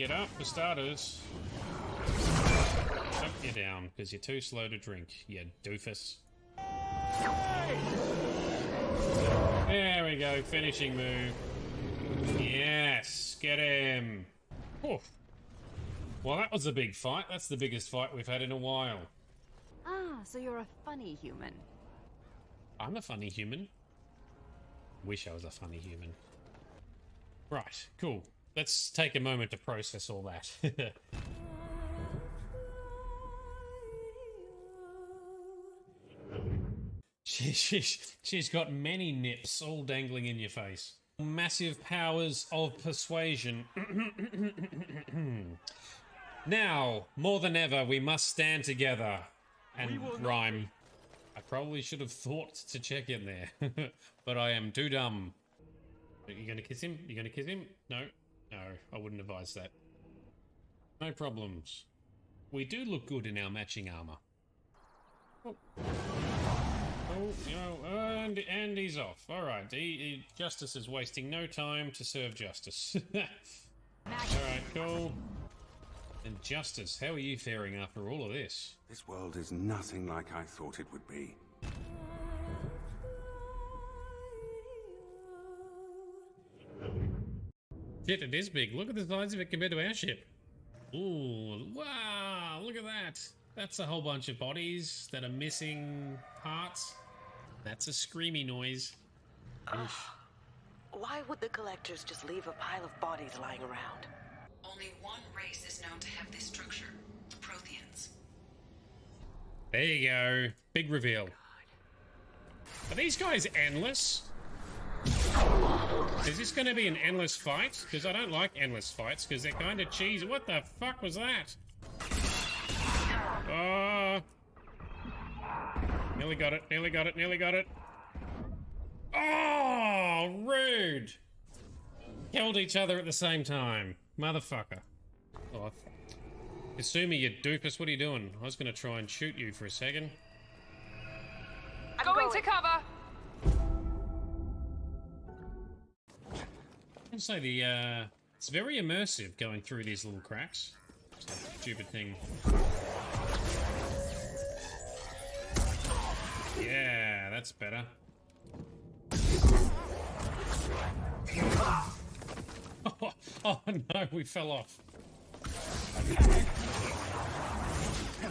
get up, for starters. Chuck you down, because you're too slow to drink, you doofus. There we go, finishing move. Yes, get him. Oof. Well, that was a big fight. That's the biggest fight we've had in a while. Ah, so you're a funny human. I'm a funny human. Wish I was a funny human. Right, cool. Let's take a moment to process all that. She's got many nips all dangling in your face. Massive powers of persuasion. Now, more than ever, we must stand together and rhyme. I probably should have thought to check in there, but I am too dumb. Are you gonna kiss him? You gonna kiss him? No? No, I wouldn't advise that. No problems. We do look good in our matching armor. Oh. Oh, no, and he's off. Alright, Justice is wasting no time to serve justice. Alright, cool. And Justice, how are you faring after all of this? This world is nothing like I thought it would be. Shit, it is big. Look at the size of it compared to our ship. Ooh, wow, look at that. That's a whole bunch of bodies that are missing parts. That's a screamy noise. Why would the collectors just leave a pile of bodies lying around? Only one race is known to have this structure, the Protheans. There you go. Big reveal. Are these guys endless? Is this going to be an endless fight? Because I don't like endless fights, because they're kind of cheesy. What the fuck was that? Oh. Nearly got it, nearly got it, nearly got it. Oh, rude. Killed each other at the same time. Motherfucker. Oh, Kasumi, you doofus, what are you doing? I was going to try and shoot you for a second. I'm going to cover. I would say it's very immersive going through these little cracks. It's a stupid thing. Yeah, that's better. Oh no, we fell off.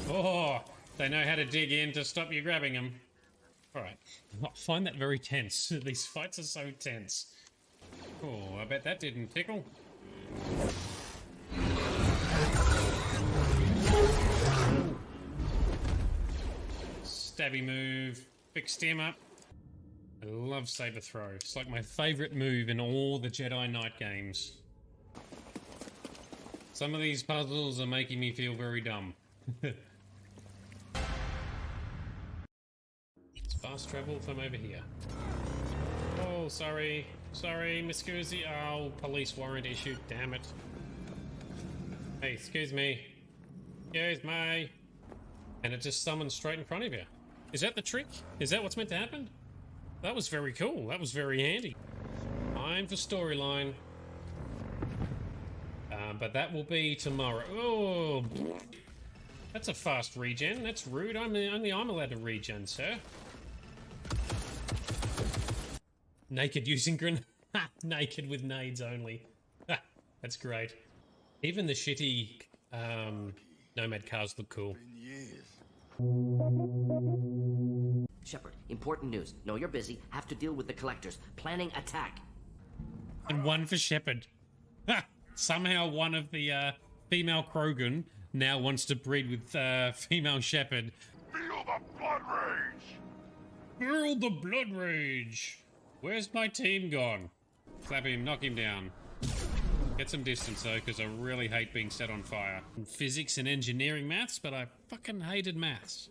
Oh, they know how to dig in to stop you grabbing them. Alright, I find that very tense. These fights are so tense. Oh, I bet that didn't tickle. Stabby move. Fixed him up. I love saber throw. It's like my favourite move in all the Jedi Knight games. Some of these puzzles are making me feel very dumb. It's fast travel from over here. Oh, sorry. Sorry, Miss Scoozy. Oh, police warrant issued. Damn it. Hey, excuse me. Excuse me. And it just summons straight in front of you. Is that the trick? Is that what's meant to happen? That was very cool. That was very handy. Time for storyline. But that will be tomorrow. Oh, that's a fast regen. That's rude. Only I'm allowed to regen, sir. Naked using grenade. Naked with nades only. That's great. Even the shitty Nomad cars look cool. Shepard, important news. Know you're busy. Have to deal with the collectors. Planning attack. And one for Shepard. Somehow one of the female Krogan now wants to breed with female Shepard. Feel the blood rage! Feel the blood rage! Where's my team gone? Slap him, knock him down. Get some distance though, because I really hate being set on fire. Physics and engineering maths, but I fucking hated maths.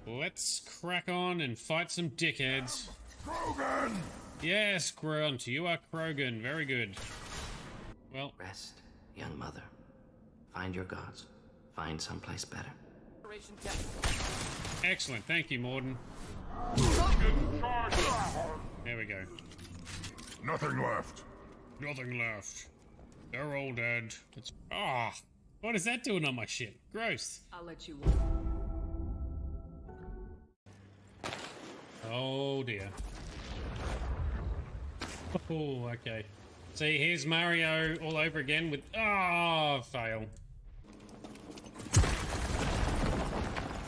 Let's crack on and fight some dickheads. Krogan! Yes, Grunt, you are Krogan. Very good. Well, Rest, young mother. Find your gods. Find someplace better. excellent. Thank you, Warden. There we go. Nothing left. Nothing left. They're all dead. It's what is that doing on my ship? Gross. I'll let you Oh dear. Oh, okay. See, here's Mario all over again with fail.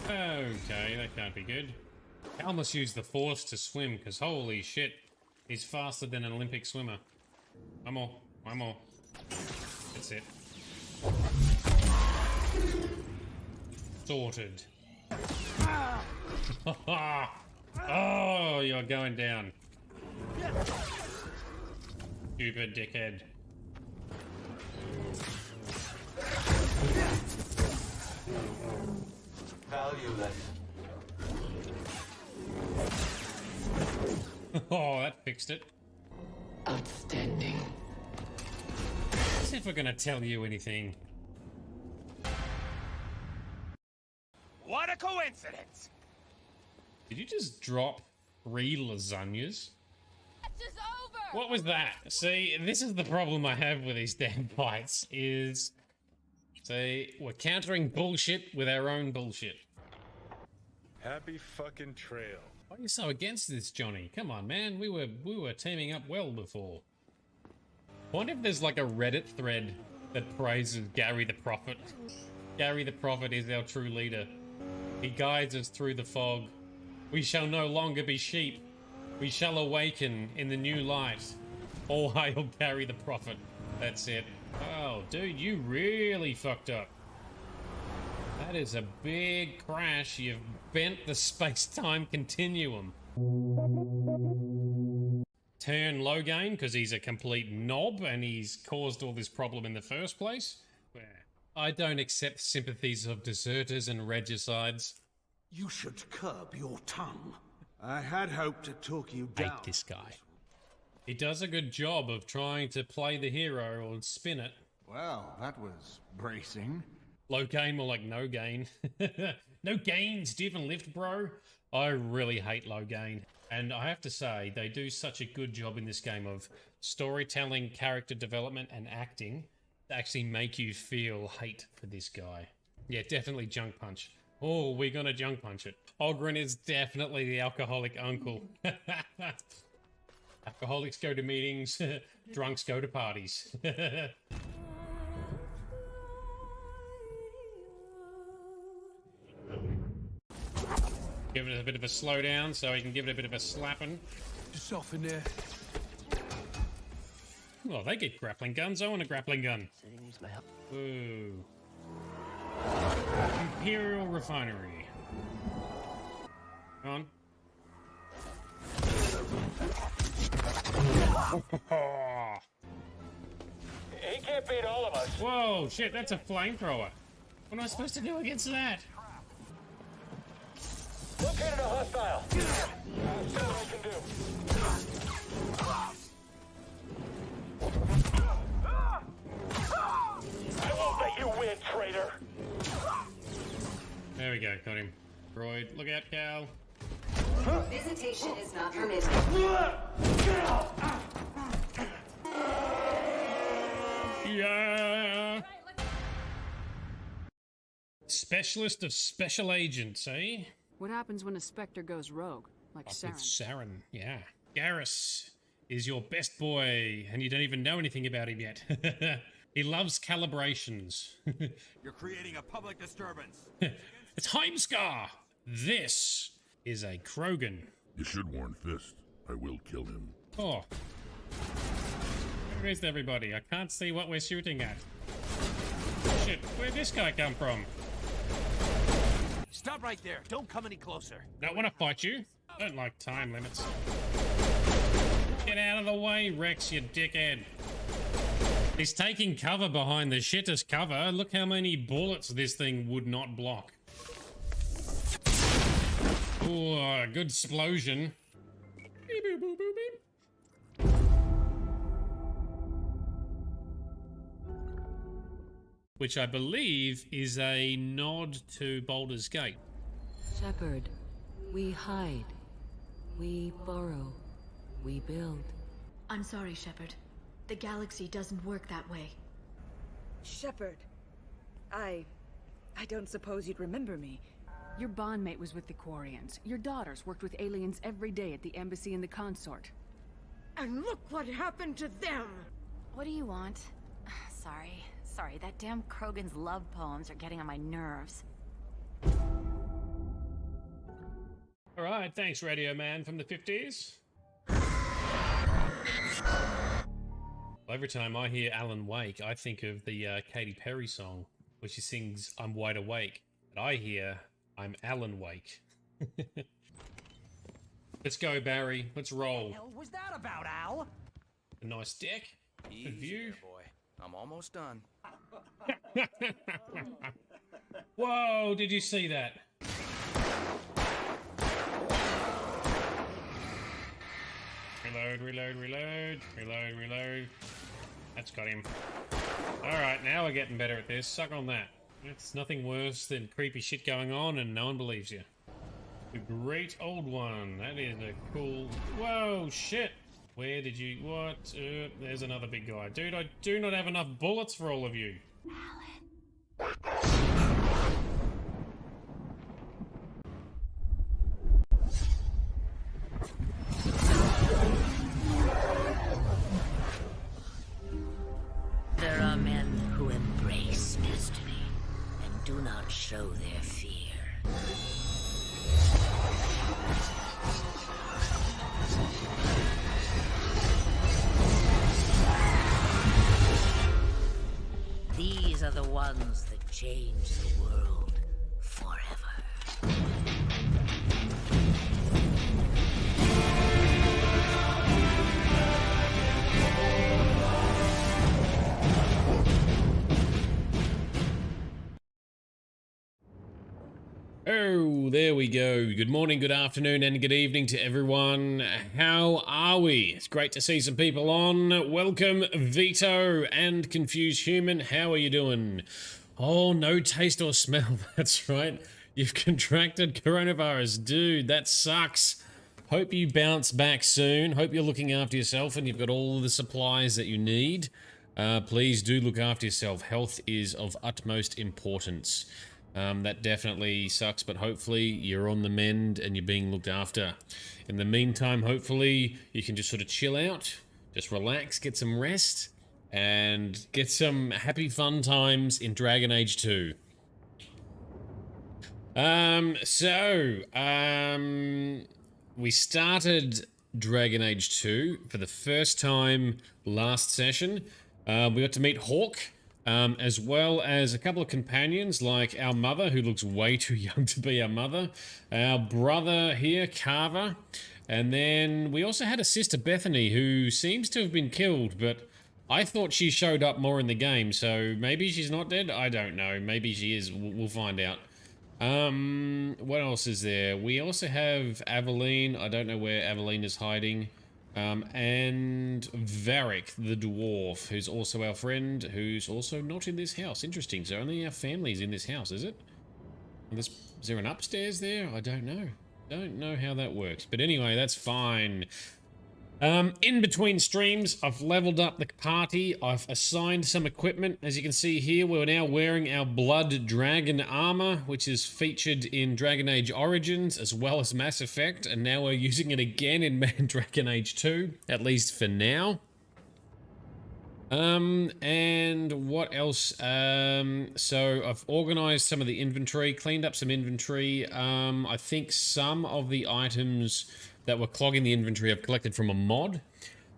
Okay, that can't be good. Cal must use the force to swim, because holy shit, he's faster than an Olympic swimmer. One more, one more. That's it. Sorted. Oh, you're going down. Stupid dickhead. Valueless. Oh, that fixed it. Outstanding. As if we're gonna tell you anything. What a coincidence! Did you just drop 3 lasagnas? It's over! What was that? See, this is the problem I have with these damn fights, is... See, we're countering bullshit with our own bullshit. Happy fucking trail. Why are you so against this, Johnny? Come on, man. We were teaming up well before. I wonder if there's like a Reddit thread that praises Gary the Prophet. Gary the Prophet is our true leader. He guides us through the fog. We shall no longer be sheep. We shall awaken in the new light. All hail Gary the Prophet. That's it. Oh, dude, you really fucked up. That is a big crash. You've bent the space-time continuum. Turn Logain because he's a complete knob and he's caused all this problem in the first place. I don't accept sympathies of deserters and regicides. You should curb your tongue. I had hoped to talk you down. Hate this guy. He does a good job of trying to play the hero or spin it. Well, that was bracing. Low gain, more like no gain. No gains, do you even lift, bro? I really hate low gain. And I have to say, they do such a good job in this game of storytelling, character development, and acting to actually make you feel hate for this guy. Yeah, definitely junk punch. Oh, we're gonna junk punch it. Ogren is definitely the alcoholic uncle. Alcoholics go to meetings, drunks go to parties. Give it a bit of a slowdown so he can give it a bit of a slapping. Just off in there. Well, they get grappling guns. I want a grappling gun. Ooh. Imperial Refinery. Come on. He can't beat all of us. Whoa, shit, that's a flamethrower. What am I supposed to do against that? Located a hostile. See what I can do. I won't let you win, traitor. There we go, got him. Droid, look out, Cal. Visitation is not permitted. Yeah. Specialist of special agents, eh? What happens when a Spectre goes rogue, like With Saren? Saren, yeah. Garrus is your best boy, and you don't even know anything about him yet. He loves calibrations. You're creating a public disturbance. It's Heimskar! This is a Krogan. You should warn Fist. I will kill him. Oh. Where is everybody? I can't see what we're shooting at. Shit, where'd this guy come from? Stop right there. Don't come any closer. Don't want to fight you. Don't like time limits. Get out of the way, Rex, you dickhead. He's taking cover behind the shittest cover. Look how many bullets this thing would not block. Ooh, a good explosion. Beep, boop, boop, boop, beep. Which I believe is a nod to Baldur's Gate. Shepard, we hide. We borrow. We build. I'm sorry, Shepard. The galaxy doesn't work that way. Shepard. I don't suppose you'd remember me. Your bondmate was with the Quarians. Your daughters worked with aliens every day at the embassy and the consort. And look what happened to them! What do you want? Sorry, that damn Krogan's love poems are getting on my nerves. Alright, thanks Radio Man from the 50s. Every time I hear Alan Wake, I think of the Katy Perry song where she sings I'm Wide Awake. But I hear I'm Alan Wake. Let's go, Barry. Let's roll. What the hell was that about, Al? A nice deck. Good view. There, boy. I'm almost done. Whoa, did you see that? Reload. That's got him. Alright, now we're getting better at this. Suck on that. It's nothing worse than creepy shit going on and no one believes you. The Great Old One. That is a cool... Whoa, shit! Where did you... What? There's another big guy. Dude, I do not have enough bullets for all of you. There are men who embrace destiny and do not show their fear. These are the ones that change the world forever. Oh, there we go. Good morning, good afternoon, and good evening to everyone. How are we? It's great to see some people on. Welcome, Vito and Confused Human. How are you doing? Oh, no taste or smell. That's right. You've contracted coronavirus. Dude, that sucks. Hope you bounce back soon. Hope you're looking after yourself and you've got all the supplies that you need. Please do look after yourself. Health is of utmost importance. That definitely sucks, but hopefully you're on the mend and you're being looked after. In the meantime, hopefully you can just sort of chill out, just relax, get some rest, and get some happy fun times in Dragon Age 2. We started Dragon Age 2 for the first time last session. We got to meet Hawke. As well as a couple of companions like our mother, who looks way too young to be our mother, our brother here, Carver, and then we also had a sister, Bethany, who seems to have been killed, but I thought she showed up more in the game, so maybe she's not dead? I don't know. Maybe she is. We'll find out. What else is there? We also have Aveline. I don't know where Aveline is hiding. And Varric, the dwarf, who's also our friend, who's also not in this house. Interesting. So only our family's in this house, is it? Is there an upstairs there? I don't know. Don't know how that works. But anyway, that's fine. In between streams, I've leveled up the party. I've assigned some equipment. As you can see here, we're now wearing our Blood Dragon armor, which is featured in Dragon Age Origins, as well as Mass Effect, and now we're using it again in Dragon Age 2, at least for now. And what else? So I've organized some of the inventory, cleaned up some inventory. I think some of the items that were clogging the inventory I've collected from a mod.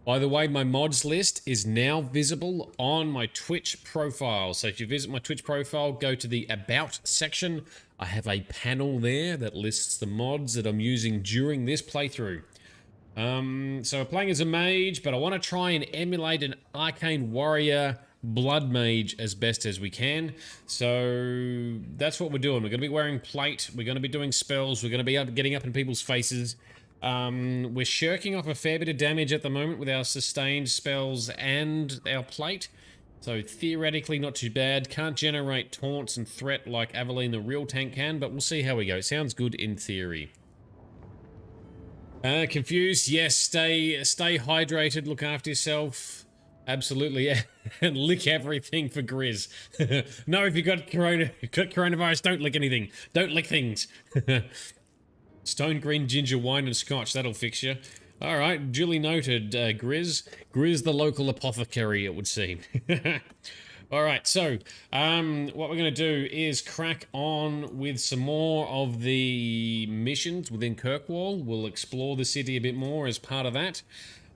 By the way, my mods list is now visible on my Twitch profile. So if you visit my Twitch profile, go to the About section. I have a panel there that lists the mods that I'm using during this playthrough. So we're playing as a mage, but I want to try and emulate an arcane warrior blood mage as best as we can. So that's what we're doing. We're going to be wearing plate. We're going to be doing spells. We're going to be getting up in people's faces. We're shirking off a fair bit of damage at the moment with our sustained spells and our plate. So theoretically not too bad. Can't generate taunts and threat like Aveline the real tank can, but we'll see how we go. Sounds good in theory. Confused? Yes, stay hydrated, look after yourself. Absolutely. And lick everything for Grizz. No, if you got coronavirus, don't lick anything. Don't lick things. Stone green ginger wine and scotch. That'll fix you. All right, duly noted, Grizz. Grizz, the local apothecary, it would seem. All right, so what we're going to do is crack on with some more of the missions within Kirkwall. We'll explore the city a bit more as part of that.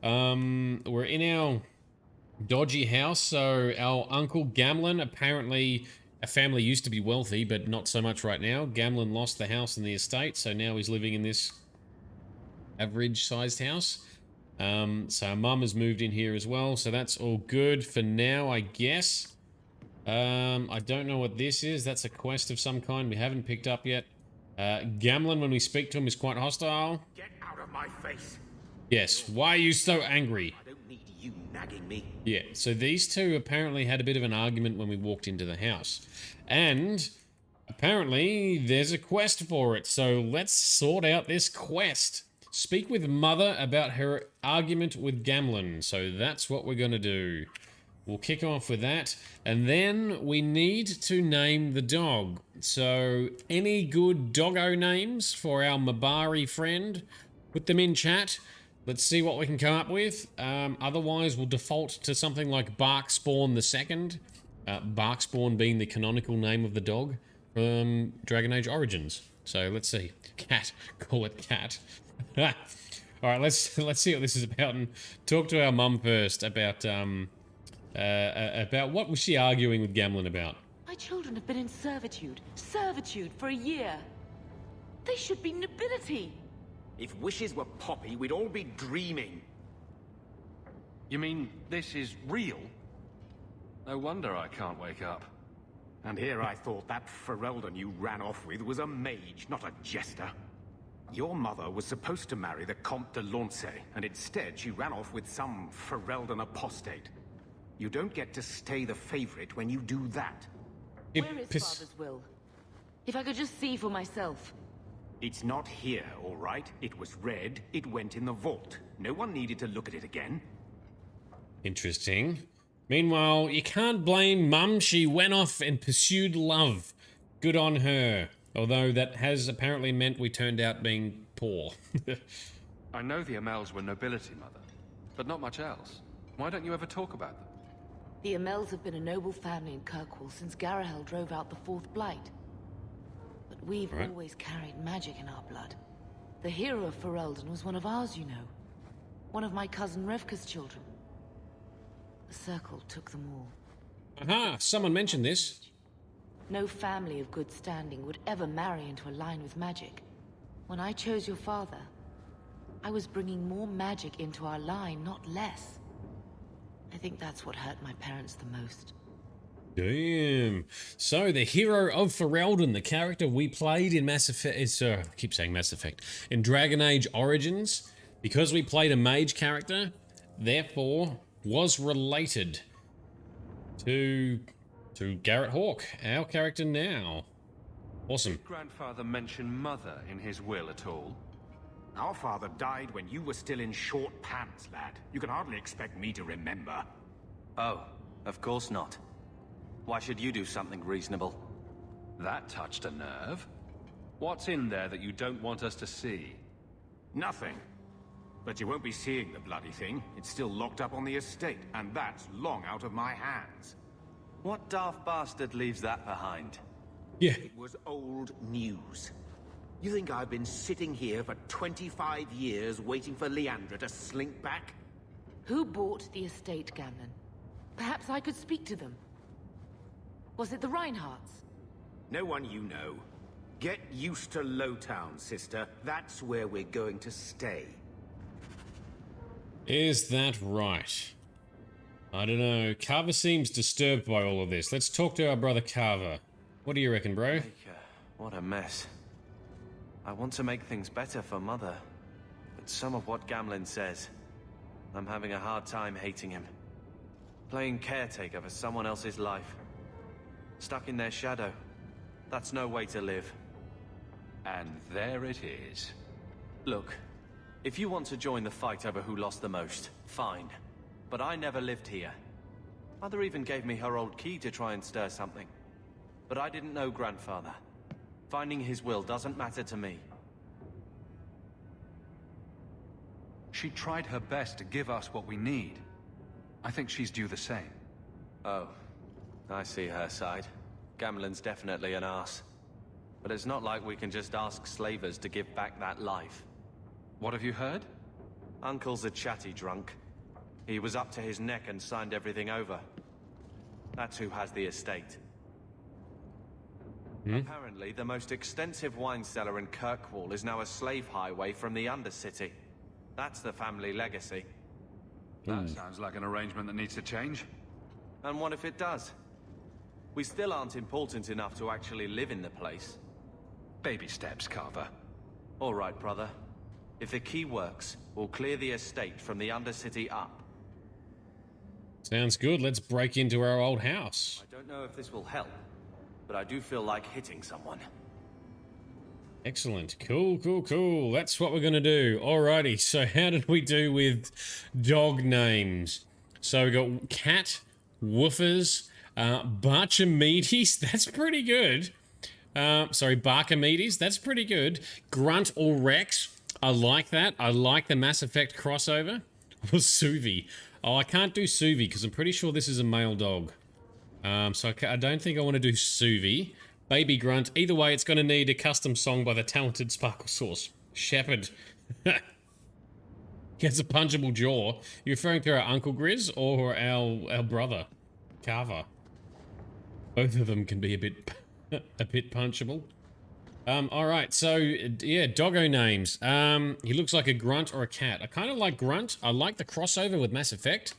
We're in our dodgy house, so our uncle Gamlen, apparently a family used to be wealthy, but not so much right now. Gamlen lost the house and the estate, so now he's living in this average-sized house. So our mum has moved in here as well, so that's all good for now, I guess. I don't know what this is. That's a quest of some kind we haven't picked up yet. Gamlen, when we speak to him, is quite hostile. Get out of my face. Yes, why are you so angry? I don't need you nagging me. Yeah, so these two apparently had a bit of an argument when we walked into the house. And apparently there's a quest for it, so let's sort out this quest. Speak with Mother about her argument with Gamlen, so that's what we're going to do. We'll kick off with that, and then we need to name the dog. So, any good doggo names for our Mabari friend? Put them in chat. Let's see what we can come up with. Otherwise, we'll default to something like Barkspawn II. Barkspawn being the canonical name of the dog from Dragon Age Origins. So, let's see. Cat. Call it Cat. Alright, let's see what this is about and talk to our mum first about what was she arguing with Gamlen about? My children have been in servitude for a year. They should be nobility. If wishes were poppy, we'd all be dreaming. You mean this is real? No wonder I can't wake up. And here I thought that Ferelden you ran off with was a mage, not a jester. Your mother was supposed to marry the Comte de Lancey, and instead she ran off with some Ferelden apostate. You don't get to stay the favorite when you do that. Where is Father's will? If I could just see for myself. It's not here, all right? It was read, it went in the vault. No one needed to look at it again. Interesting. Meanwhile, you can't blame Mum. She went off and pursued love. Good on her. Although that has apparently meant we turned out being poor. I know the Amels were nobility, Mother, but not much else. Why don't you ever talk about them? The Amels have been a noble family in Kirkwall since Garahel drove out the Fourth Blight. But we've always carried magic in our blood. The hero of Ferelden was one of ours, you know. One of my cousin Revka's children. The Circle took them all. Aha! Someone mentioned this. No family of good standing would ever marry into a line with magic. When I chose your father, I was bringing more magic into our line, not less. I think that's what hurt my parents the most. Damn. So, the hero of Ferelden, the character we played in Mass Effect... I keep saying Mass Effect. In Dragon Age Origins, because we played a mage character, therefore was related to Garrett Hawke, our character now. Awesome. Did Grandfather mention Mother in his will at all? Our father died when you were still in short pants, lad. You can hardly expect me to remember. Oh, of course not. Why should you do something reasonable? That touched a nerve. What's in there that you don't want us to see? Nothing. But you won't be seeing the bloody thing. It's still locked up on the estate, and that's long out of my hands. What daft bastard leaves that behind? Yeah. It was old news. You think I've been sitting here for 25 years waiting for Leandra to slink back? Who bought the estate, Gamlen? Perhaps I could speak to them. Was it the Reinhardts? No one you know. Get used to Lowtown, sister. That's where we're going to stay. Is that right? I don't know. Carver seems disturbed by all of this. Let's talk to our brother Carver. What do you reckon, bro? Maker, what a mess. I want to make things better for Mother, but some of what Gamlen says, I'm having a hard time hating him. Playing caretaker for someone else's life. Stuck in their shadow. That's no way to live. And there it is. Look, if you want to join the fight over who lost the most, fine. But I never lived here. Mother even gave me her old key to try and stir something. But I didn't know Grandfather. Finding his will doesn't matter to me. She tried her best to give us what we need. I think she's due the same. Oh, I see her side. Gamlen's definitely an arse. But it's not like we can just ask slavers to give back that life. What have you heard? Uncle's a chatty drunk. He was up to his neck and signed everything over. That's who has the estate. Apparently, the most extensive wine cellar in Kirkwall is now a slave highway from the Undercity. That's the family legacy. That sounds like an arrangement that needs to change. And what if it does? We still aren't important enough to actually live in the place. Baby steps, Carver. All right, brother. If the key works, we'll clear the estate from the Undercity up. Sounds good. Let's break into our old house. I don't know if this will help, but I do feel like hitting someone. Excellent. Cool, cool, cool. That's what we're going to do. Alrighty, so how did we do with dog names? So we got Cat, Woofers, Barchamedes. That's pretty good. Sorry, Barchamedes. That's pretty good. Grunt or Rex. I like that. I like the Mass Effect crossover. Or Suvi. Oh, I can't do Suvi because I'm pretty sure this is a male dog. So I don't think I want to do Suvi. Baby Grunt. Either way, it's going to need a custom song by the talented Sparkle Sauce. Shepherd. He has a punchable jaw. You're referring to our Uncle Grizz or our brother, Carver? Both of them can be a bit punchable. Alright, so, yeah, doggo names. He looks like a grunt or a cat. I kind of like grunt. I like the crossover with Mass Effect.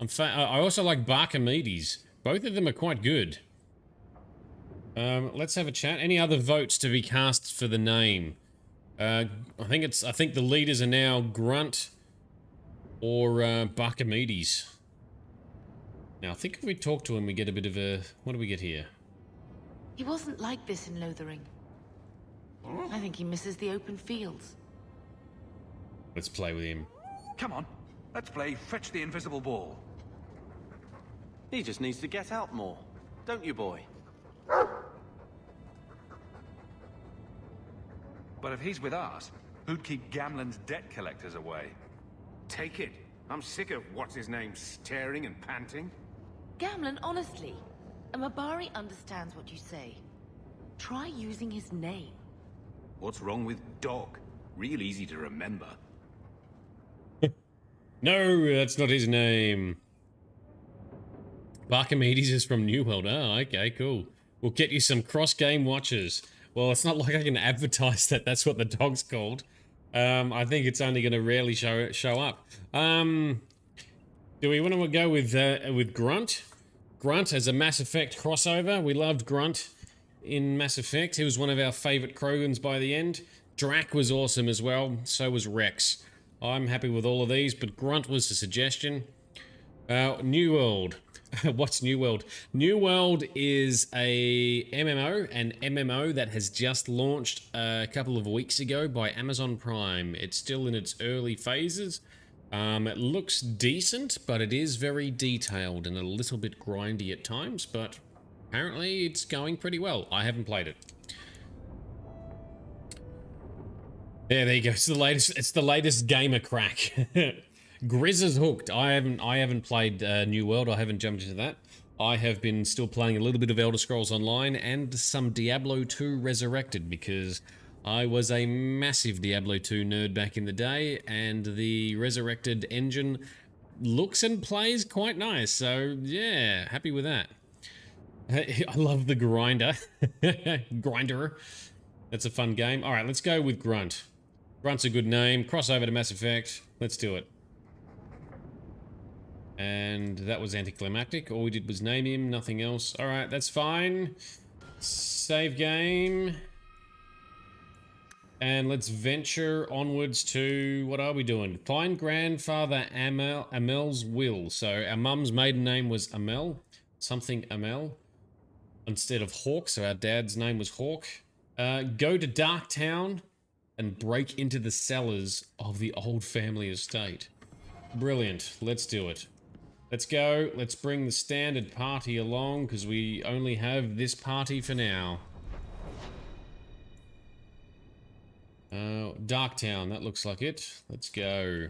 I also like Barchamedes. Both of them are quite good. Let's have a chat. Any other votes to be cast for the name? I think the leaders are now Grunt or Barchamedes. Now, I think if we talk to him, we get a bit of a... What do we get here? He wasn't like this in Lothering. I think he misses the open fields. Let's play with him. Come on, let's play Fetch the Invisible Ball. He just needs to get out more. Don't you, boy? But if he's with us, who'd keep Gamlen's debt collectors away? Take it. I'm sick of what's-his-name staring and panting. Gamlen, honestly, a Mabari understands what you say. Try using his name. What's wrong with dog? Real easy to remember. No, that's not his name. Barchamedes is from New World. Oh, okay, cool. We'll get you some cross-game watches. Well, it's not like I can advertise that that's what the dog's called. I think it's only going to rarely show up. Do we want to go with Grunt? Grunt as a Mass Effect crossover. We loved Grunt in Mass Effect. He was one of our favorite Krogans by the end. Drac was awesome as well. So was Rex. I'm happy with all of these, but Grunt was the suggestion. New World. What's New World? New World is a MMO, an MMO that has just launched a couple of weeks ago by Amazon Prime. It's still in its early phases. It looks decent, but it is very detailed and a little bit grindy at times, but apparently it's going pretty well. I haven't played it. Yeah, there you go. It's the latest gamer crack. Grizz is hooked. I haven't played New World. I haven't jumped into that. I have been still playing a little bit of Elder Scrolls Online and some Diablo 2 Resurrected because I was a massive Diablo 2 nerd back in the day, and the Resurrected engine looks and plays quite nice. So yeah, happy with that. I love the grinder. Grinder. That's a fun game. All right, let's go with Grunt. Grunt's a good name. Crossover to Mass Effect. Let's do it. And that was anticlimactic. All we did was name him, nothing else. All right, that's fine. Save game. And let's venture onwards to, what are we doing? Find grandfather Amel's will. So our mum's maiden name was Amel, something Amel, instead of Hawke. So our dad's name was Hawke. Go to Darktown and break into the cellars of the old family estate. Brilliant. Let's do it. Let's go. Let's bring the standard party along, because we only have this party for now. Darktown, that looks like it. Let's go.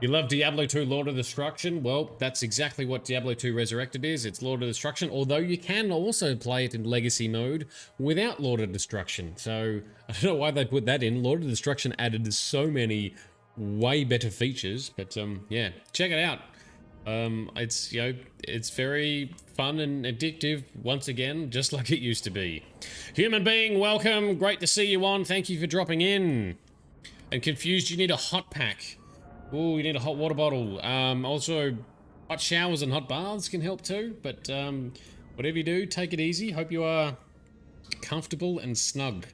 You love Diablo 2 Lord of Destruction? Well, that's exactly what Diablo 2 Resurrected is. It's Lord of Destruction, although you can also play it in Legacy mode without Lord of Destruction. So, I don't know why they put that in. Lord of Destruction added so many way better features, but yeah, check it out. It's, you know, it's very fun and addictive once again, just like it used to be. Human being, welcome. Great to see you on. Thank you for dropping in. And confused, you need a hot pack. Oh, you need a hot water bottle. Also, hot showers and hot baths can help too. But whatever you do, take it easy. Hope you are comfortable and snug.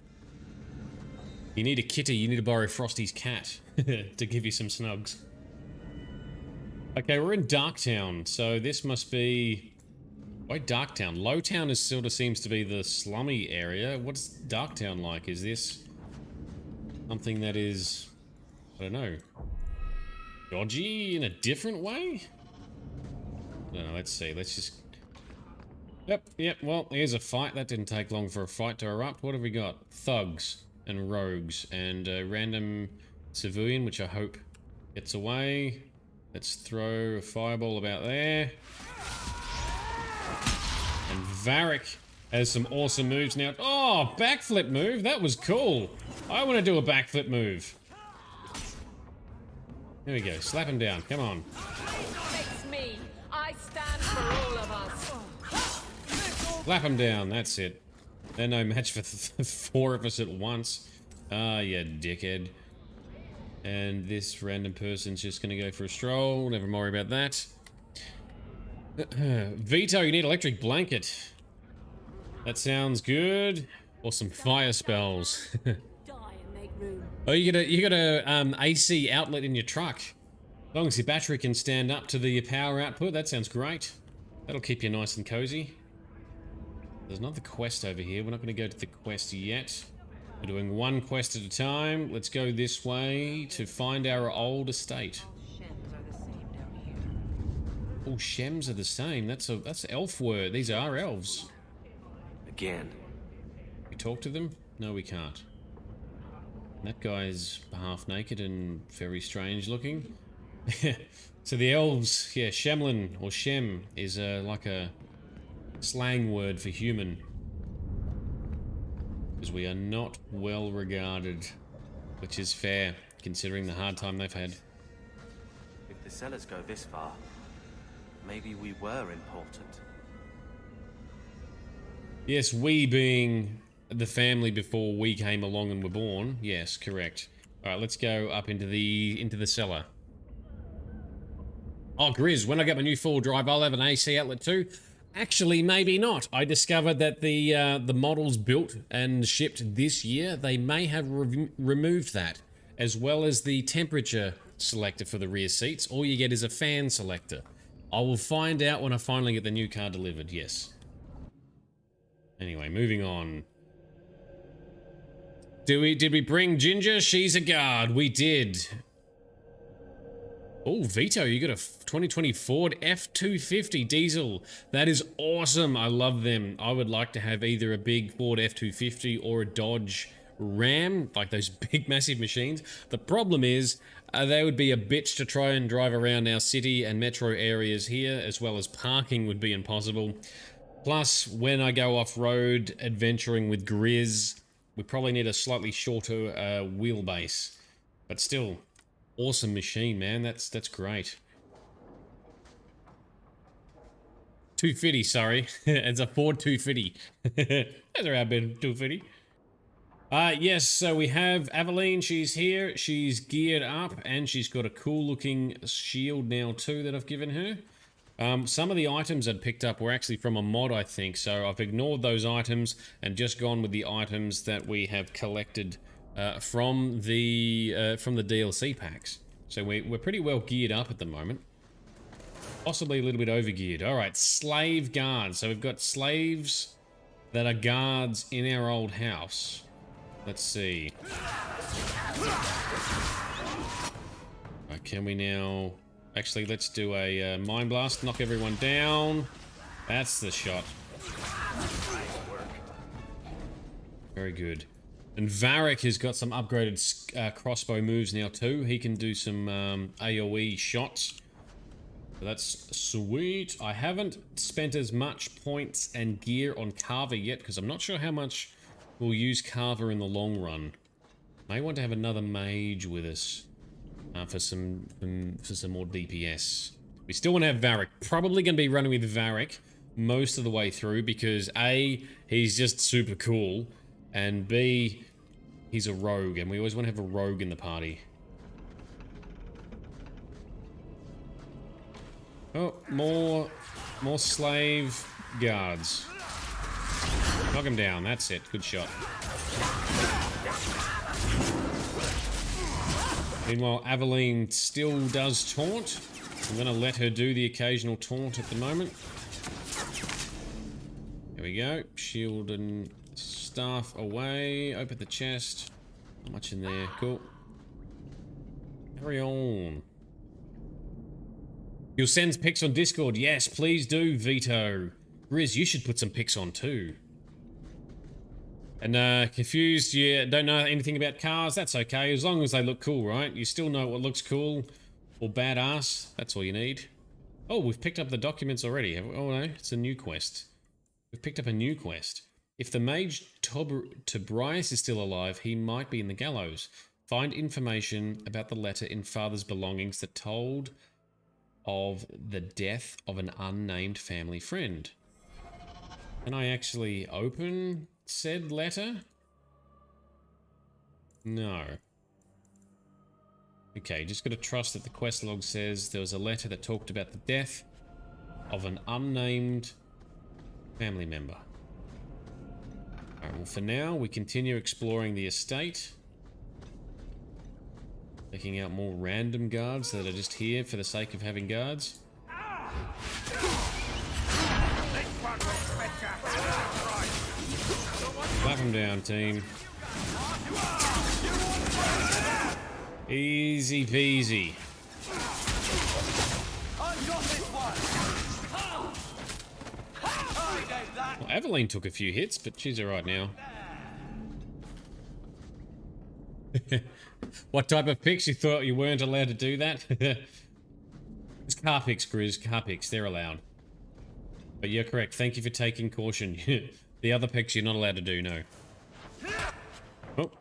You need a kitty. You need to borrow Frosty's cat to give you some snugs. Okay, we're in Darktown, so this must be... Why Darktown? Lowtown is sort of seems to be the slummy area. What's Darktown like? Is this something that is... I don't know. Dodgy in a different way? I don't know, let's see. Let's just... Yep, well, here's a fight. That didn't take long for a fight to erupt. What have we got? Thugs and rogues and a random civilian, which I hope gets away. Let's throw a fireball about there. And Varric has some awesome moves now. Oh, backflip move. That was cool. I want to do a backflip move. There we go. Slap him down. Come on. It's me. I stand for all of us. Slap him down. That's it. They're no match for four of us at once. Ah, you dickhead. And this random person's just going to go for a stroll. Never worry about that. Vito, you need electric blanket. That sounds good. Or some fire spells. Oh, you got a AC outlet in your truck. As long as your battery can stand up to the power output, that sounds great. That'll keep you nice and cozy. There's another quest over here. We're not going to go to the quest yet. We're doing one quest at a time. Let's go this way to find our old estate. Oh, shems are the same. That's elf word. These are elves. Again. We talk to them? No, we can't. That guy's half naked and very strange looking. So the elves, yeah, Shemlin or Shem is like a slang word for human. Because we are not well regarded, which is fair considering the hard time they've had. If the sellers go this far, maybe we were important. Yes, we being the family before we came along and were born. Yes, correct. All right, let's go up into the cellar. Oh, Grizz, when I get my new full drive, I'll have an AC outlet too. Actually, maybe not. I discovered that the models built and shipped this year, they may have removed that, as well as the temperature selector for the rear seats. All you get is a fan selector. I will find out when I finally get the new car delivered, yes. Anyway, moving on. Did we bring Ginger? She's a guard. We did. Oh, Vito, you got a 2020 Ford F-250 diesel. That is awesome. I love them. I would like to have either a big Ford F-250 or a Dodge Ram, like those big, massive machines. The problem is, they would be a bitch to try and drive around our city and metro areas here, as well as parking would be impossible. Plus, when I go off-road adventuring with Grizz, we probably need a slightly shorter wheelbase. But still, awesome machine, man. That's great. 250, sorry. It's a Ford 250. That's around been 250. Yes, so we have Aveline. She's here. She's geared up, and she's got a cool-looking shield now too that I've given her. Some of the items I'd picked up were actually from a mod, I think, so I've ignored those items and just gone with the items that we have collected from the DLC packs. So we're pretty well geared up at the moment. Possibly a little bit over-geared. Alright, slave guards. So we've got slaves that are guards in our old house. Let's see. Right, can we now... Actually, let's do a Mind Blast. Knock everyone down. That's the shot. Very good. And Varric has got some upgraded crossbow moves now too. He can do some AoE shots. So that's sweet. I haven't spent as much points and gear on Carver yet because I'm not sure how much we'll use Carver in the long run. May want to have another mage with us for some more DPS. We still want to have Varric. Probably going to be running with Varric most of the way through because A, he's just super cool, and B, he's a rogue, and we always want to have a rogue in the party. Oh, more slave guards. Knock him down, that's it. Good shot. Meanwhile, Aveline still does taunt. I'm going to let her do the occasional taunt at the moment. There we go. Shield and staff away. Open the chest. Not much in there. Cool. Carry on. You'll send pics on Discord. Yes, please do, Vito. Riz, you should put some pics on too. And confused, you don't know anything about cars? That's okay, as long as they look cool, right? You still know what looks cool or badass. That's all you need. Oh, we've picked up the documents already. Oh no, it's a new quest. We've picked up a new quest. If the mage Tobias is still alive, he might be in the gallows. Find information about the letter in father's belongings that told of the death of an unnamed family friend. Can I actually open said letter? No. Okay, just gotta trust that the quest log says there was a letter that talked about the death of an unnamed family member. Alright, well for now, we continue exploring the estate. Taking out more random guards that are just here for the sake of having guards. Clap them down, team. Easy peasy. Well, Aveline took a few hits, but she's alright now. What type of picks? You thought you weren't allowed to do that? It's car picks, Grizz. Car picks, they're allowed. But you're correct. Thank you for taking caution. The other picks you're not allowed to do, no. Oh,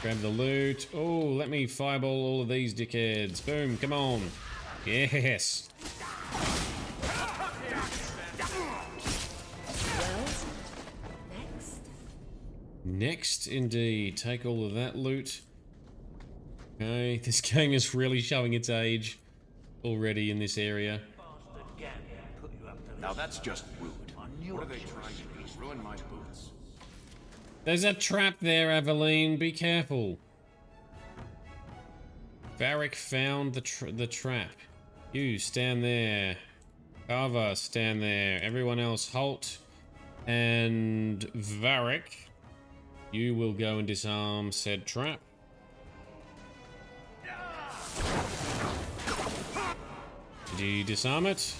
grab the loot. Oh, let me fireball all of these dickheads. Boom, come on. Yes. Next, indeed. Take all of that loot. Okay, this game is really showing its age already in this area. Now that's just rude. What are they trying to do? Ruin my boots. There's a trap there, Aveline. Be careful. Varric found the trap. You stand there. Carver, stand there. Everyone else, halt. And Varric, you will go and disarm said trap. Did he disarm it?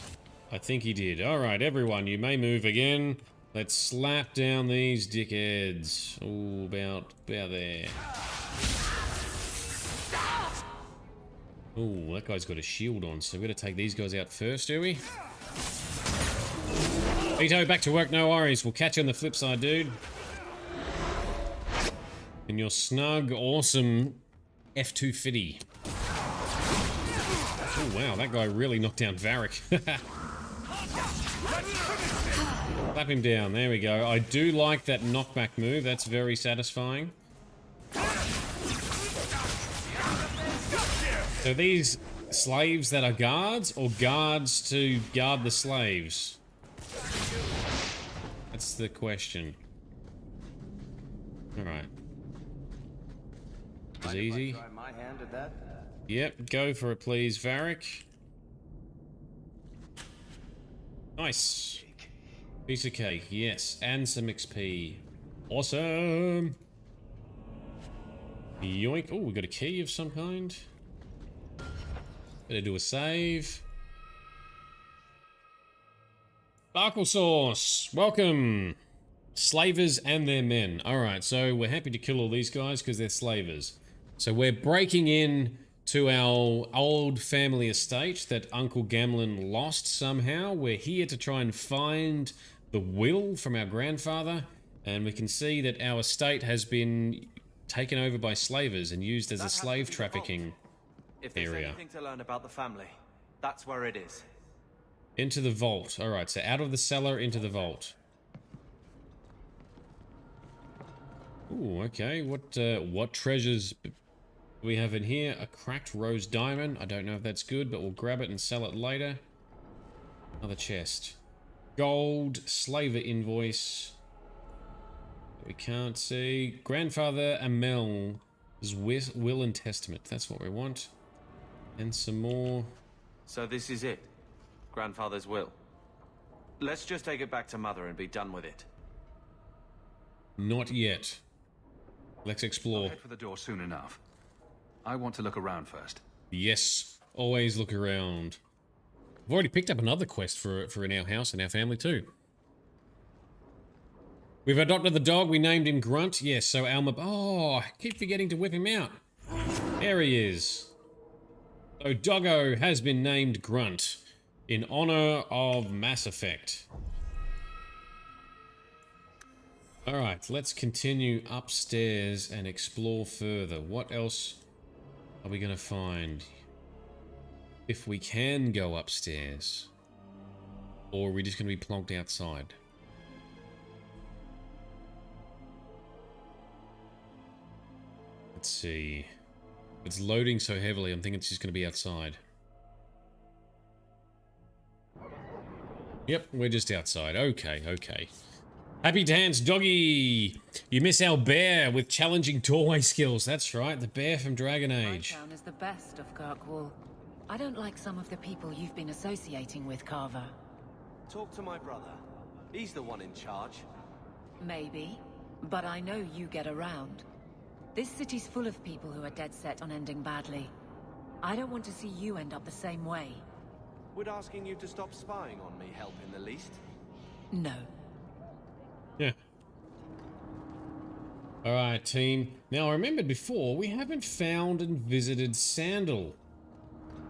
I think he did. Alright, everyone, you may move again. Let's slap down these dickheads. Oh, about there. Oh, that guy's got a shield on, so we're gonna take these guys out first, do we? Vito, back to work, no worries. We'll catch you on the flip side, dude. In your snug, awesome F2 fitty. Oh wow, that guy really knocked down Varric. Slap him down, there we go. I do like that knockback move, that's very satisfying. So these slaves that are guards, or guards to guard the slaves? That's the question. Alright. It's easy. Try my hand at that? Yep, go for it please, Varric. Nice. Piece of cake, yes. And some XP. Awesome! Yoink. Oh, we got a key of some kind. Better do a save. Sparkle Sauce, welcome. Slavers and their men. Alright, so we're happy to kill all these guys because they're slavers. So we're breaking in to our old family estate that Uncle Gamlen lost somehow. We're here to try and find the will from our grandfather, and we can see that our estate has been taken over by slavers and used as a slave trafficking If there's area. anything to learn about the family, that's where it is. Into the vault. Alright, so out of the cellar into the vault. Ooh, okay. What treasures do we have in here? A cracked rose diamond. I don't know if that's good, but we'll grab it and sell it later. Another chest. Gold, slaver invoice. We can't see. Grandfather Amel's will and testament. That's what we want. And some more. So this is it. Grandfather's will. Let's just take it back to Mother and be done with it. Not yet. Let's explore. I'll head for the door soon enough. I want to look around first. Yes, always look around. I've already picked up another quest for in our house and our family too. We've adopted the dog. We named him Grunt. Yes, so Alma... Oh, I keep forgetting to whip him out. There he is. So Doggo has been named Grunt in honor of Mass Effect. Alright, let's continue upstairs and explore further. What else are we going to find? If we can go upstairs. Or are we just going to be plonked outside? Let's see. It's loading so heavily, I'm thinking it's just going to be outside. Yep, we're just outside. Okay, okay. Happy dance, doggy! You miss our bear with challenging doorway skills. That's right, the bear from Dragon Age. My town is the best of Kirkwall. I don't like some of the people you've been associating with, Carver. Talk to my brother. He's the one in charge. Maybe, but I know you get around. This city's full of people who are dead set on ending badly. I don't want to see you end up the same way. Would asking you to stop spying on me help in the least? No. Yeah. Alright, team. Now, I remembered before, we haven't found and visited Sandal.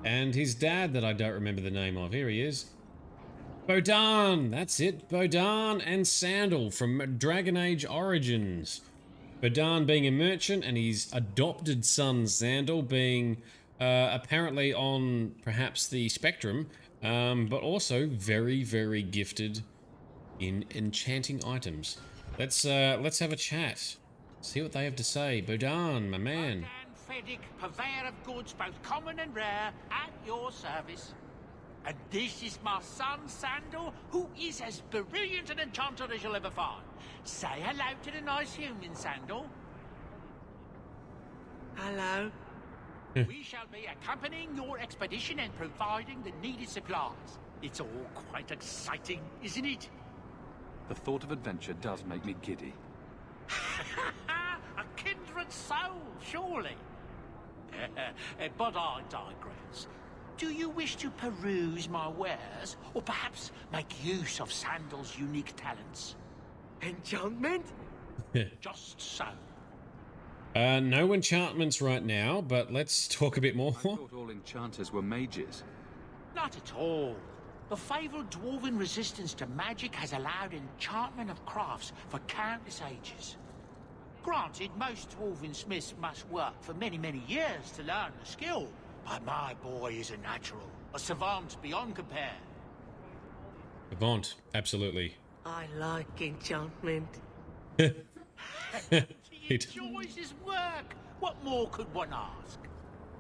And his dad that I don't remember the name of. Here he is. Bodan! That's it. Bodan and Sandal from Dragon Age Origins. Bodan being a merchant and his adopted son Sandal being apparently on perhaps the spectrum, but also very, very gifted in enchanting items. Let's have a chat. See what they have to say. Bodan, my man. Feddick, purveyor of goods both common and rare, at your service. And this is my son, Sandal, who is as brilliant an enchanter as you'll ever find. Say hello to the nice human, Sandal. Hello. We shall be accompanying your expedition and providing the needed supplies. It's all quite exciting, isn't it? The thought of adventure does make me giddy. A kindred soul, surely. But I digress. Do you wish to peruse my wares, or perhaps make use of Sandal's unique talents? Enchantment? Just so. No enchantments right now, but let's talk a bit more. I thought all enchanters were mages. Not at all. The fabled dwarven resistance to magic has allowed enchantment of crafts for countless ages. Granted, most dwarven smiths must work for many, many years to learn the skill, but my boy is a natural, a savant beyond compare. Savant, absolutely. I like enchantment. He enjoys his work. What more could one ask?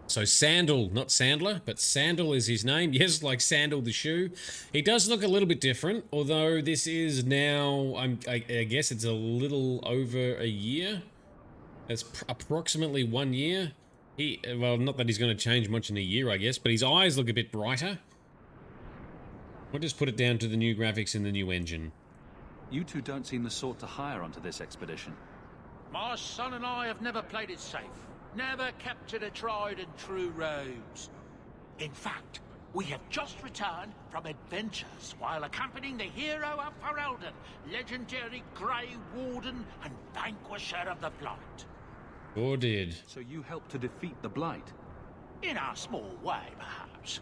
So Sandal, not Sandler, but Sandal is his name. Yes, like Sandal the shoe. He does look a little bit different, although this is now, I guess it's a little over a year. It's approximately 1 year. Well, not that he's going to change much in a year, I guess, but his eyes look a bit brighter. We'll just put it down to the new graphics in the new engine. You two don't seem the sort to hire onto this expedition. My son and I have never played it safe. Never captured a tried and true rose. In fact, we have just returned from adventures while accompanying the hero of Ferelden, legendary Grey Warden and vanquisher of the Blight. Sure did. So you helped to defeat the Blight? In our small way, perhaps.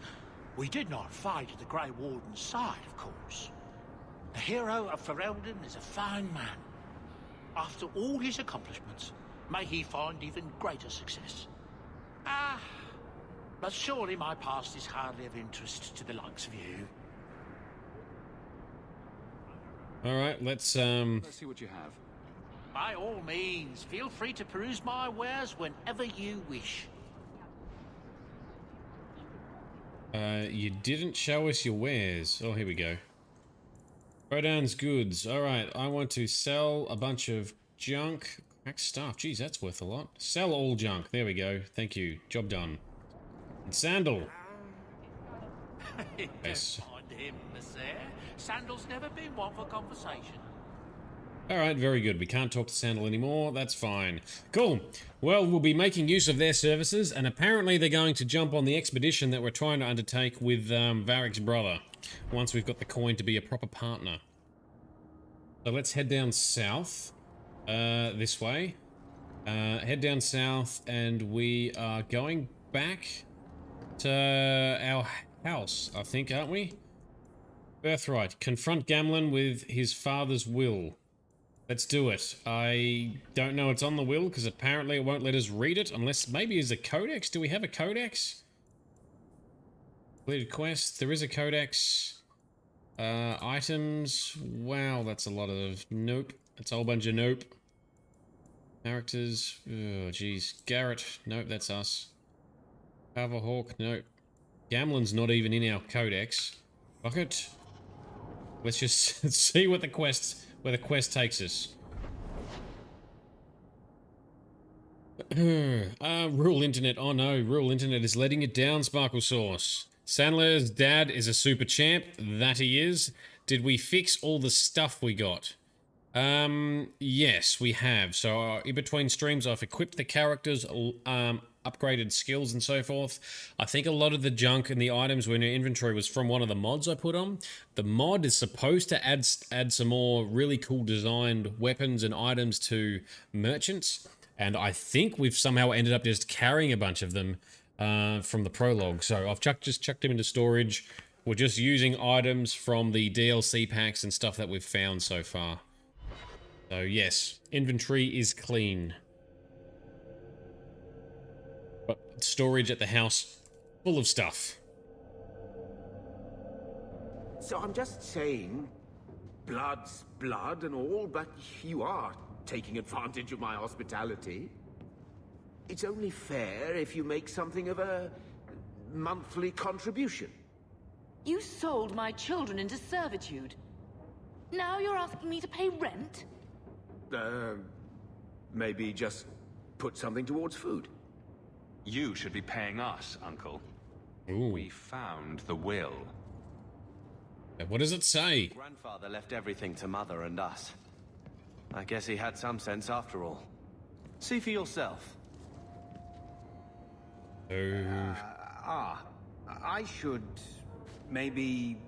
We did not fight at the Grey Warden's side, of course. The hero of Ferelden is a fine man. After all his accomplishments, may he find even greater success. But surely my past is hardly of interest to the likes of you. Alright, let's see what you have. By all means, feel free to peruse my wares whenever you wish. You didn't show us your wares. Oh, here we go. Rodan's goods. Alright, I want to sell a bunch of junk. Cracked stuff. Jeez, that's worth a lot. Sell all junk. There we go. Thank you. Job done. And Sandal. Yes. Don't mind him, monsieur. Sandal's never been one for conversation. Alright, very good. We can't talk to Sandal anymore. That's fine. Cool. Well, we'll be making use of their services, and apparently they're going to jump on the expedition that we're trying to undertake with Varric's brother, once we've got the coin to be a proper partner. So let's head down south, this way. Head down south, and we are going back to our house, I think, aren't we? Birthright. Confront Gamlen with his father's will. Let's do it. I don't know it's on the will, because apparently it won't let us read it, unless maybe there's a codex. Do we have a codex? Completed quest. There is a codex. Items. Wow, that's a lot of nope. That's a whole bunch of nope. Characters. Oh, jeez. Garrett. Nope, that's us. Hawke. Nope. Gamlen's not even in our codex. Fuck it. Let's just see what the quest... where the quest takes us. Rural internet. Oh no, rural internet is letting it down, Sparkle Sauce. Sandler's dad is a super champ. That he is. Did we fix all the stuff we got? Yes, we have. So in between streams, I've equipped the characters, upgraded skills and so forth. I think a lot of the junk and the items were in your inventory was from one of the mods I put on. The mod is supposed to add some more really cool designed weapons and items to merchants, and I think we've somehow ended up just carrying a bunch of them from the prologue. So I've just chucked them into storage. We're just using items from the DLC packs and stuff that we've found so far. So yes, inventory is clean. But storage at the house, full of stuff. So I'm just saying, blood's blood and all, but you are taking advantage of my hospitality. It's only fair if you make something of a monthly contribution. You sold my children into servitude. Now you're asking me to pay rent? Maybe just put something towards food. You should be paying us, Uncle. Ooh. We found the will. What does it say? Grandfather left everything to Mother and us. I guess he had some sense after all. See for yourself. I should... maybe...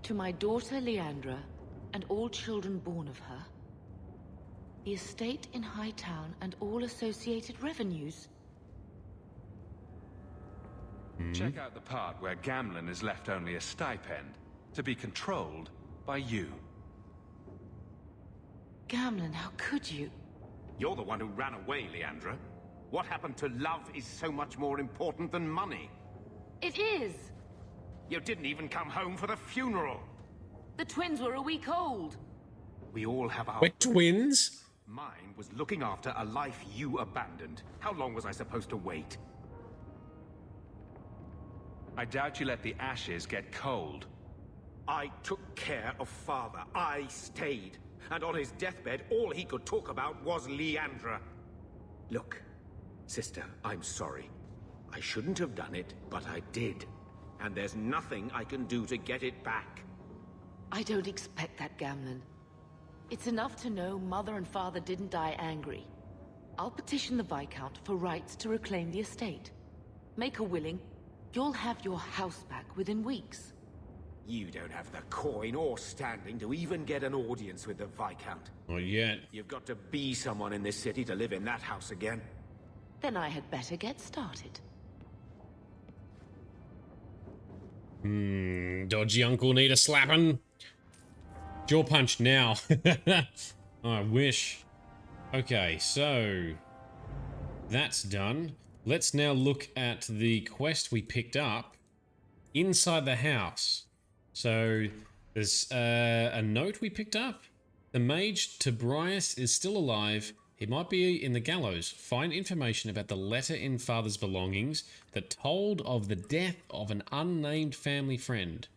To my daughter Leandra, and all children born of her, the estate in Hightown and all associated revenues. Check out the part where Gamlen is left only a stipend, to be controlled by you. Gamlen, how could you? You're the one who ran away, Leandra. What happened to love is so much more important than money. It is! You didn't even come home for the funeral. The twins were a week old. We all have our... We're twins? Mine was looking after a life you abandoned. How long was I supposed to wait? I doubt you let the ashes get cold. I took care of Father. I stayed. And on his deathbed, all he could talk about was Leandra. Look, sister, I'm sorry. I shouldn't have done it, but I did. And there's nothing I can do to get it back. I don't expect that, Gamlen. It's enough to know Mother and Father didn't die angry. I'll petition the Viscount for rights to reclaim the estate. Make a willing, You'll have your house back within weeks. You don't have the coin or standing to even get an audience with the Viscount. Not yet. You've got to be someone in this city to live in that house again. Then I had better get started. Dodgy uncle need a slapping. Jaw punch now. I wish. Okay, so that's done. Let's now look at the quest we picked up inside the house. So there's a note we picked up. The mage Tobias is still alive. He might be in the gallows. Find information about the letter in father's belongings that told of the death of an unnamed family friend.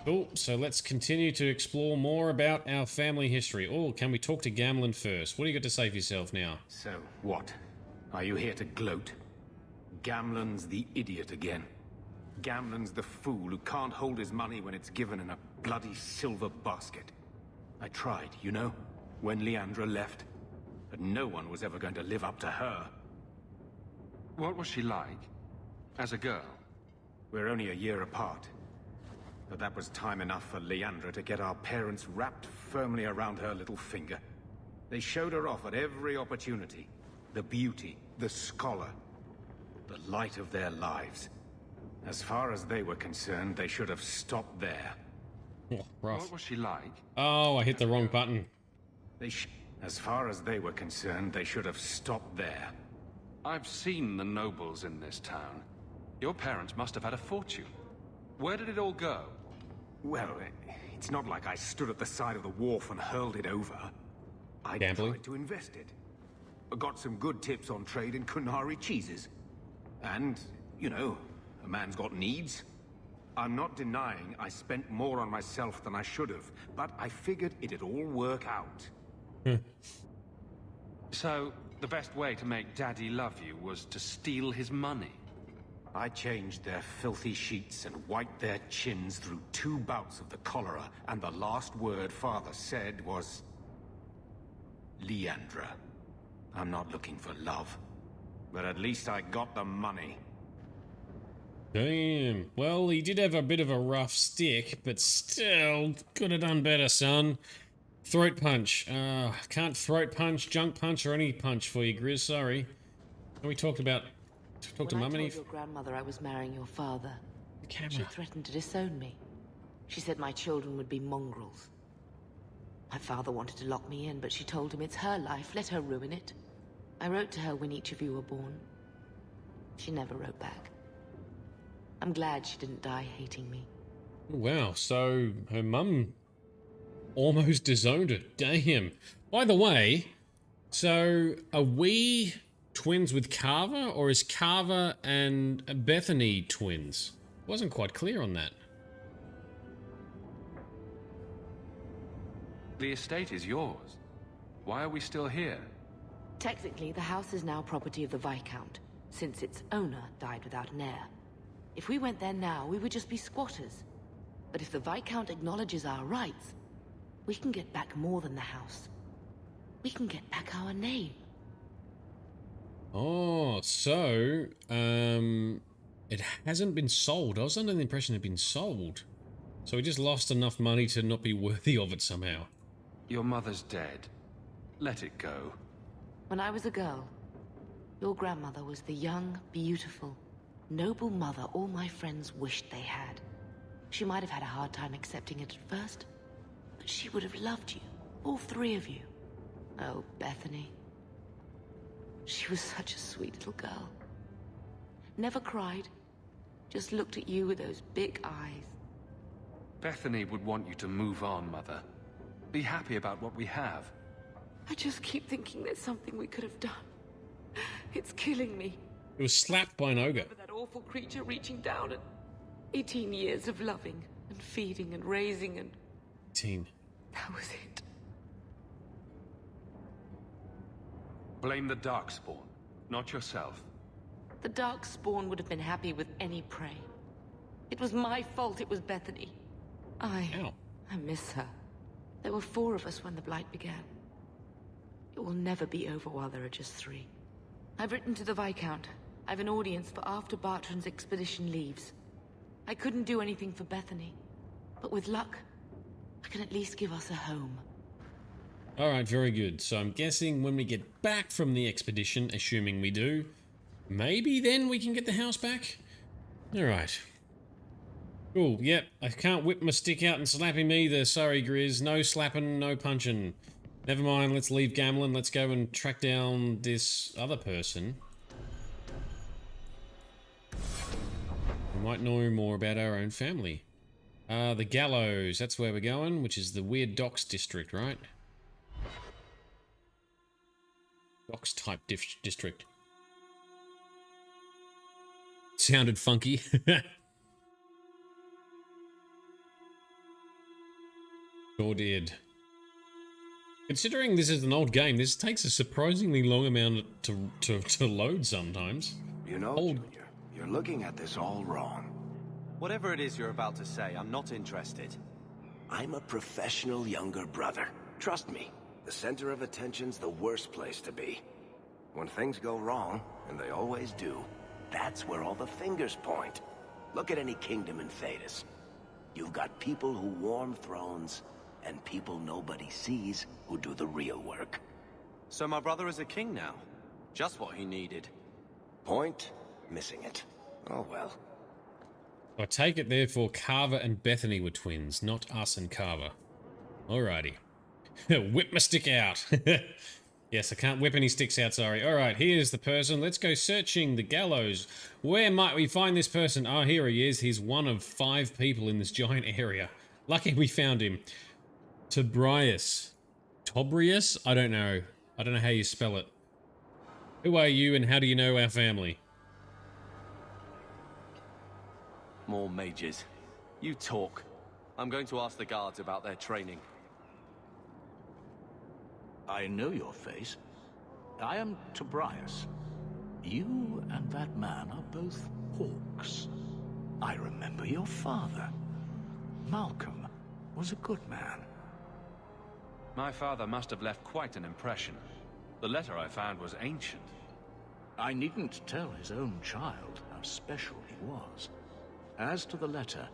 Cool, so let's continue to explore more about our family history. Oh, can we talk to Gamlen first? What do you got to say for yourself now? So, what? Are you here to gloat? Gamlen's the idiot again. Gamlen's the fool who can't hold his money when it's given in a bloody silver basket. I tried, you know, when Leandra left. But no one was ever going to live up to her. What was she like? As a girl? We're only a year apart. But that was time enough for Leandra to get our parents wrapped firmly around her little finger. They showed her off at every opportunity. The beauty, the scholar, the light of their lives. As far as they were concerned, they should have stopped there. Oh, rough. What was she like? Oh, I hit the wrong button. As far as they were concerned, they should have stopped there. I've seen the nobles in this town. Your parents must have had a fortune. Where did it all go? Well, it's not like I stood at the side of the wharf and hurled it over. I tried to invest it. I got some good tips on trade in Kunari cheeses. And, you know, a man's got needs. I'm not denying I spent more on myself than I should have, but I figured it'd all work out. So, the best way to make Daddy love you was to steal his money? I changed their filthy sheets and wiped their chins through 2 bouts of the cholera, and the last word Father said was... Leandra. I'm not looking for love, but at least I got the money. Damn. Well, he did have a bit of a rough stick, but still could have done better, son. Throat punch. Can't throat punch, junk punch, or any punch for you, Grizz. Sorry. We talked about... Talk to Mum. When I told your grandmother I was marrying your father, she threatened to disown me. She said my children would be mongrels. My father wanted to lock me in, but she told him it's her life, let her ruin it. I wrote to her when each of you were born. She never wrote back. I'm glad she didn't die hating me. Wow, so her mum almost disowned her. Damn. By the way, so are we twins with Carver, or is Carver and Bethany twins? Wasn't quite clear on that. The estate is yours. Why are we still here? Technically, the house is now property of the Viscount, since its owner died without an heir. If we went there now, we would just be squatters. But if the Viscount acknowledges our rights, we can get back more than the house. We can get back our name. Oh, so, it hasn't been sold. I was under the impression it had been sold. So we just lost enough money to not be worthy of it somehow. Your mother's dead. Let it go. When I was a girl, your grandmother was the young, beautiful, noble mother all my friends wished they had. She might have had a hard time accepting it at first, but she would have loved you, all 3 of you. Oh, Bethany. She was such a sweet little girl. Never cried, just looked at you with those big eyes. Bethany would want you to move on, Mother. Be happy about what we have. I just keep thinking there's something we could have done. It's killing me. It was slapped by an ogre. That awful creature reaching down and 18 years of loving and feeding and raising and... 18. That was it. Blame the Darkspawn, not yourself. The Darkspawn would have been happy with any prey. It was my fault it was Bethany. I miss her. There were 4 of us when the Blight began. It will never be over while there are just 3. I've written to the Viscount. I've an audience for after Bartran's expedition leaves. I couldn't do anything for Bethany, but with luck, I can at least give us a home. Alright, very good. So I'm guessing when we get back from the expedition, assuming we do, maybe then we can get the house back? Alright. Cool, yep. I can't whip my stick out and slap him either, sorry Grizz. No slapping, no punching. Never mind, let's leave Gamlen. Let's go and track down this other person. We might know more about our own family. The Gallows, that's where we're going, which is the Weird Docks district, right? Docks type district. Sounded funky. Sure did. Considering this is an old game, this takes a surprisingly long amount to load sometimes. You know, Junior, you're looking at this all wrong. Whatever it is you're about to say, I'm not interested. I'm a professional younger brother. Trust me, the center of attention's the worst place to be. When things go wrong, and they always do, that's where all the fingers point. Look at any kingdom in Thedas. You've got people who warm thrones, and people nobody sees who do the real work. So my brother is a king now. Just what he needed. Point, missing it. Oh well. I take it therefore Carver and Bethany were twins, not us and Carver. Alrighty. Whip my stick out. Yes, I can't whip any sticks out, sorry. Alright, here's the person. Let's go searching the Gallows. Where might we find this person? Oh, here he is. He's one of 5 people in this giant area. Lucky we found him. Tobrias. Tobrias? I don't know. I don't know how you spell it. Who are you and how do you know our family? More mages. You talk. I'm going to ask the guards about their training. I know your face. I am Tobrias. You and that man are both Hawkes. I remember your father. Malcolm was a good man. My father must have left quite an impression. The letter I found was ancient. I needn't tell his own child how special he was. As to the letter,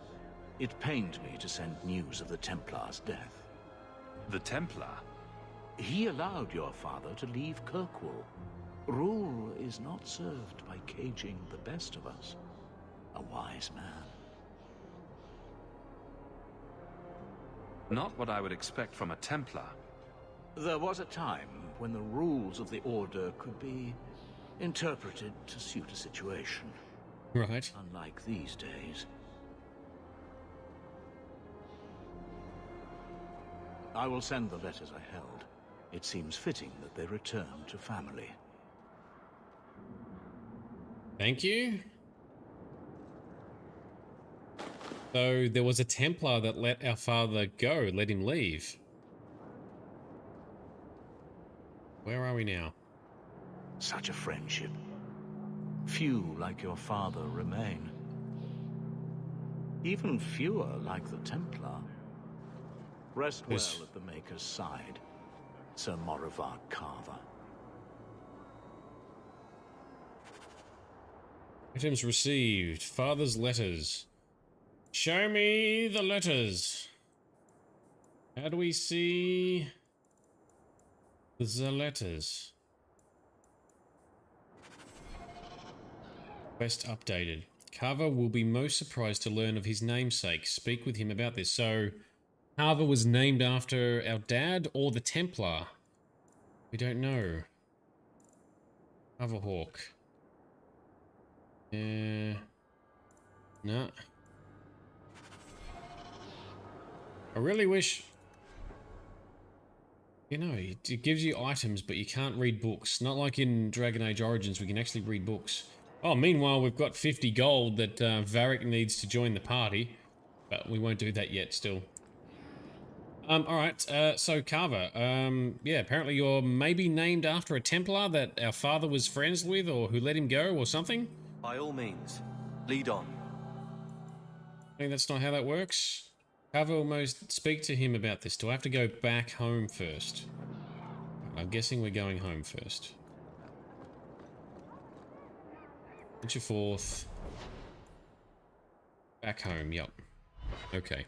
it pained me to send news of the Templar's death. The Templar? He allowed your father to leave Kirkwall. Rule is not served by caging the best of us. A wise man. Not what I would expect from a Templar. There was a time when the rules of the Order could be interpreted to suit a situation. Right. Unlike these days. I will send the letters I held. It seems fitting that they return to family. Thank you. So there was a Templar that let our father go, let him leave. Where are we now? Such a friendship. Few like your father remain. Even fewer like the Templar. Rest well at the Maker's side, Sir Morivard Carver. Items received. Father's letters. Show me the letters. How do we see the letters? Quest updated. Carver will be most surprised to learn of his namesake. Speak with him about this. So, Carver was named after our dad or the Templar? We don't know. Carver Hawke. No. I really wish... You know, it gives you items, but you can't read books. Not like in Dragon Age Origins, we can actually read books. Oh, meanwhile, we've got 50 gold that Varric needs to join the party. But we won't do that yet, still. Alright, so Carver, yeah, apparently you're maybe named after a Templar that our father was friends with, or who let him go, or something? By all means, lead on. I think that's not how that works. Carver will most speak to him about this. Do I have to go back home first? I'm guessing we're going home first. Venture forth. Back home, yep. Okay.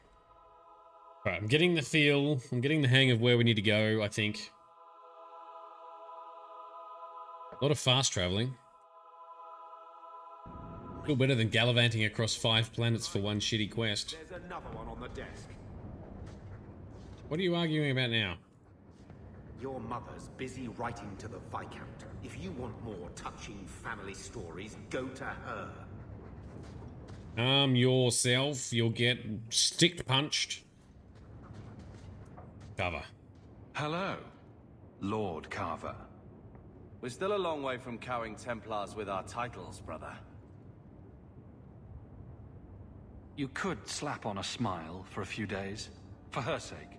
Alright, I'm getting the feel. I'm getting the hang of where we need to go, I think. A lot of fast traveling. Still better than gallivanting across 5 planets for one shitty quest. There's another one on the desk. What are you arguing about now? Your mother's busy writing to the Viscount. If you want more touching family stories, go to her. Calm yourself. You'll get stick punched. Cover. Hello, Lord Carver. We're still a long way from cowing Templars with our titles, brother. You could slap on a smile for a few days, for her sake.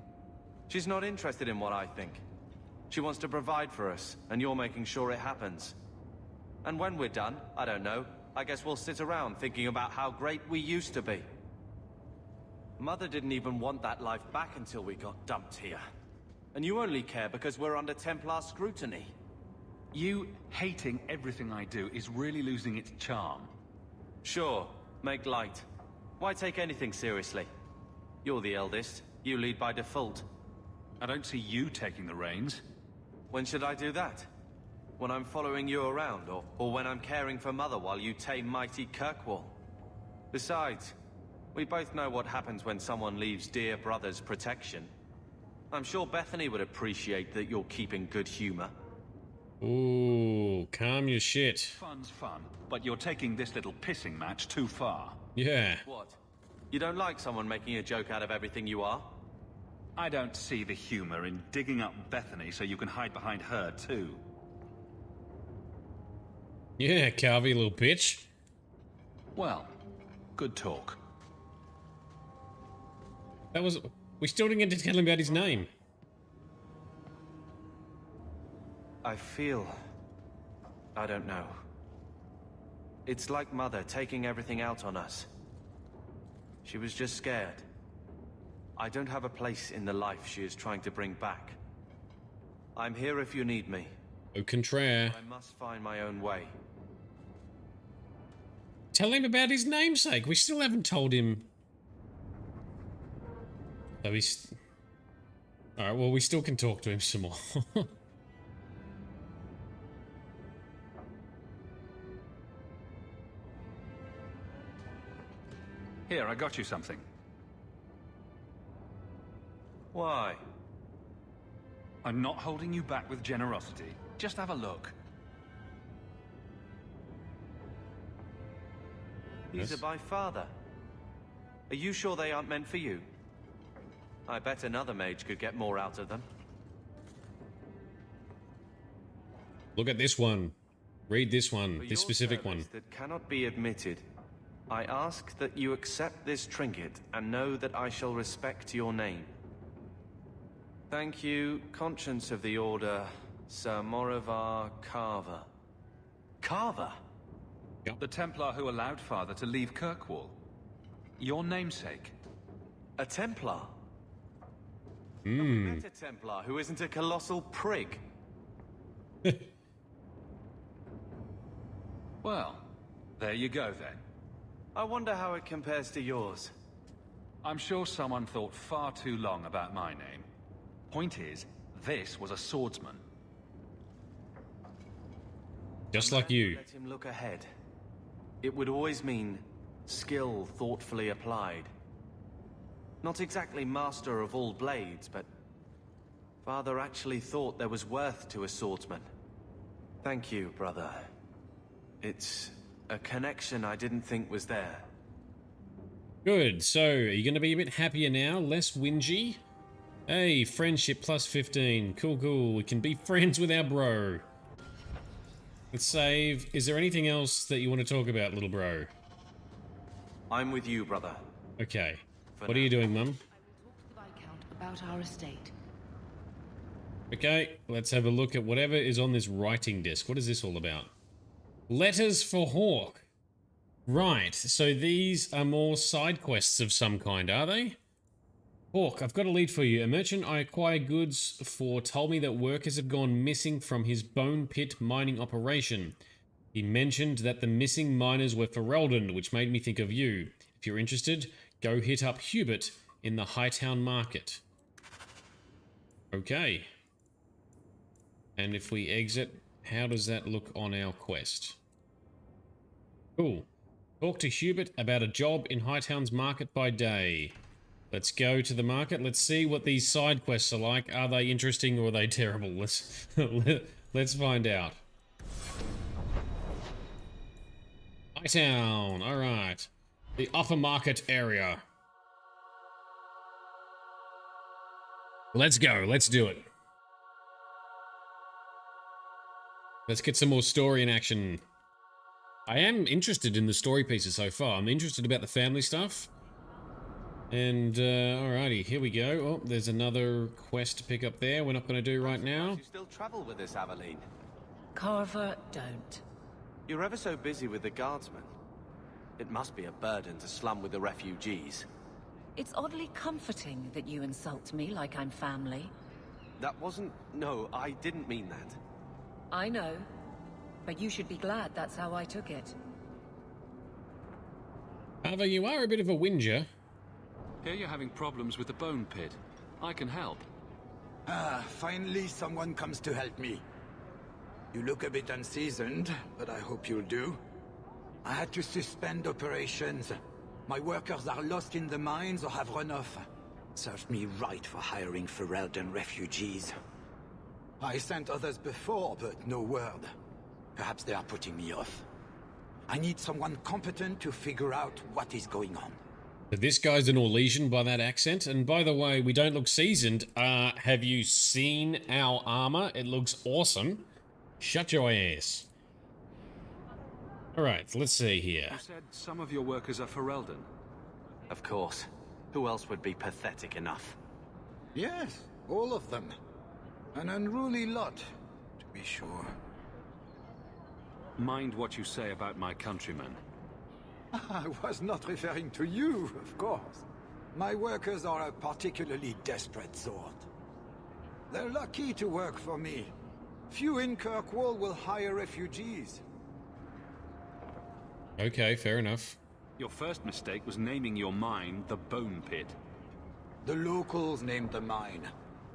She's not interested in what I think. She wants to provide for us, and you're making sure it happens. And when we're done, I don't know, I guess we'll sit around thinking about how great we used to be. Mother didn't even want that life back until we got dumped here. And you only care because we're under Templar scrutiny. You hating everything I do is really losing its charm. Sure, make light. Why take anything seriously? You're the eldest. You lead by default. I don't see you taking the reins. When should I do that? When I'm following you around, or when I'm caring for Mother while you tame mighty Kirkwall? Besides, we both know what happens when someone leaves dear brother's protection. I'm sure Bethany would appreciate that you're keeping good humor. Ooh, calm your shit. Fun's fun, but you're taking this little pissing match too far. Yeah. What? You don't like someone making a joke out of everything you are? I don't see the humor in digging up Bethany so you can hide behind her too. Yeah, Carvey, little bitch. Well, good talk. That was... We still didn't get to tell him about his name. I feel... I don't know. It's like Mother taking everything out on us. She was just scared. I don't have a place in the life she is trying to bring back. I'm here if you need me. Au contraire. I must find my own way. Tell him about his namesake. We still haven't told him. So he's... Alright, well, we still can talk to him some more. Here, I got you something. Why? I'm not holding you back with generosity. Just have a look. These are by father. Are you sure they aren't meant for you? I bet another mage could get more out of them. Look at this one. Read this one. For This specific one. that cannot be admitted, I ask that you accept this trinket and know that I shall respect your name. Thank you, Conscience of the Order, Sir Morivar Carver. Carver? Yep. The Templar who allowed Father to leave Kirkwall. Your namesake. A Templar? Hmm. Met a Templar who isn't a colossal prig. Well, there you go then. I wonder how it compares to yours. I'm sure someone thought far too long about my name. Point is, this was a swordsman. Just like you. Let him look ahead. It would always mean skill thoughtfully applied. Not exactly master of all blades, but Father actually thought there was worth to a swordsman. Thank you, brother. It's a connection I didn't think was there. Good. So, are you going to be a bit happier now? Less whingy? Hey, friendship plus 15. Cool, cool. We can be friends with our bro. Let's save. Is there anything else that you want to talk about, little bro? I'm with you, brother. Okay. What are you doing, Mum? I will talk to the Viscount about our estate. Okay, let's have a look at whatever is on this writing desk. What is this all about? Letters for Hawke. Right, so these are more side quests of some kind, are they? Hawke, I've got a lead for you. A merchant I acquire goods for told me that workers have gone missing from his bone pit mining operation. He mentioned that the missing miners were Ferelden, which made me think of you. If you're interested, go hit up Hubert in the Hightown Market. Okay. And if we exit, how does that look on our quest? Cool. Talk to Hubert about a job in Hightown's Market by day. Let's go to the market. Let's see what these side quests are like. Are they interesting or are they terrible? Let's find out. Hightown. All right. The upper market area. Let's go. Let's do it. Let's get some more story in action. I am interested in the story pieces so far. I'm interested about the family stuff. And, alrighty, here we go. Oh, there's another quest to pick up there. We're not going to do right now. You still travel with this, Aveline? Carver, don't. You're ever so busy with the guardsmen. It must be a burden to slum with the refugees. It's oddly comforting that you insult me like I'm family. That wasn't... No, I didn't mean that. I know. But you should be glad that's how I took it. However, you are a bit of a whinger. Here you're having problems with the bone pit. I can help. Ah, finally someone comes to help me. You look a bit unseasoned, but I hope you'll do. I had to suspend operations. My workers are lost in the mines or have run off. Served me right for hiring Ferelden refugees. I sent others before, but no word. Perhaps they are putting me off. I need someone competent to figure out what is going on. This guy's an Orlesian by that accent. And by the way, we don't look seasoned. Have you seen our armor? It looks awesome. Shut your ass. Alright, let's see here. You said some of your workers are Ferelden. Of course. Who else would be pathetic enough? Yes, all of them. An unruly lot, to be sure. Mind what you say about my countrymen. I was not referring to you, of course. My workers are a particularly desperate sort. They're lucky to work for me. Few in Kirkwall will hire refugees. Okay, fair enough. Your first mistake was naming your mine the Bone Pit. The locals named the mine.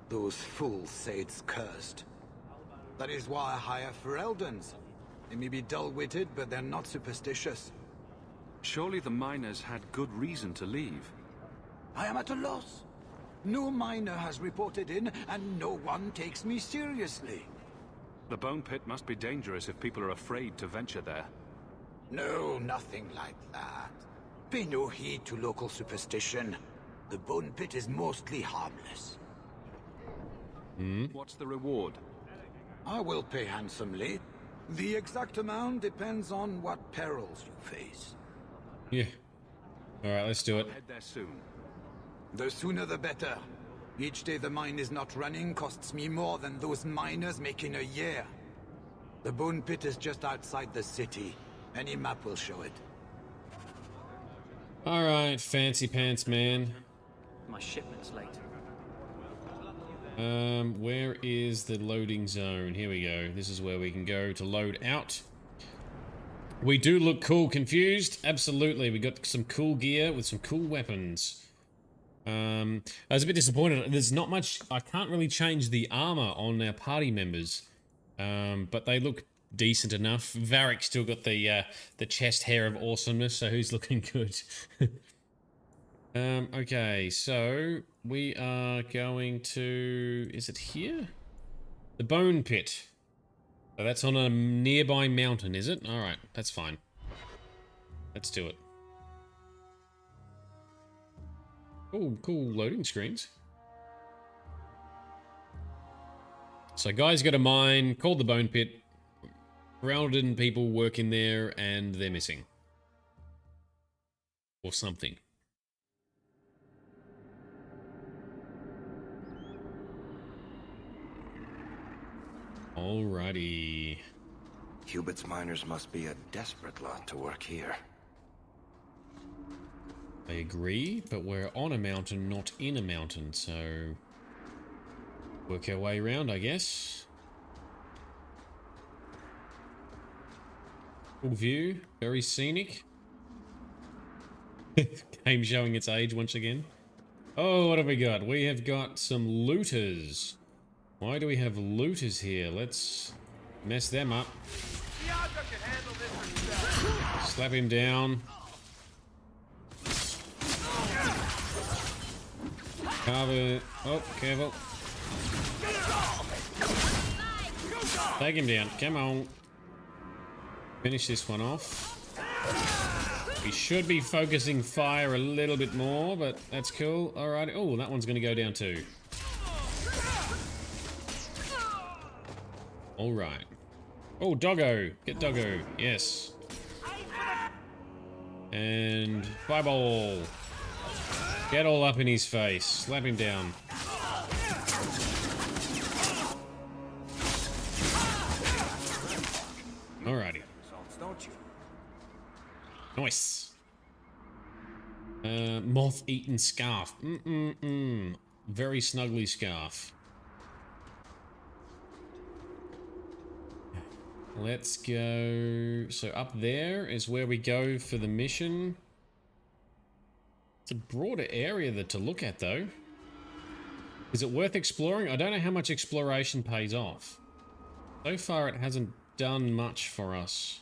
Those fools say it's cursed. That is why I hire Fereldens. They may be dull-witted, but they're not superstitious. Surely the miners had good reason to leave. I am at a loss. No miner has reported in, and no one takes me seriously. The Bone Pit must be dangerous if people are afraid to venture there. No, nothing like that. Pay no heed to local superstition. The Bone Pit is mostly harmless. What's the reward? I will pay handsomely. The exact amount depends on what perils you face. Yeah. Alright, let's do it. I'll head there soon. The sooner the better. Each day the mine is not running costs me more than those miners make in a year. The Bone Pit is just outside the city. Any map will show it. Alright, fancy pants man. My shipment's late. Where is the loading zone? Here we go. This is where we can go to load out. We do look cool. Confused? Absolutely. We got some cool gear with some cool weapons. I was a bit disappointed. There's not much... I can't really change the armor on our party members. But they look decent enough. Varric still got the chest hair of awesomeness, so he's looking good. Okay, so we are going to... Is it here? The Bone Pit. So that's on a nearby mountain, is it? Alright, that's fine. Let's do it. Oh, cool loading screens. So guys got a mine called the Bone Pit. Ferelden people work in there and they're missing. Or something. Alrighty. Hubert's miners must be a desperate lot to work here. I agree, but we're on a mountain, not in a mountain, so... work our way around, I guess. Cool view, very scenic. Game showing its age once again. Oh, what have we got? We have got some looters. Why do we have looters here? Let's mess them up. Slap him down. Cover. Oh, careful. Take him down. Come on. Finish this one off. We should be focusing fire a little bit more, but that's cool. Alright. Oh, that one's going to go down too. Alright. Oh, doggo. Get doggo. Yes. And fireball. Get all up in his face. Slap him down. Alrighty. Nice. Moth-eaten scarf. Very snuggly scarf. Let's go. So up there is where we go for the mission. It's a broader area to look at, though. Is it worth exploring? I don't know how much exploration pays off. So far, it hasn't done much for us.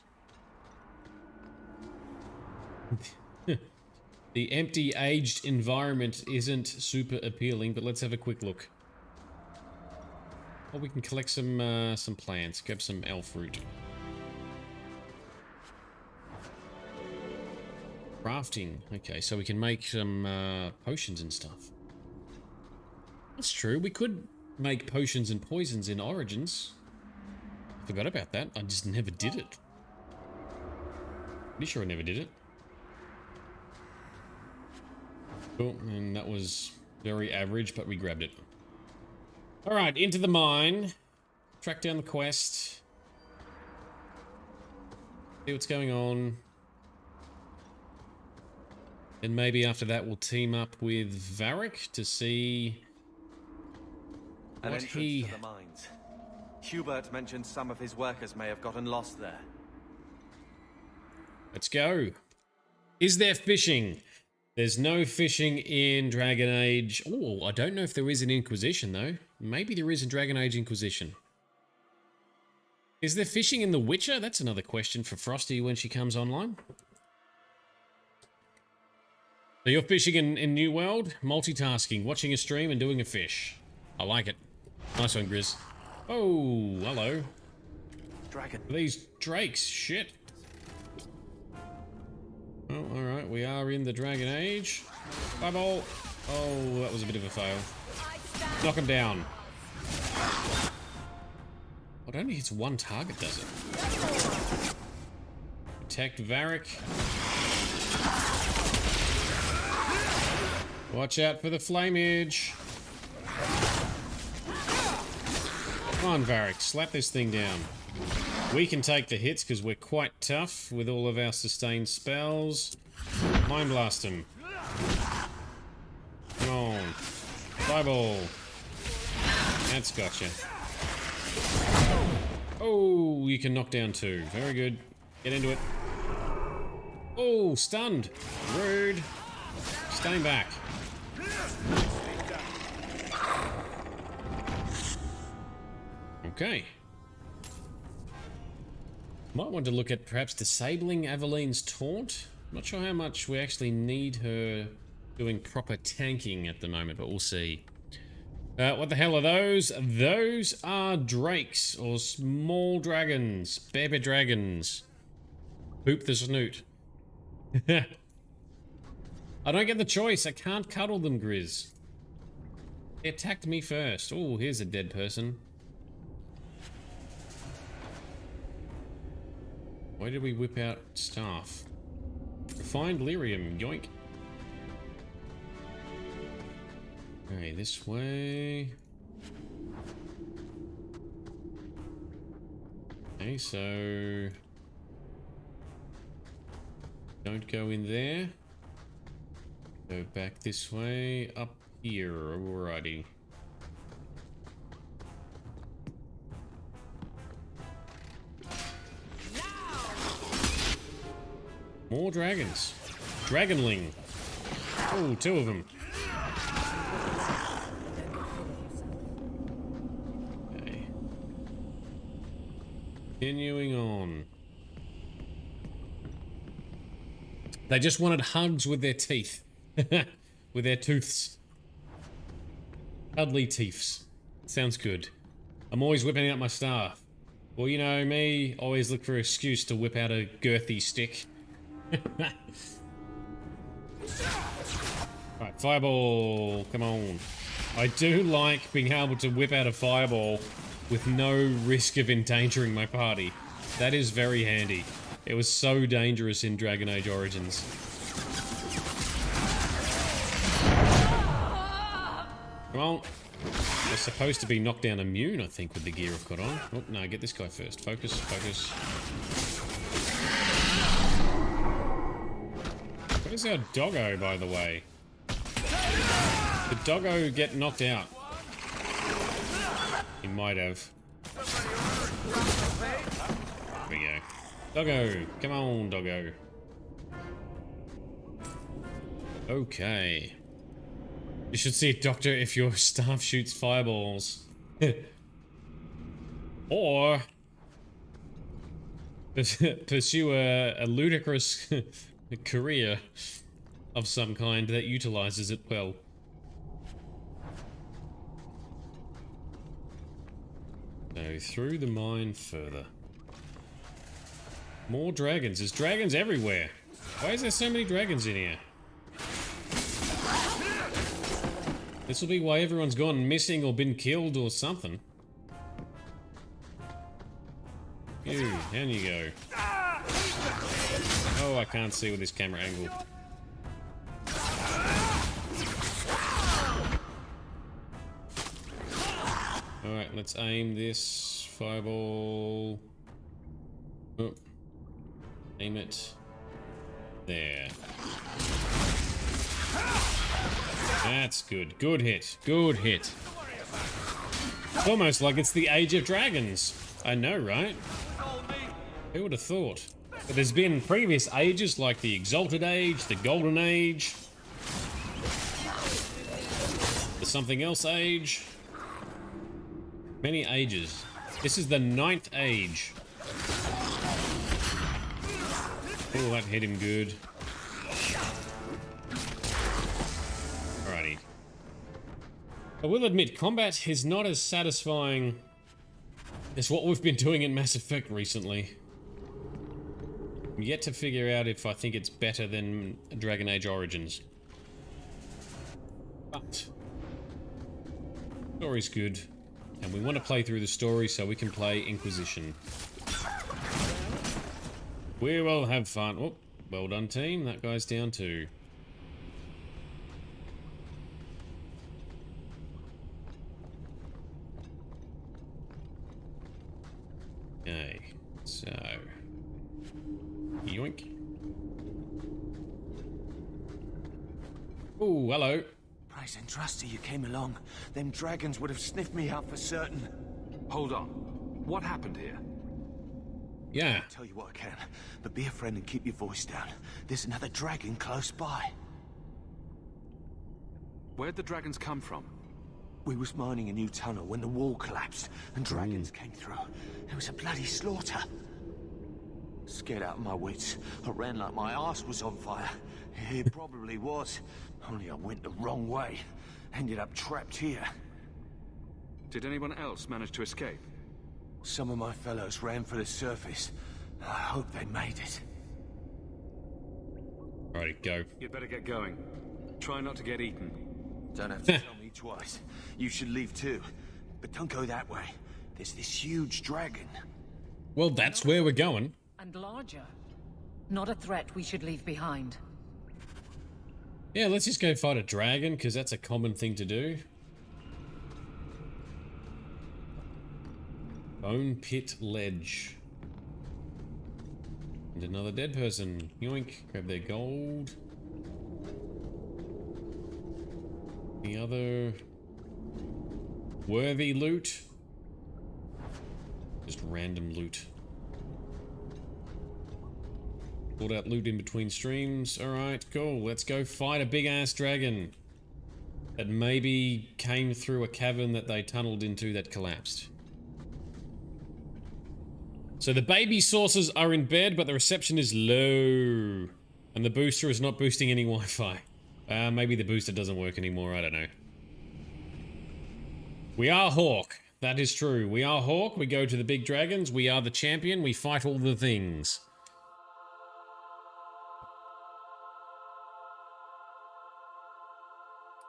The empty, aged environment isn't super appealing, but let's have a quick look. Oh, we can collect some plants. Grab some elf root. Crafting. Okay, so we can make some potions and stuff. That's true. We could make potions and poisons in Origins. Forgot about that. I just never did it. Pretty sure I never did it. Cool, and that was very average, but we grabbed it. Alright, into the mine. Track down the quest. See what's going on. And maybe after that we'll team up with Varric to see what he... to the mines. Hubert mentioned some of his workers may have gotten lost there. Let's go. Is there fishing? There's no fishing in Dragon Age. Oh, I don't know if there is an Inquisition, though. Maybe there is a Dragon Age Inquisition. Is there fishing in The Witcher? That's another question for Frosty when she comes online. So you're fishing in New World? Multitasking, watching a stream and doing a fish. I like it. Nice one, Grizz. Oh, hello. Dragon. These drakes, shit. Oh, alright, we are in the Dragon Age. Fireball. Oh, that was a bit of a fail. Knock him down. It only hits one target, does it? Protect Varric. Watch out for the flameage. Come on, Varric, slap this thing down. We can take the hits because we're quite tough with all of our sustained spells. Mind blast him. Come on. Fireball. That's gotcha. Oh, you can knock down two. Very good. Get into it. Oh, stunned. Rude. Staying back. Okay. Might want to look at perhaps disabling Aveline's taunt. Not sure how much we actually need her doing proper tanking at the moment, but we'll see. What the hell are those? Those are drakes, or small dragons. Baby dragons. Poop the snoot. I don't get the choice. I can't cuddle them, Grizz. They attacked me first. Oh, here's a dead person. Why did we whip out staff? Refined lyrium, yoink. Okay, this way. Okay, so... don't go in there. Go back this way, up here, alrighty. More dragons. Dragonling. Oh, 2 of them. Okay. Continuing on. They just wanted hugs with their teeth. With their tooths. Cuddly teeths. Sounds good. I'm always whipping out my staff. Well, you know me, always look for an excuse to whip out a girthy stick. Right, fireball, come on. I do like being able to whip out a fireball with no risk of endangering my party. That is very handy. It was so dangerous in Dragon Age Origins. Come on. They're supposed to be knockdown immune, I think, with the gear I've got on. Oh, no, get this guy first. Focus, focus. Where's our doggo, by the way? Did doggo get knocked out? He might have. There we go. Doggo! Come on, doggo. Okay. You should see a doctor if your staff shoots fireballs. Or pursue a ludicrous career of some kind that utilizes it well. So through the mine further. More dragons. There's dragons everywhere. Why is there so many dragons in here? This will be why everyone's gone missing or been killed or something. Ew, down you go. Oh, I can't see with this camera angle. Alright, let's aim this fireball. Oh. Aim it. There. That's good. Good hit. Good hit. It's almost like it's the Age of Dragons. I know, right? Who would have thought? But there's been previous ages like the Exalted Age, the Golden Age, the something else age. Many ages. This is the 9th age. Oh, that hit him good. Alrighty. I will admit, combat is not as satisfying as what we've been doing in Mass Effect recently. I'm yet to figure out if I think it's better than Dragon Age Origins. But story's good, and we want to play through the story so we can play Inquisition. We will have fun. Oh, well done, team. That guy's down too. Okay, so yoink. Oh, hello. Praise and trusty you came along. Them dragons would have sniffed me out for certain. Hold on. What happened here? Yeah. I'll tell you what I can, but be a friend and keep your voice down. There's another dragon close by. Where'd the dragons come from? We was mining a new tunnel when the wall collapsed and dragons came through. It was a bloody slaughter. Scared out of my wits, I ran like my arse was on fire. It probably was, only I went the wrong way. Ended up trapped here. Did anyone else manage to escape? Some of my fellows ran for the surface. I hope they made it. Alright, go. You'd better get going. Try not to get eaten. Don't have to tell me twice. You should leave too. But don't go that way. There's this huge dragon. Well, that's where we're going. And larger. Not a threat we should leave behind. Yeah, let's just go fight a dragon, because that's a common thing to do. Bone Pit Ledge. And another dead person. Yoink. Grab their gold. Any other worthy loot? Just random loot. Pulled out loot in between streams. Alright, cool. Let's go fight a big-ass dragon that maybe came through a cavern that they tunneled into that collapsed. So the baby saucers are in bed, but the reception is low. And the booster is not boosting any Wi-Fi. Maybe the booster doesn't work anymore, I don't know. We are Hawke. That is true. We are Hawke. We go to the big dragons. We are the champion. We fight all the things.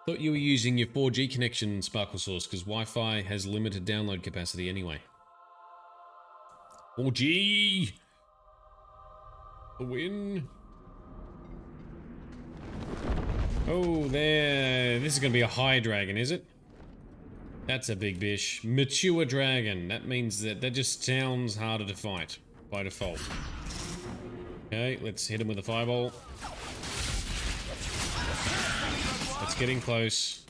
Thought you were using your 4G connection, Sparkle Source, because Wi-Fi has limited download capacity anyway. 4G! A win! Oh, there. This is going to be a high dragon, is it? That's a big bish. Mature dragon. That means that just sounds harder to fight by default. Okay, let's hit him with a fireball. It's getting close.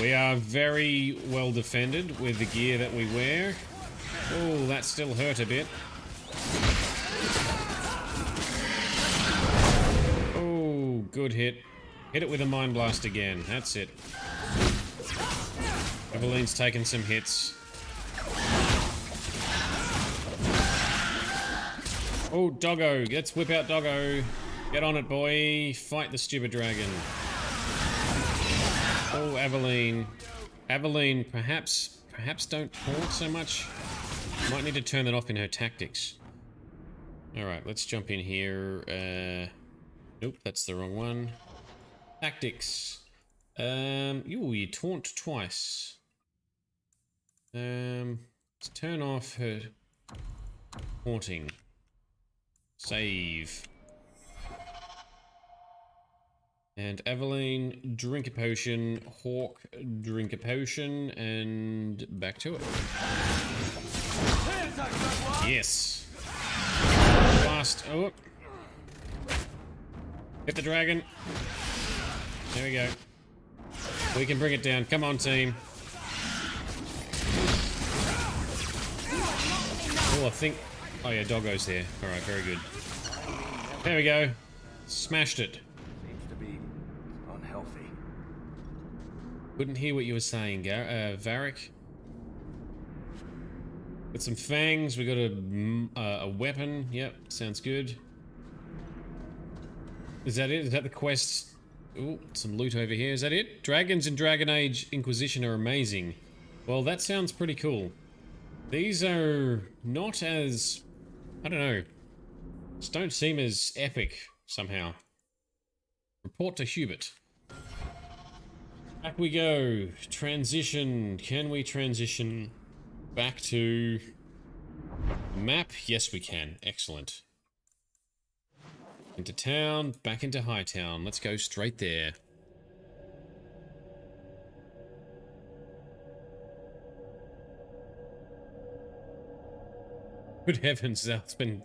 We are very well defended with the gear that we wear. Oh, that still hurt a bit. Oh, good hit. Hit it with a Mind Blast again. That's it. Eveline's taken some hits. Oh, Doggo. Let's whip out Doggo. Get on it, boy. Fight the stupid dragon. Oh, Aveline. Aveline, perhaps don't taunt so much. Might need to turn that off in her tactics. Alright, let's jump in here. Nope, that's the wrong one. Tactics. You taunt twice. Let's turn off her taunting. Save. And Aveline, drink a potion. Hawke, drink a potion. And back to it. Yes. Blast. Oh. Hit the dragon. There we go. We can bring it down. Come on, team. Oh, I think... Oh yeah, Doggo's there. Alright, very good. There we go. Smashed it. Seems to be unhealthy. Couldn't hear what you were saying, Varric. Got some fangs. We got a weapon. Yep, sounds good. Is that it? Is that the quest? Ooh, some loot over here. Is that it? Dragons in Dragon Age Inquisition are amazing. Well, that sounds pretty cool. These are not as... I don't know. Just don't seem as epic, somehow. Report to Hubert. Back we go. Transition. Can we transition back to... map? Yes, we can. Excellent. Into town, back into Hightown. Let's go straight there. Good heavens, that's been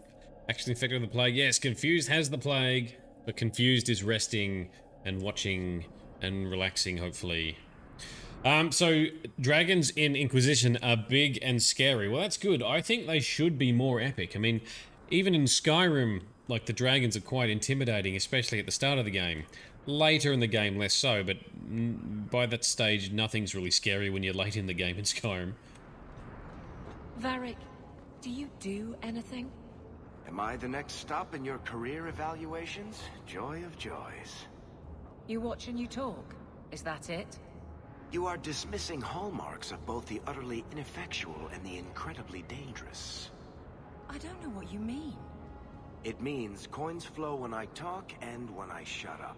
actually infected with the plague. Yes, Confused has the plague, but Confused is resting and watching and relaxing, hopefully. So, dragons in Inquisition are big and scary. Well, that's good. I think they should be more epic. I mean, even in Skyrim... like, the dragons are quite intimidating, especially at the start of the game. Later in the game, less so, but by that stage, nothing's really scary when you're late in the game in Skyrim. Varric, do you do anything? Am I the next stop in your career evaluations? Joy of joys. You watch and you talk. Is that it? You are dismissing hallmarks of both the utterly ineffectual and the incredibly dangerous. I don't know what you mean. It means coins flow when I talk and when I shut up.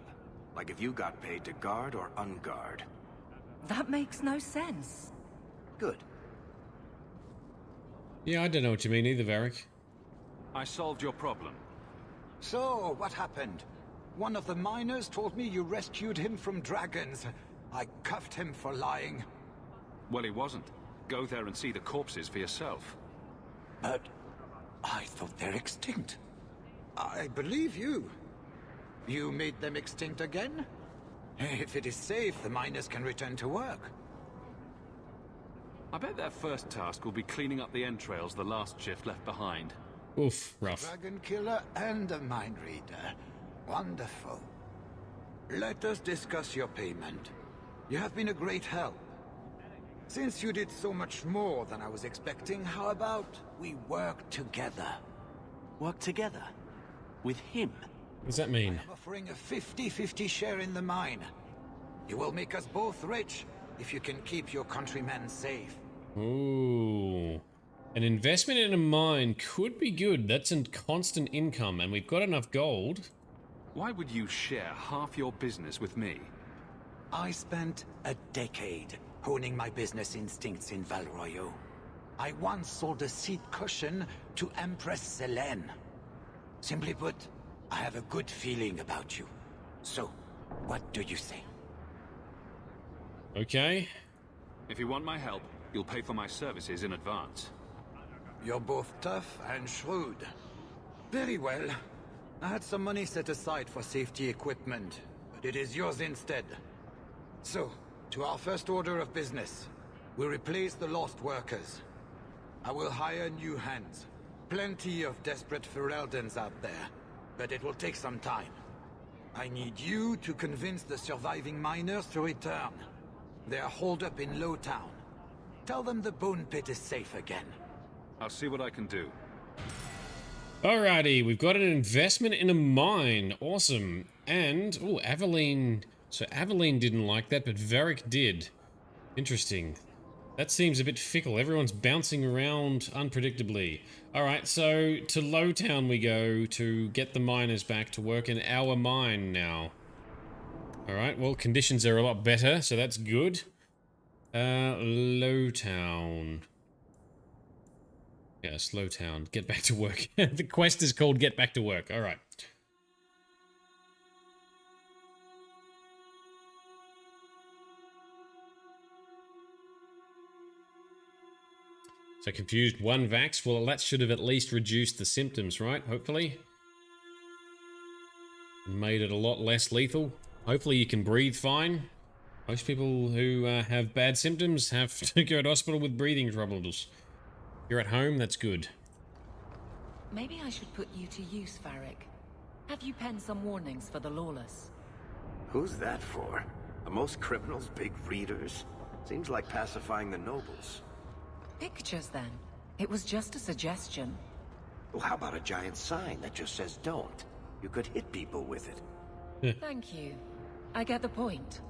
Like if you got paid to guard or unguard. That makes no sense. Good. Yeah, I don't know what you mean either, Varric. I solved your problem. So, what happened? One of the miners told me you rescued him from dragons. I cuffed him for lying. Well, he wasn't. Go there and see the corpses for yourself. But I thought they're extinct. I believe you. You made them extinct again? If it is safe, the miners can return to work. I bet their first task will be cleaning up the entrails the last shift left behind. Oof, rough. Dragon killer and a mind reader. Wonderful. Let us discuss your payment. You have been a great help. Since you did so much more than I was expecting, how about we work together? Work together? With him? What does that mean? I'm offering a 50-50 share in the mine. You will make us both rich if you can keep your countrymen safe. Ooh. An investment in a mine could be good. That's a constant income, and we've got enough gold. Why would you share half your business with me? I spent a decade honing my business instincts in Val Royeaux. I once sold a seat cushion to Empress Selene. Simply put, I have a good feeling about you. So, what do you say? Okay. If you want my help, you'll pay for my services in advance. You're both tough and shrewd. Very well. I had some money set aside for safety equipment, but it is yours instead. So, to our first order of business, we'll replace the lost workers. I will hire new hands. Plenty of desperate Fereldens out there, but it will take some time. I need you to convince the surviving miners to return. They are holed up in Lowtown. Tell them the Bone Pit is safe again. I'll see what I can do. Alrighty, we've got an investment in a mine. Awesome. And, oh, Aveline. So Aveline didn't like that, but Varric did. Interesting. That seems a bit fickle. Everyone's bouncing around unpredictably. Alright, so to Lowtown we go to get the miners back to work in our mine now. Alright, well, conditions are a lot better, so that's good. Lowtown. Yes, Lowtown. Get back to work. The quest is called Get Back to Work. Alright. So confused one vax. Well, that should have at least reduced the symptoms, right? Hopefully. Made it a lot less lethal. Hopefully you can breathe fine. Most people who have bad symptoms have to go to hospital with breathing troubles. If you're at home, that's good. Maybe I should put you to use, Varric. Have you penned some warnings for the lawless? Who's that for? Are most criminals big readers? Seems like pacifying the nobles. Pictures, then. It was just a suggestion. Well, how about a giant sign that just says don't? You could hit people with it. Thank you. I get the point.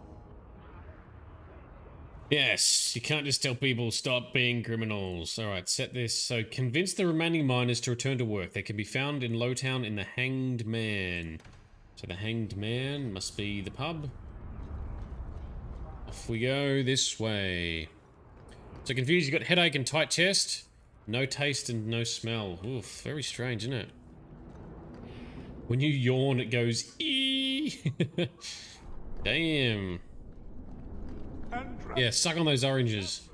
Yes, you can't just tell people stop being criminals. Alright, set this. So, convince the remaining miners to return to work. They can be found in Lowtown in the Hanged Man. So the Hanged Man must be the pub. Off we go this way. So confused, you got headache and tight chest. No taste and no smell. Oof, very strange, isn't it? When you yawn, it goes ee. Damn. Yeah, suck on those oranges.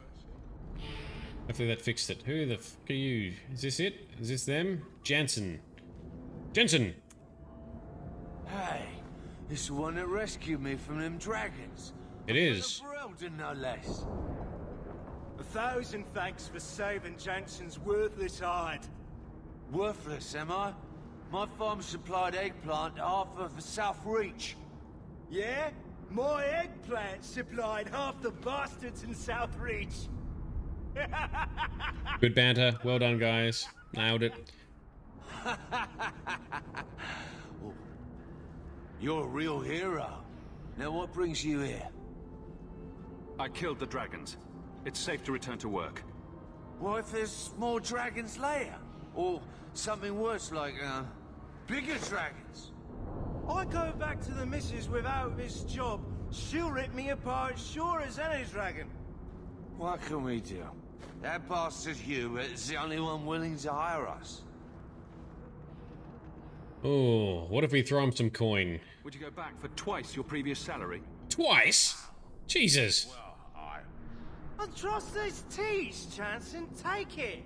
Hopefully that fixed it. Who the f are you? Is this it? Is this them? Jansen. Jensen! Hey, this the one that rescued me from them dragons. It is. Ferelden, no less. 1,000 thanks for saving Jansen's worthless hide. Worthless, am I? My farm supplied eggplant to half of the South Reach. Yeah? My eggplant supplied half the bastards in South Reach. Good banter. Well done, guys. Nailed it. You're a real hero. Now what brings you here? I killed the dragons. It's safe to return to work. What if there's more dragons later? Or something worse like, bigger dragons? I go back to the missus without this job. She'll rip me apart sure as any dragon. What can we do? That bastard Hugh is the only one willing to hire us. Oh, what if we throw him some coin? Would you go back for twice your previous salary? Twice? Jesus. And trust these teas, Jansen. Take it.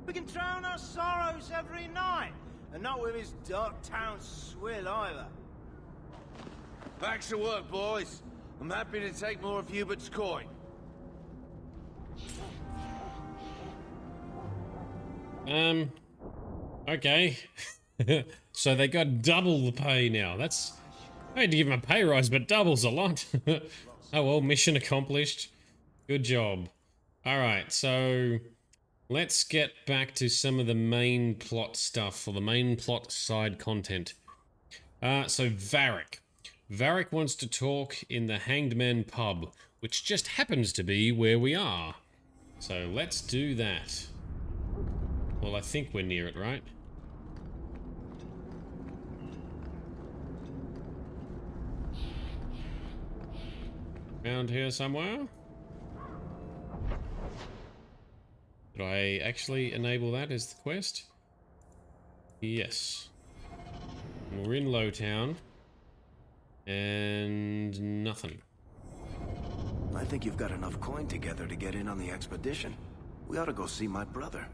We can drown our sorrows every night. And not with his dark town swill either. Back to work, boys. I'm happy to take more of Hubert's coin. Okay. So they got double the pay now. That's... I had to give them a pay rise, but double's a lot. Oh well, mission accomplished. Good job. Alright, so... let's get back to some of the main plot stuff, or the main plot side content. So Varric. Varric wants to talk in the Hanged Man pub, which just happens to be where we are. So let's do that. Well, I think we're near it, right? Around here somewhere? Did I actually enable that as the quest? Yes. We're in Lowtown. And nothing. I think you've got enough coin together to get in on the expedition. We ought to go see my brother.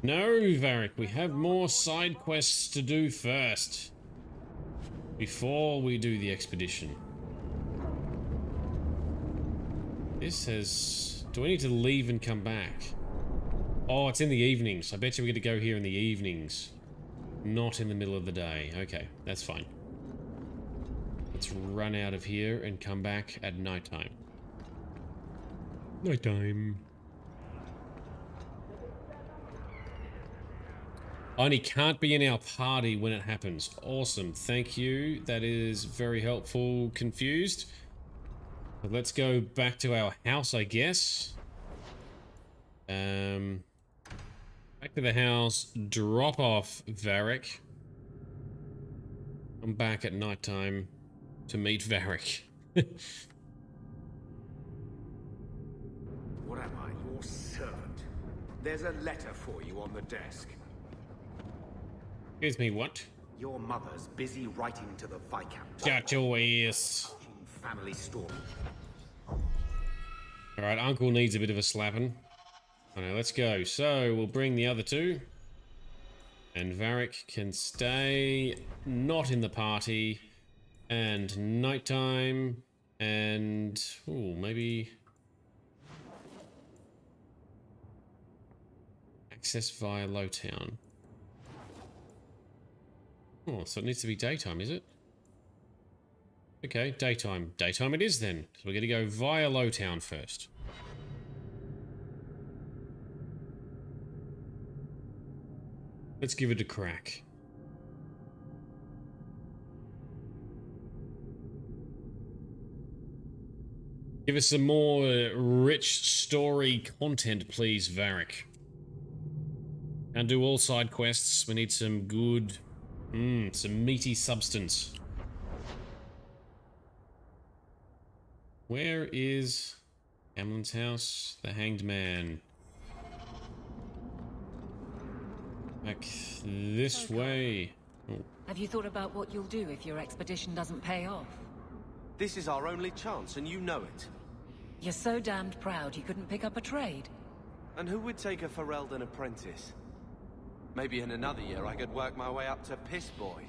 No, Varric, we have more side quests to do first. Before we do the expedition. This says... do I need to leave and come back? Oh, it's in the evenings. I bet you we're going to go here in the evenings. Not in the middle of the day. Okay, that's fine. Let's run out of here and come back at nighttime. Nighttime. Only can't be in our party when it happens. Awesome, thank you. That is very helpful. Confused. But let's go back to our house, I guess. Back to the house. Drop off Varric. I'm back at nighttime to meet Varric. What am I, your servant? There's a letter for you on the desk. Excuse me, what? Your mother's busy writing to the Viscount. Shut your ears. Family story. Alright, Uncle needs a bit of a slapping. Alright, let's go. So, we'll bring the other two. And Varric can stay not in the party. And nighttime. And... ooh, maybe... access via Lowtown. Oh, so it needs to be daytime, is it? Okay, daytime. Daytime it is then. So we're going to go via Lowtown first. Let's give it a crack. Give us some more rich story content, please, Varric. Can't do all side quests. We need some good... some meaty substance. Where is Gamlen's house? The Hanged Man. Back this way. Oh. Have you thought about what you'll do if your expedition doesn't pay off? This is our only chance, and you know it. You're so damned proud you couldn't pick up a trade. And who would take a Ferelden apprentice? Maybe in another year I could work my way up to Piss Boy.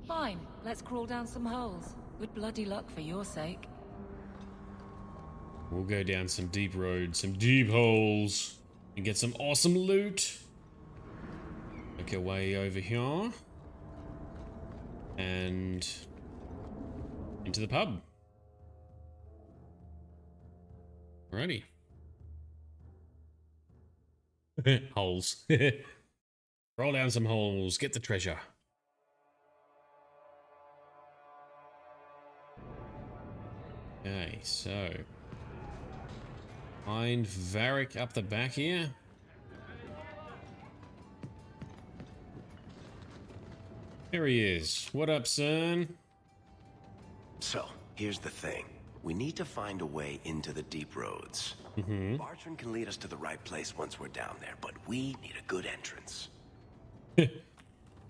Fine, let's crawl down some holes. Good bloody luck for your sake. We'll go down some deep roads, some deep holes, and get some awesome loot. Make our way over here. And into the pub. Alrighty. Holes. Roll down some holes, get the treasure. Okay, so... find Varric up the back here. Here he is. What up, son? So, here's the thing. We need to find a way into the deep roads. Bartran can lead us to the right place once we're down there, but we need a good entrance.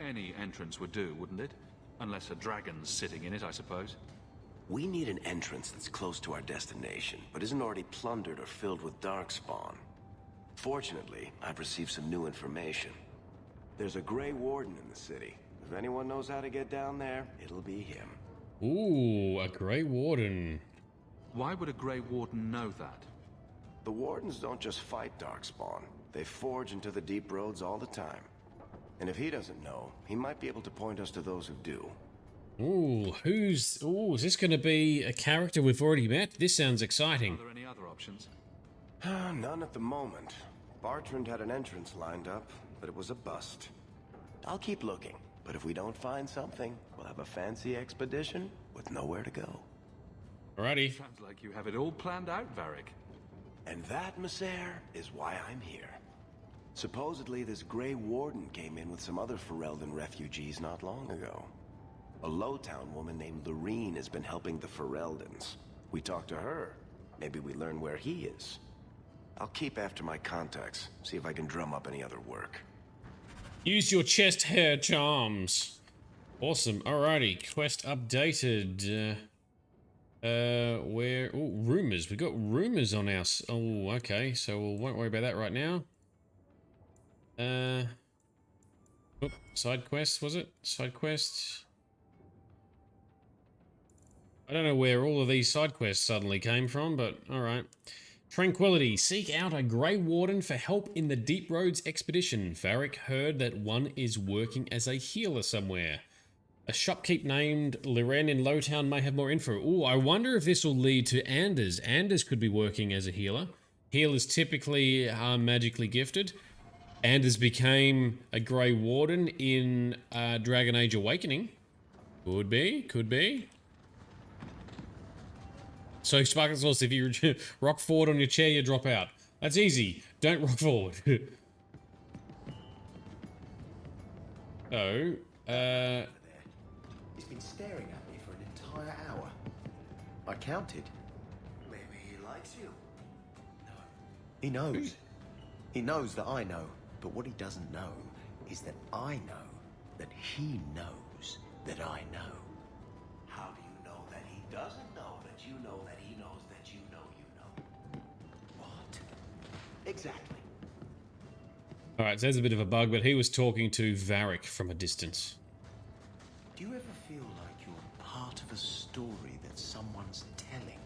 Any entrance would do, wouldn't it? Unless a dragon's sitting in it, I suppose. We need an entrance that's close to our destination, but isn't already plundered or filled with darkspawn. Fortunately, I've received some new information. There's a Grey Warden in the city. If anyone knows how to get down there, it'll be him. Ooh, a Grey Warden. Why would a Grey Warden know that? The Wardens don't just fight darkspawn. They forge into the deep roads all the time. And if he doesn't know, he might be able to point us to those who do. Ooh, is this going to be a character we've already met? This sounds exciting. Are there any other options? None at the moment. Bartrand had an entrance lined up, but it was a bust. I'll keep looking, but if we don't find something, we'll have a fancy expedition with nowhere to go. Alrighty. Sounds like you have it all planned out, Varric. And that, Messer, is why I'm here. Supposedly, this Grey Warden came in with some other Ferelden refugees not long ago. A Lowtown woman named Lorene has been helping the Fereldens. We talked to her. Maybe we learn where he is. I'll keep after my contacts, see if I can drum up any other work. Use your chest hair charms. Awesome. Alrighty. Quest updated. Where? Oh, rumors. We got rumors on our. Oh, okay. So we won't worry about that right now. Oh, side quest was it? Side quest. I don't know where all of these side quests suddenly came from, but all right. Tranquility. Seek out a Grey Warden for help in the Deep Roads expedition. Varric heard that one is working as a healer somewhere. A shopkeep named Liren in Lowtown may have more info. Ooh, I wonder if this will lead to Anders. Anders could be working as a healer. Healers typically are magically gifted. Anders became a Grey Warden in Dragon Age Awakening. Could be, could be. So, Sparkle Sauce, if you rock forward on your chair, you drop out. That's easy. Don't rock forward. So, He's been staring at me for an entire hour. I counted. Maybe he likes you. No. He knows. He knows that I know. But what he doesn't know is that I know that he knows that I know. How do you know that he doesn't know that you know that he knows that you know you know? What? Exactly. Alright, so there's a bit of a bug, but he was talking to Varric from a distance. Do you ever feel like you're part of a story that someone's telling?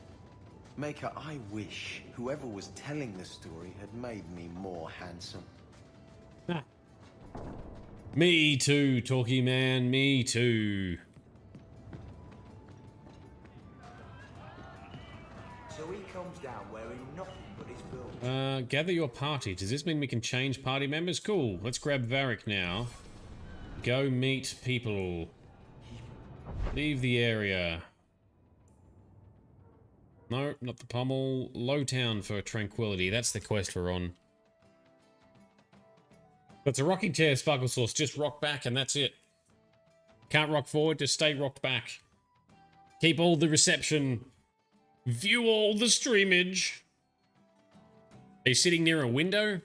Maker, I wish whoever was telling the story had made me more handsome. Ah. Me too, Talkie Man, me too. So he comes down wearing nothing but his boots. Gather your party. Does this mean we can change party members? Cool. Let's grab Varric now. Go meet people. Leave the area. No, not the pommel. Lowtown for tranquility. That's the quest we're on. That's a rocking chair, Sparkle Sauce. Just rock back and that's it. Can't rock forward, just stay rocked back. Keep all the reception. View all the streamage. Are you sitting near a window?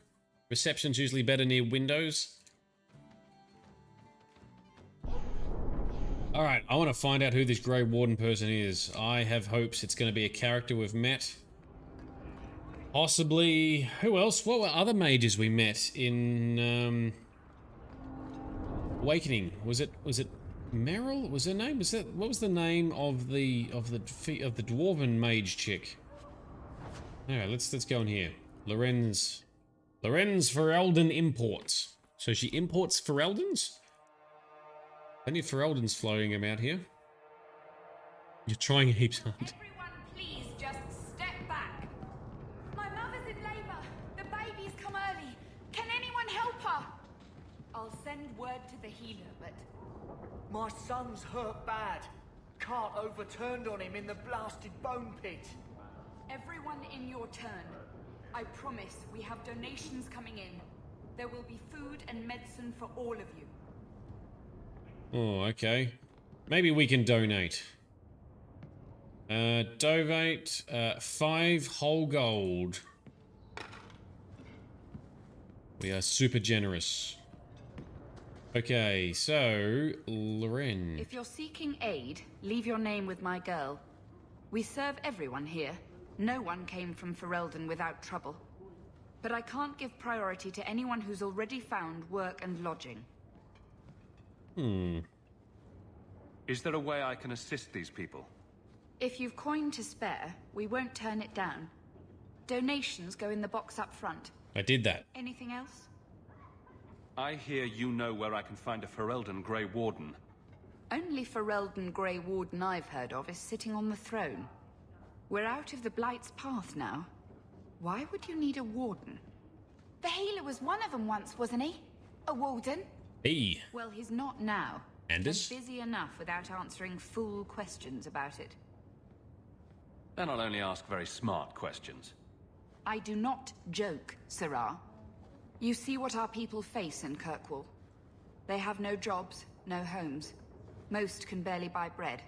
Reception's usually better near windows. Alright, I want to find out who this Grey Warden person is. I have hopes it's going to be a character we've met. Possibly... Who else? What were other mages we met in Awakening? Was it Meryl? Was her name? Was that what was the name of the dwarven mage chick? Alright, let's go in here. Lorenz Ferelden imports. So she imports Fereldens? Plenty of Fereldens floating about here. You're trying heaps hard. Everyone, please just step back. My mother's in labor. The baby's come early. Can anyone help her? I'll send word to the healer, but My son's hurt bad. Cart overturned on him in the blasted bone pit. everyone in your turn. I promise we have donations coming in. There will be food and medicine for all of you. Oh, okay. Maybe we can donate. Donate 5 whole gold. We are super generous. Okay, so Loren. If you're seeking aid, leave your name with my girl. We serve everyone here. No one came from Ferelden without trouble. But I can't give priority to anyone who's already found work and lodging. Is there a way I can assist these people? If you've coin to spare, we won't turn it down. Donations go in the box up front. I did that. Anything else? I hear you know where I can find a Ferelden Grey Warden. Only Ferelden Grey Warden I've heard of is sitting on the throne. We're out of the Blight's path now. Why would you need a warden? The healer was one of them once, wasn't he? A warden? Hey. Well, he's not now. Anders? And busy enough without answering fool questions about it. Then I'll only ask very smart questions. I do not joke, Sirrah. You see what our people face in Kirkwall. They have no jobs, no homes. Most can barely buy bread.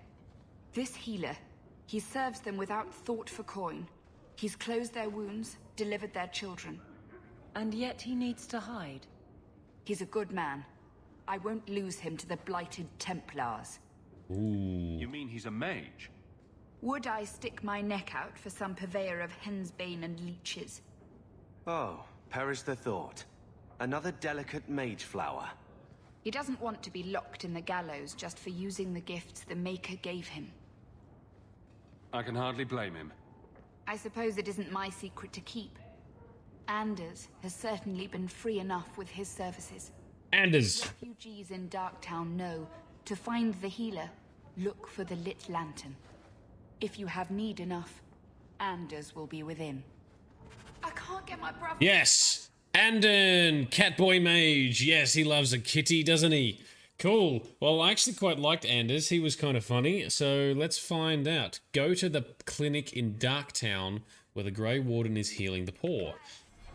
This healer, he serves them without thought for coin. He's closed their wounds, delivered their children. And yet he needs to hide. He's a good man. I won't lose him to the blighted Templars. Ooh. You mean he's a mage? Would I stick my neck out for some purveyor of hensbane and leeches? Oh, perish the thought. Another delicate mage flower. He doesn't want to be locked in the gallows just for using the gifts the Maker gave him. I can hardly blame him. I suppose it isn't my secret to keep. Anders has certainly been free enough with his services. Anders! Refugees in Darktown know to find the healer, look for the lit lantern. If you have need enough, Anders will be within. I can't get my brother. Yes! Andon! Catboy Mage! Yes, he loves a kitty, doesn't he? Cool. Well, I actually quite liked Anders. He was kind of funny. So let's find out. Go to the clinic in Darktown where the Grey Warden is healing the poor.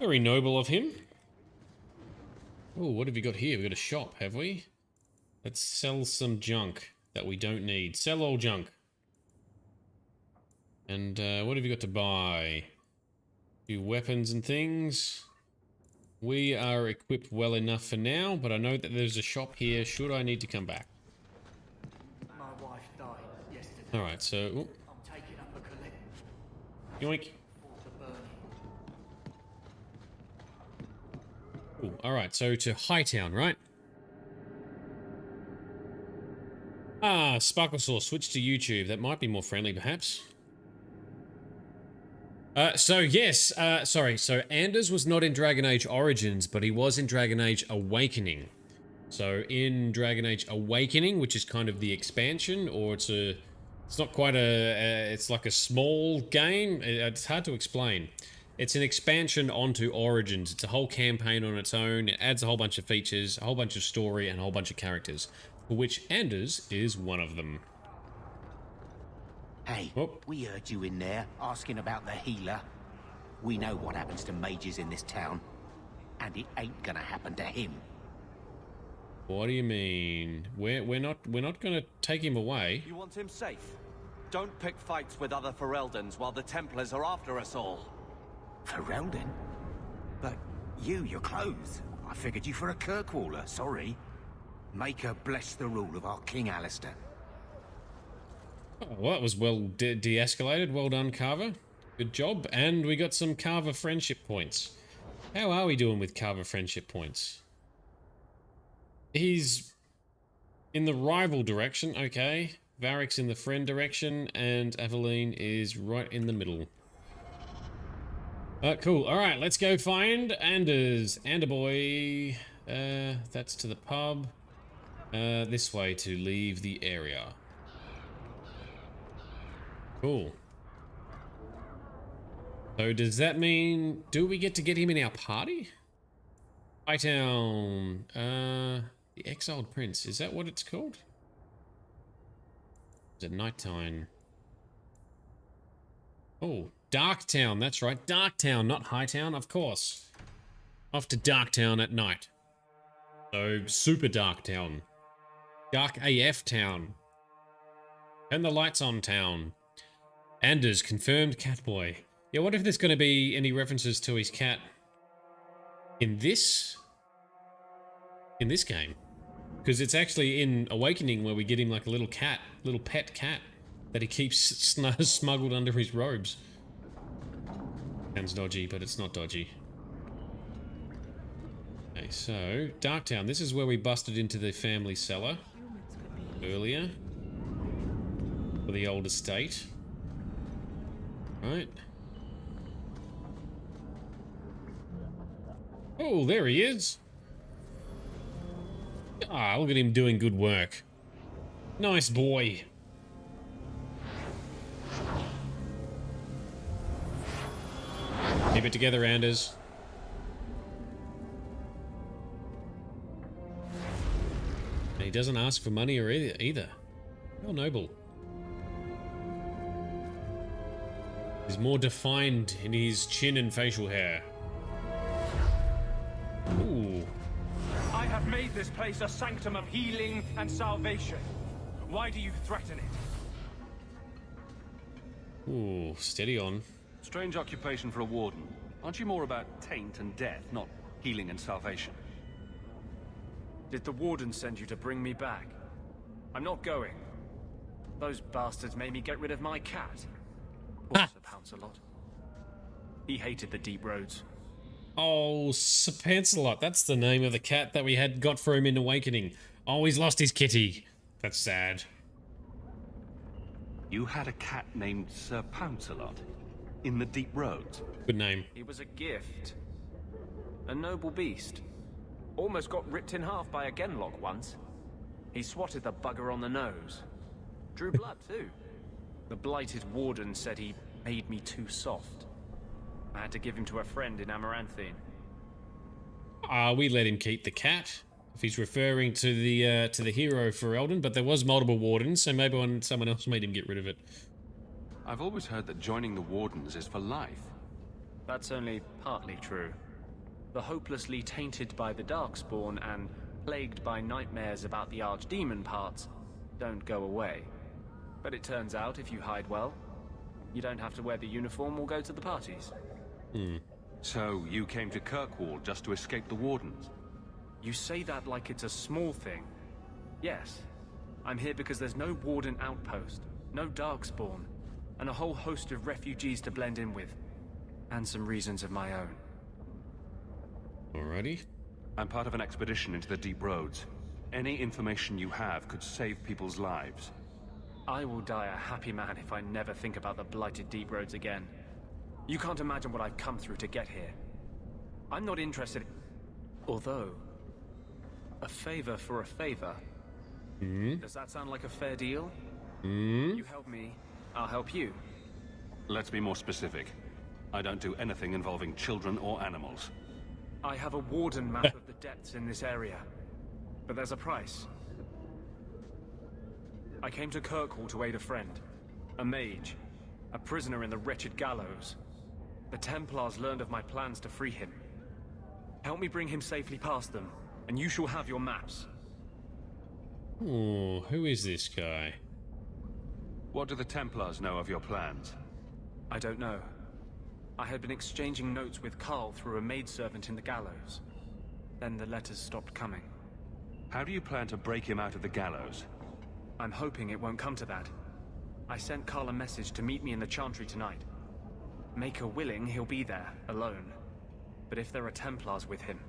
Very noble of him. Oh, what have we got here? We've got a shop, have we? Let's sell some junk that we don't need. Sell all junk. And what have you got to buy? A few weapons and things. We are equipped well enough for now, but I know that there's a shop here should I need to come back. My wife died yesterday. Alright, so... Ooh. I'm taking up a collect. Yoink. Ooh, alright, so to Hightown, right? Ah, Sparklesaw, switch to YouTube. That might be more friendly, perhaps. So Anders was not in Dragon Age Origins, but he was in Dragon Age Awakening. So in Dragon Age Awakening, which is kind of the expansion, or it's not quite it's like a small game. It's hard to explain. It's an expansion onto Origins. It's a whole campaign on its own. It adds a whole bunch of features, a whole bunch of story, and a whole bunch of characters, for which Anders is one of them. Hey, we heard you in there asking about the healer. We know what happens to mages in this town, and it ain't gonna happen to him. What do you mean? We're not gonna take him away. You want him safe? Don't pick fights with other Fereldens while the Templars are after us all. Ferelden? But your clothes. I figured you for a Kirkwaller, sorry. Maker bless the rule of our King Alistair. Oh, well, that was well de-escalated. Well done, Carver. Good job. And we got some Carver friendship points. How are we doing with Carver friendship points? He's in the rival direction, okay. Varric's in the friend direction, and Aveline is right in the middle. Cool. Alright, let's go find Anders. Anderboy. That's to the pub. This way to leave the area. Cool. So does that mean... do we get to get him in our party? Hightown. The Exiled Prince. Is that what it's called? Is it nighttime? Oh, Darktown. That's right. Darktown, not Hightown, of course. Off to Darktown at night. So, Super Darktown. Dark AF Town. Turn the lights on town. Anders, confirmed Catboy. Yeah, what if there's going to be any references to his cat in this game? Because it's actually in Awakening where we get him like a little cat, little pet cat that he keeps smuggled under his robes. Sounds dodgy, but it's not dodgy. Okay, so Darktown. This is where we busted into the family cellar earlier for the old estate. Right. Oh, there he is. Ah, look at him doing good work. Nice boy. Keep it together, Anders. And he doesn't ask for money or either. How noble. He's more defined in his chin and facial hair. Ooh. I have made this place a sanctum of healing and salvation. Why do you threaten it? Ooh, steady on. Strange occupation for a warden. Aren't you more about taint and death, not healing and salvation? Did the Warden send you to bring me back? I'm not going. Those bastards made me get rid of my cat. Poor Sir Pouncelot. He hated the deep roads. Oh, Sir Pouncelot. That's the name of the cat that we had got for him in Awakening. Oh, he's lost his kitty. That's sad. You had a cat named Sir Pouncelot? In the deep roads? Good name. He was a gift. A noble beast. Almost got ripped in half by a genlock once. He swatted the bugger on the nose. Drew blood, too. The blighted Warden said he made me too soft. I had to give him to a friend in Amaranthine. We let him keep the cat. If he's referring to the hero Ferelden, but there was multiple Wardens, so maybe someone else made him get rid of it. I've always heard that joining the Wardens is for life. That's only partly true. The hopelessly tainted by the Darkspawn and plagued by nightmares about the Archdemon parts don't go away. But it turns out if you hide well, you don't have to wear the uniform or go to the parties. So you came to Kirkwall just to escape the Wardens? You say that like it's a small thing. Yes, I'm here because there's no Warden outpost, no Darkspawn, and a whole host of refugees to blend in with. And some reasons of my own. Alrighty. I'm part of an expedition into the deep roads. Any information you have could save people's lives. I will die a happy man if I never think about the blighted deep roads again. You can't imagine what I've come through to get here. I'm not interested... Although... a favor for a favor. Does that sound like a fair deal? You help me, I'll help you. Let's be more specific. I don't do anything involving children or animals. I have a Warden map of the depths in this area. But there's a price. I came to Kirkwall to aid a friend. A mage. A prisoner in the wretched gallows. The Templars learned of my plans to free him. Help me bring him safely past them, and you shall have your maps. Oh, who is this guy? What do the Templars know of your plans? I don't know. I had been exchanging notes with Carl through a maidservant in the gallows. Then the letters stopped coming. How do you plan to break him out of the gallows? I'm hoping it won't come to that. I sent Carl a message to meet me in the Chantry tonight. Maker willing, he'll be there, alone. But if there are Templars with him,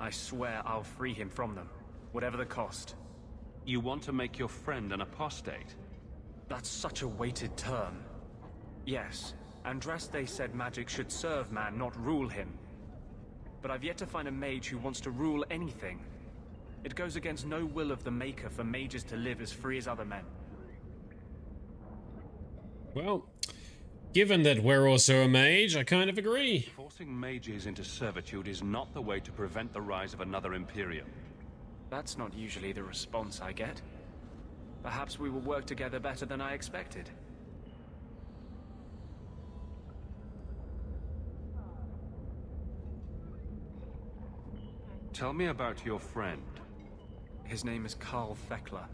I swear I'll free him from them, whatever the cost. You want to make your friend an apostate? That's such a weighted term. Yes, Andraste said magic should serve man, not rule him. But I've yet to find a mage who wants to rule anything. It goes against no will of the Maker for mages to live as free as other men. Well, given that we're also a mage, I kind of agree. Forcing mages into servitude is not the way to prevent the rise of another Imperium. That's not usually the response I get. Perhaps we will work together better than I expected. Tell me about your friend. His name is Carl Thekla.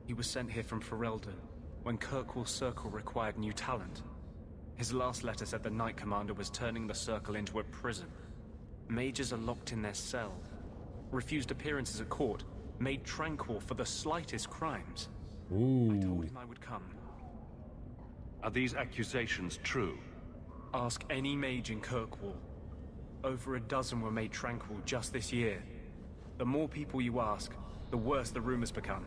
He was sent here from Ferelden when Kirkwall Circle required new talent. His last letter said the Knight Commander was turning the Circle into a prison. Mages are locked in their cell, refused appearances at court, made tranquil for the slightest crimes. Ooh. I told him I would come. Are these accusations true? Ask any mage in Kirkwall. Over a dozen were made tranquil just this year. The more people you ask, the worse the rumors become.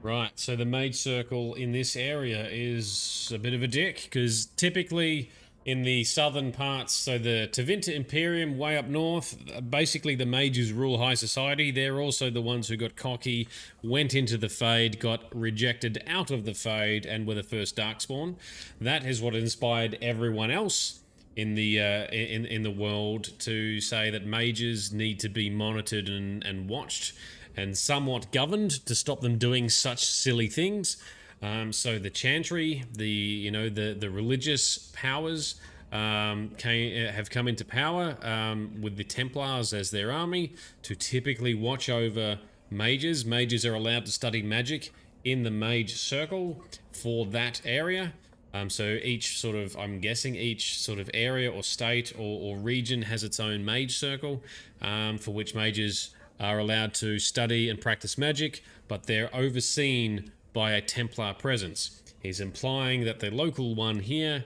Right, so the mage circle in this area is a bit of a dick, because typically in the southern parts, so the Tevinter Imperium way up north, basically the mages rule high society. They're also the ones who got cocky, went into the Fade, got rejected out of the Fade, and were the first Darkspawn. That is what inspired everyone else in the in the world to say that mages need to be monitored and watched and somewhat governed to stop them doing such silly things. So the Chantry, the religious powers have come into power with the Templars as their army to typically watch over mages. Mages are allowed to study magic in the mage circle for that area. So each sort of, I'm guessing each sort of area or state or region has its own mage circle for which mages are allowed to study and practice magic, but they're overseen by a Templar presence. He's implying that the local one here,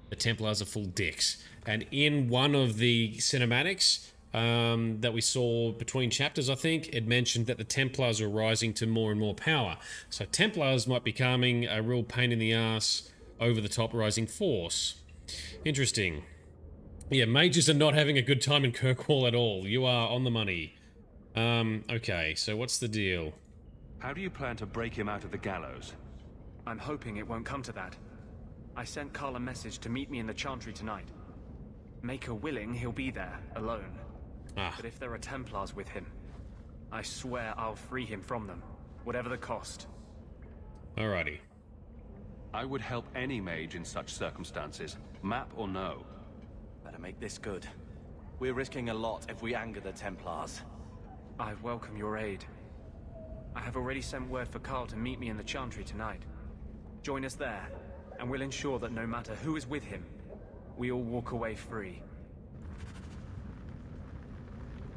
the Templars are full dicks. And in one of the cinematics that we saw between chapters, I think, it mentioned that the Templars are rising to more and more power. So Templars might be becoming a real pain in the ass, over-the-top rising force. Interesting. Yeah, mages are not having a good time in Kirkwall at all. You are on the money. Okay, so what's the deal? How do you plan to break him out of the gallows? I'm hoping it won't come to that. I sent Carl a message to meet me in the Chantry tonight. Make her willing, he'll be there, alone. But if there are Templars with him, I swear I'll free him from them, whatever the cost. Alrighty. I would help any mage in such circumstances, map or no. Better make this good. We're risking a lot if we anger the Templars. I welcome your aid. I have already sent word for Carl to meet me in the Chantry tonight. Join us there, and we'll ensure that no matter who is with him, we all walk away free.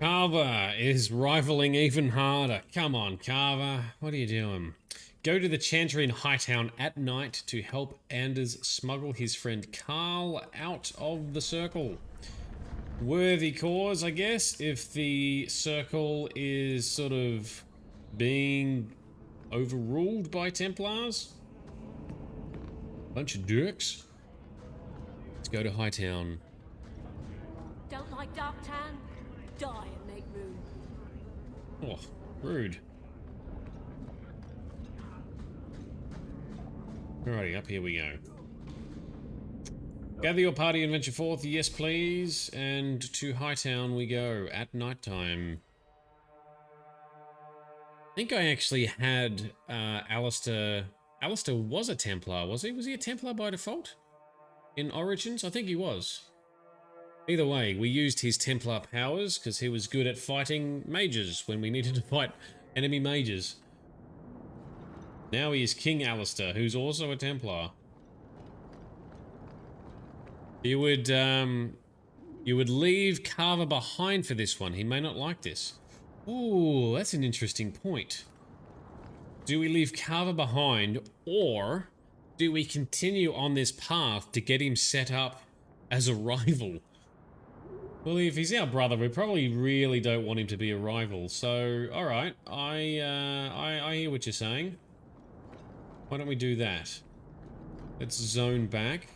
Carver is rivaling even harder. Come on, Carver. What are you doing? Go to the Chantry in Hightown at night to help Anders smuggle his friend Carl out of the circle. Worthy cause, I guess, if the circle is sort of being overruled by Templars. Bunch of jerks. Let's go to Hightown. Don't like Darktown? Die and make room. Oh, rude. Alrighty, up here we go. Gather your party and venture forth, yes please, and to Hightown we go at night time. I think I actually had Alistair. Alistair was a Templar, was he? Was he a Templar by default? In Origins? I think he was. Either way, we used his Templar powers because he was good at fighting mages when we needed to fight enemy mages. Now he is King Alistair, who's also a Templar. You would leave Carver behind for this one. He may not like this. Ooh, that's an interesting point. Do we leave Carver behind, or do we continue on this path to get him set up as a rival? Well, if he's our brother, we probably really don't want him to be a rival. So, all right, I hear what you're saying. Why don't we do that? Let's zone back.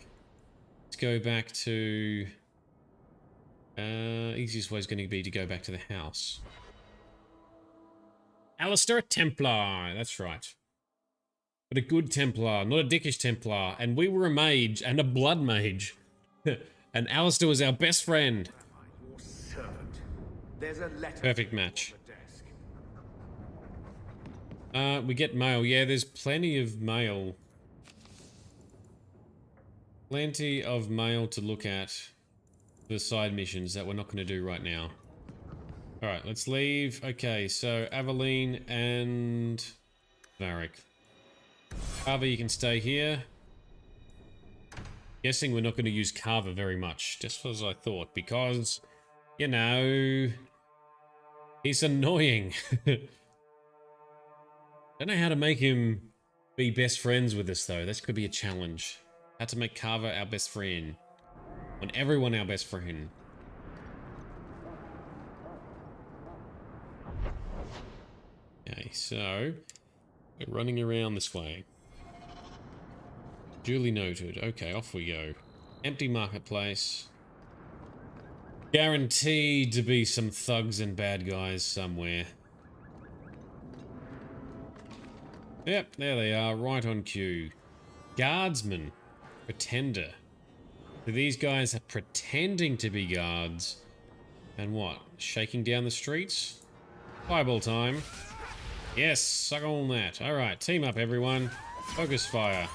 Let's go back to... easiest way is going to be to go back to the house. Alistair, a Templar. That's right. But a good Templar, not a dickish Templar. And we were a mage, and a blood mage. And Alistair was our best friend. Perfect match. We get mail. Yeah, there's plenty of mail. Plenty of mail to look at for side missions that we're not going to do right now. Alright, let's leave. Okay, so Aveline and Varric. Carver, you can stay here. Guessing we're not going to use Carver very much, just as I thought, because, you know, he's annoying. Don't know how to make him be best friends with us, though. This could be a challenge. How to make Carver our best friend. And everyone our best friend. Okay, so we're running around this way. Duly noted. Okay, off we go. Empty marketplace. Guaranteed to be some thugs and bad guys somewhere. Yep, there they are, right on cue. Guardsman. Pretender. So these guys are pretending to be guards. And what? Shaking down the streets? Fireball time. Yes, suck on that. Alright, team up everyone. Focus fire.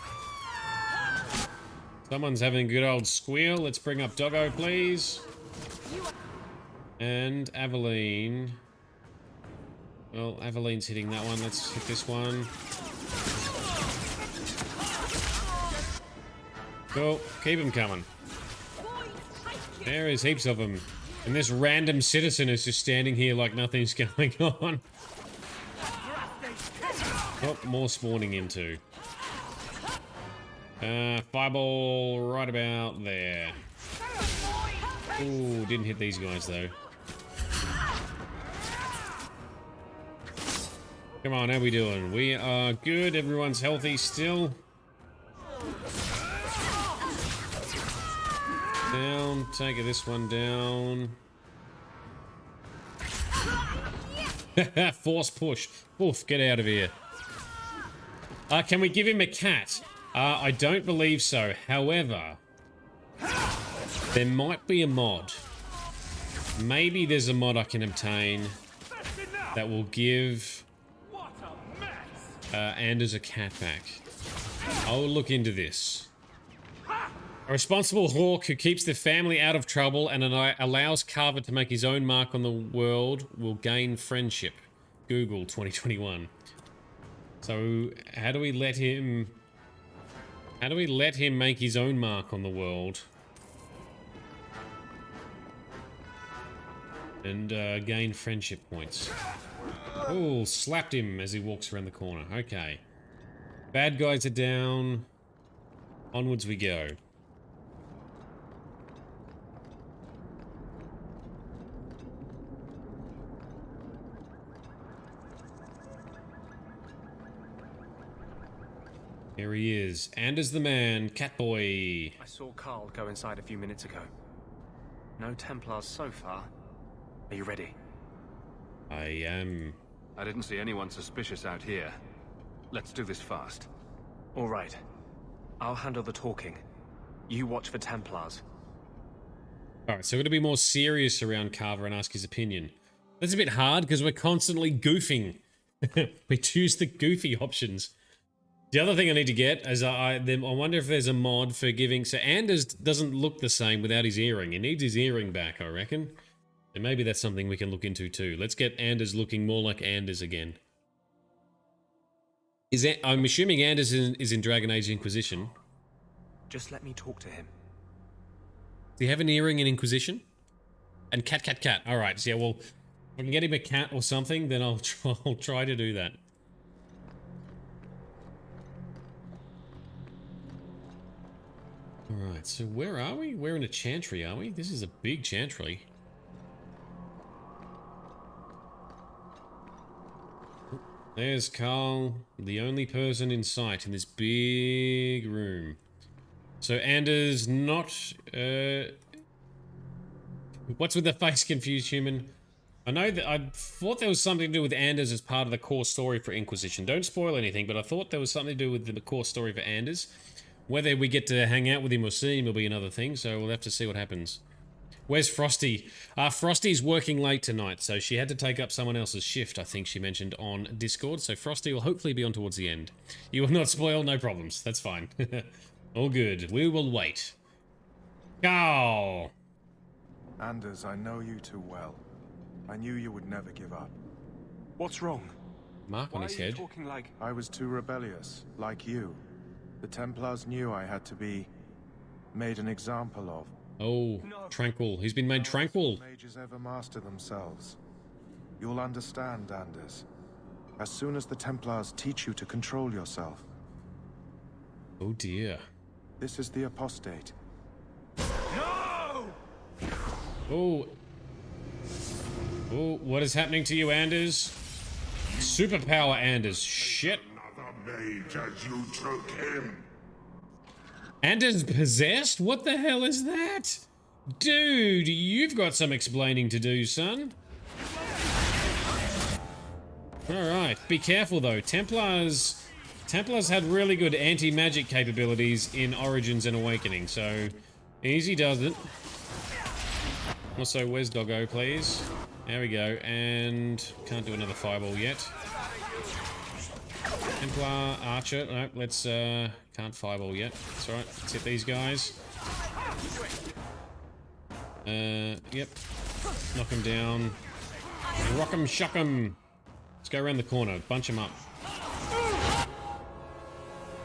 Someone's having a good old squeal. Let's bring up Doggo, please. And Aveline. Well, Aveline's hitting that one. Let's hit this one. Cool. Keep them coming. There is heaps of them. And this random citizen is just standing here like nothing's going on. Oh, more spawning into. Fireball right about there. Ooh, didn't hit these guys though. Come on, how we doing? We are good. Everyone's healthy still. Down. Take this one down. Force push. Oof, get out of here. Can we give him a cat? I don't believe so. However, there might be a mod. Maybe there's a mod I can obtain that will give Anders a cat back. I'll look into this. A responsible Hawke who keeps the family out of trouble and allows Carver to make his own mark on the world will gain friendship. Google 2021. So, how do we let him make his own mark on the world? And gain friendship points. Oh, slapped him as he walks around the corner. Okay. Bad guys are down. Onwards we go. Here he is. Anders the man, Catboy. I saw Carl go inside a few minutes ago. No Templars so far. Are you ready? I am. I didn't see anyone suspicious out here. Let's do this fast. All right. I'll handle the talking. You watch for Templars. Alright, so we're going to be more serious around Carver and ask his opinion. That's a bit hard because we're constantly goofing. We choose the goofy options. The other thing I need to get is I wonder if there's a mod for giving... So Anders doesn't look the same without his earring. He needs his earring back, I reckon. And maybe that's something we can look into too. Let's get Anders looking more like Anders again. I'm assuming Anders is in Dragon Age Inquisition. Just let me talk to him. Do you have an earring in Inquisition? And cat. Alright, so yeah, well, if I can get him a cat or something, then I'll try to do that. Alright, so where are we? We're in a Chantry, are we? This is a big Chantry. There's Carl, the only person in sight in this big room. So Anders not... What's with the face, confused human? I know that I thought there was something to do with Anders as part of the core story for Inquisition. Don't spoil anything, but I thought there was something to do with the core story for Anders. Whether we get to hang out with him or see him will be another thing, so we'll have to see what happens. Where's Frosty? Frosty's working late tonight, so she had to take up someone else's shift, I think she mentioned on Discord, so Frosty will hopefully be on towards the end. You will not spoil, no problems. That's fine. All good. We will wait. Go! Anders, I know you too well. I knew you would never give up. What's wrong? Mark on his head. Talking like... I was too rebellious, like you. The Templars knew I had to be made an example of. Oh, tranquil. He's been made tranquil. Mages ever master themselves. You'll understand, Anders. As soon as the Templars teach you to control yourself. Oh dear. This is the apostate. No! Oh. Oh, what is happening to you, Anders? Superpower Anders. Shit. Another mage as you took him. Anders possessed? What the hell is that? Dude, you've got some explaining to do, son. Alright, be careful though. Templars had really good anti-magic capabilities in Origins and Awakening, so easy does it. Also, where's Doggo, please? There we go, and can't do another fireball yet. Templar, Archer, no, let's, can't fireball yet. That's alright, let's hit these guys. Yep. Knock him down. Rock him, shock him. Let's go around the corner, bunch him up.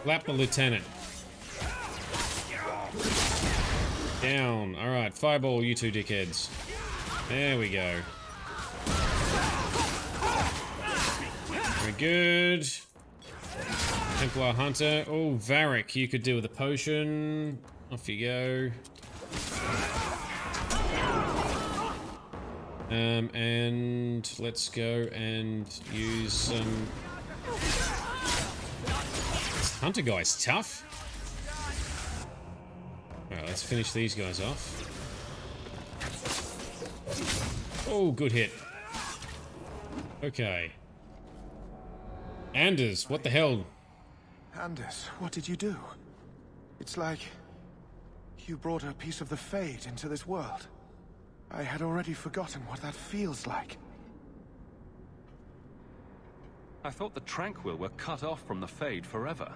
Lap the lieutenant. Down. Alright, fireball, you two dickheads. There we go. Very good. Templar Hunter. Oh, Varric, you could do with a potion. Off you go. And let's go and use some... This Hunter guy's tough. Alright, let's finish these guys off. Oh, good hit. Okay. Anders, what the hell? Anders, what did you do? It's like you brought a piece of the Fade into this world. I had already forgotten what that feels like. I thought the Tranquil were cut off from the Fade forever.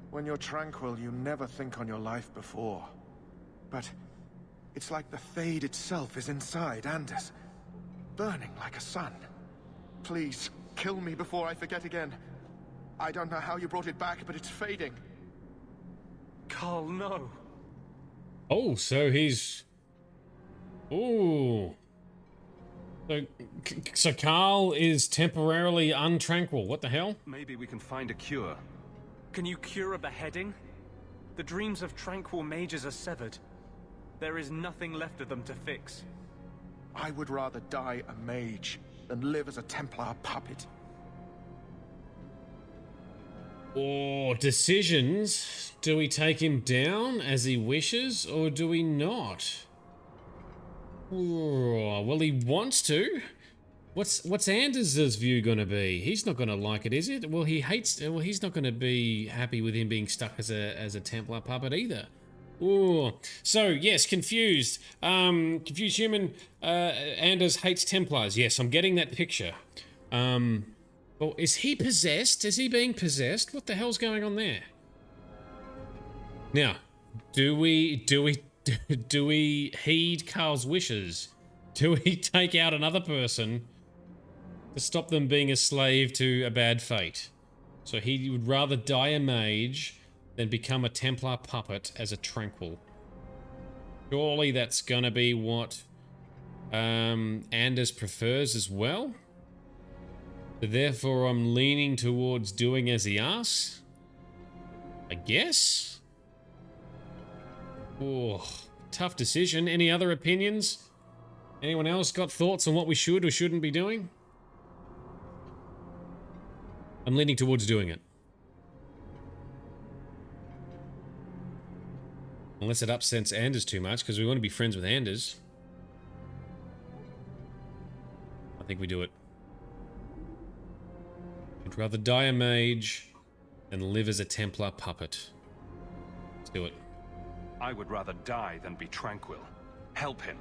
When you're tranquil, you never think on your life before. But it's like the Fade itself is inside Anders, burning like a sun. Please, kill me before I forget again. I don't know how you brought it back, but it's fading. Carl, no. Oh, so he's... Ooh. So Carl is temporarily untranquil. What the hell? Maybe we can find a cure. Can you cure a beheading? The dreams of tranquil mages are severed. There is nothing left of them to fix. I would rather die a mage than live as a Templar puppet. Or decisions. Do we take him down as he wishes, or do we not? Oh, well, he wants to. What's Anders' view gonna be? He's not gonna like it, is it? Well, he hates. Well, he's not gonna be happy with him being stuck as a Templar puppet either. Oh, so yes, confused. Confused human. Anders hates Templars. Yes, I'm getting that picture. Well, is he possessed? Is he being possessed? What the hell's going on there? Now, do we heed Carl's wishes? Do we take out another person to stop them being a slave to a bad fate? So he would rather die a mage than become a Templar puppet as a tranquil. Surely that's gonna be what Anders prefers as well. So therefore I'm leaning towards doing as he asks, I guess. Oh, tough decision. Any other opinions? Anyone else got thoughts on what we should or shouldn't be doing? I'm leaning towards doing it. Unless it upsets Anders too much, because we want to be friends with Anders. I think we do it. I'd rather die a mage than live as a Templar puppet. Let's do it. I would rather die than be tranquil. Help him.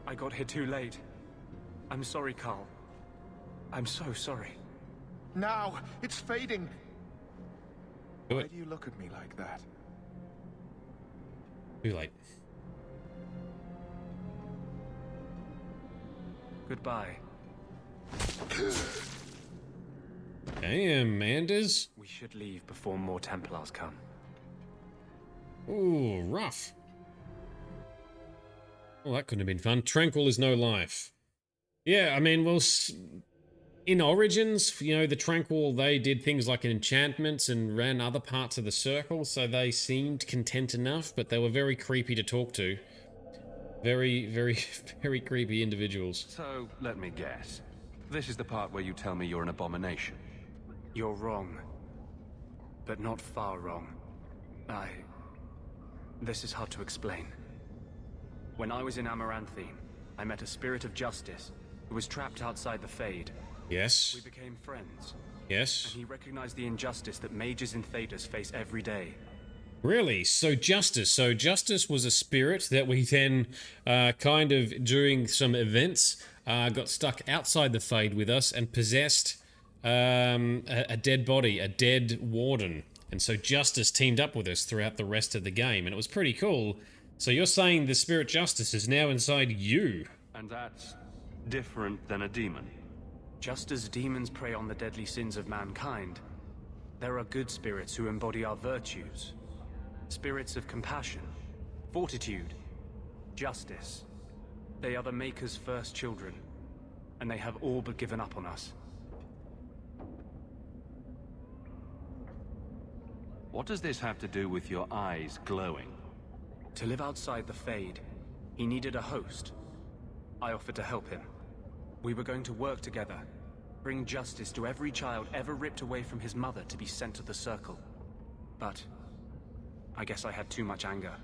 I got here too late. I'm sorry, Carl. I'm so sorry. Now, it's fading. Do Why it. do you look at me like that? Too late. Goodbye. Damn, Anders. We should leave before more Templars come. Ooh, rough. Well, that couldn't have been fun. Tranquil is no life. Yeah, I mean, well, in Origins, you know, the Tranquil, they did things like enchantments and ran other parts of the circle, so they seemed content enough, but they were very creepy to talk to. Very, very, very creepy individuals. So, let me guess. This is the part where you tell me you're an abomination. You're wrong. But not far wrong. This is hard to explain. When I was in Amaranthine, I met a spirit of justice who was trapped outside the Fade. Yes. We became friends. Yes. And he recognized the injustice that mages in Thedas face every day. Really? So Justice was a spirit that we then, kind of, during some events, got stuck outside the Fade with us and possessed a dead body, a dead Warden. And so Justice teamed up with us throughout the rest of the game, and it was pretty cool. So you're saying the spirit Justice is now inside you? And that's different than a demon? Just as demons prey on the deadly sins of mankind, there are good spirits who embody our virtues. Spirits of compassion, fortitude, justice. They are the Maker's first children, and they have all but given up on us. What does this have to do with your eyes glowing? To live outside the Fade, he needed a host. I offered to help him. We were going to work together, bring justice to every child ever ripped away from his mother to be sent to the Circle. But I guess I had too much anger.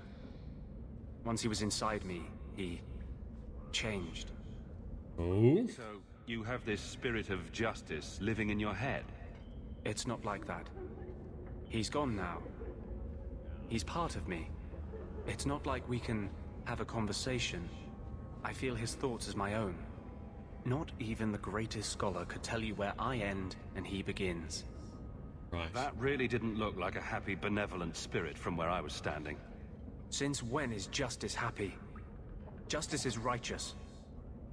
Once he was inside me, he changed. Oh? So you have this spirit of justice living in your head? It's not like that. He's gone now. He's part of me. It's not like we can have a conversation. I feel his thoughts as my own. Not even the greatest scholar could tell you where I end and he begins. Right. That really didn't look like a happy, benevolent spirit from where I was standing. Since when is justice happy? Justice is righteous.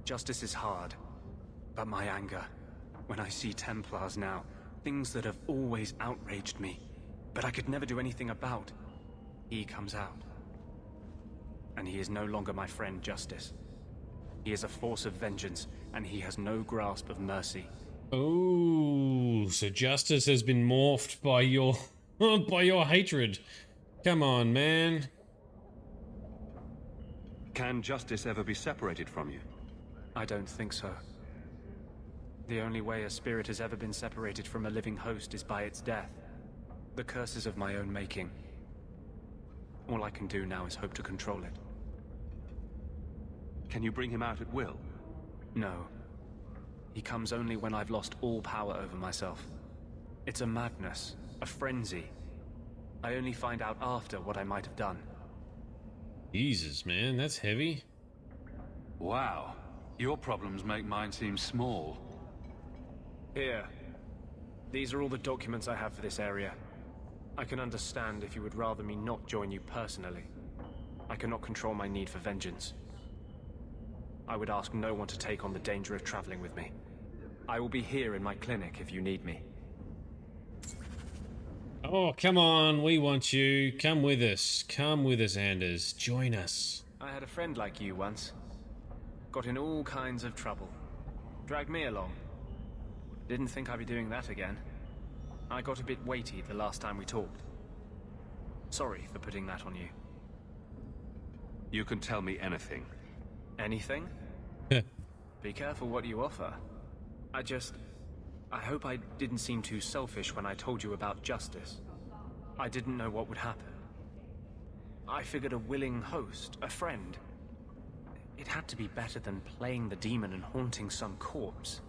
Justice is hard. But my anger, when I see Templars now, things that have always outraged me, but I could never do anything about, he comes out. And he is no longer my friend, Justice. He is a force of vengeance, and he has no grasp of mercy. Oh, so Justice has been morphed by your by your hatred. Come on, man. Can justice ever be separated from you? I don't think so. The only way a spirit has ever been separated from a living host is by its death. The curses of my own making. All I can do now is hope to control it. Can you bring him out at will? No. He comes only when I've lost all power over myself. It's a madness, a frenzy. I only find out after what I might have done. Jesus, man, that's heavy. Wow. Your problems make mine seem small. Here. These are all the documents I have for this area. I can understand if you would rather me not join you personally. I cannot control my need for vengeance. I would ask no one to take on the danger of traveling with me. I will be here in my clinic if you need me. Oh, come on, we want you. Come with us. Come with us, Anders. Join us. I had a friend like you once. Got in all kinds of trouble. Dragged me along. Didn't think I'd be doing that again. I got a bit weighty the last time we talked. Sorry for putting that on you. You can tell me anything. Anything? Be careful what you offer. I hope I didn't seem too selfish when I told you about justice. I didn't know what would happen. I figured a willing host, a friend. It had to be better than playing the demon and haunting some corpse.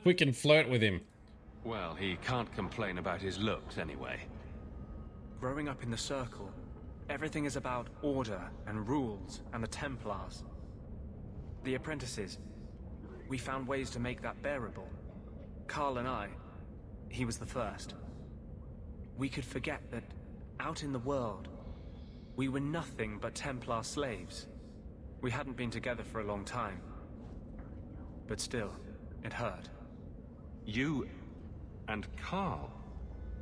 We can flirt with him. Well, he can't complain about his looks anyway. Growing up in the Circle, everything is about order and rules and the Templars. The apprentices, we found ways to make that bearable. Carl and I, he was the first. We could forget that out in the world, we were nothing but Templar slaves. We hadn't been together for a long time. But still, it hurt. You and Carl?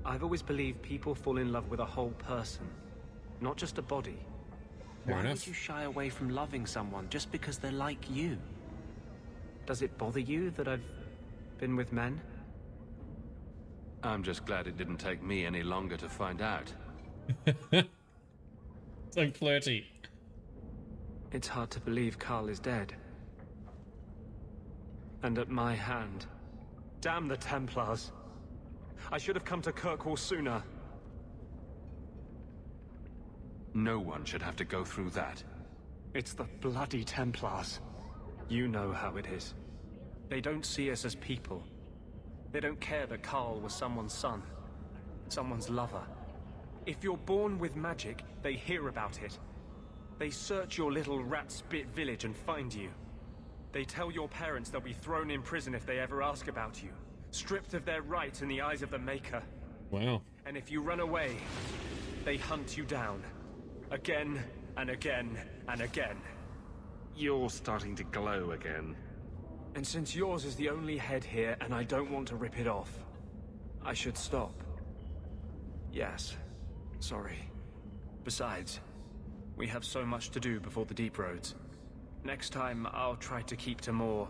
I've always believed people fall in love with a whole person, not just a body. Fair Why enough. would you shy away from loving someone just because they're like you? Does it bother you that I've been with men? I'm just glad it didn't take me any longer to find out. So flirty. It's hard to believe Carl is dead. And at my hand. Damn the Templars. I should have come to Kirkwall sooner. No one should have to go through that. It's the bloody Templars. You know how it is. They don't see us as people. They don't care that Carl was someone's son, someone's lover. If you're born with magic, they hear about it. They search your little rat-spit village and find you. They tell your parents they'll be thrown in prison if they ever ask about you, stripped of their right in the eyes of the Maker. Wow. And if you run away, they hunt you down. Again, and again, and again. You're starting to glow again. And since yours is the only head here, and I don't want to rip it off, I should stop. Yes. Sorry. Besides, we have so much to do before the Deep Roads. Next time, I'll try to keep to more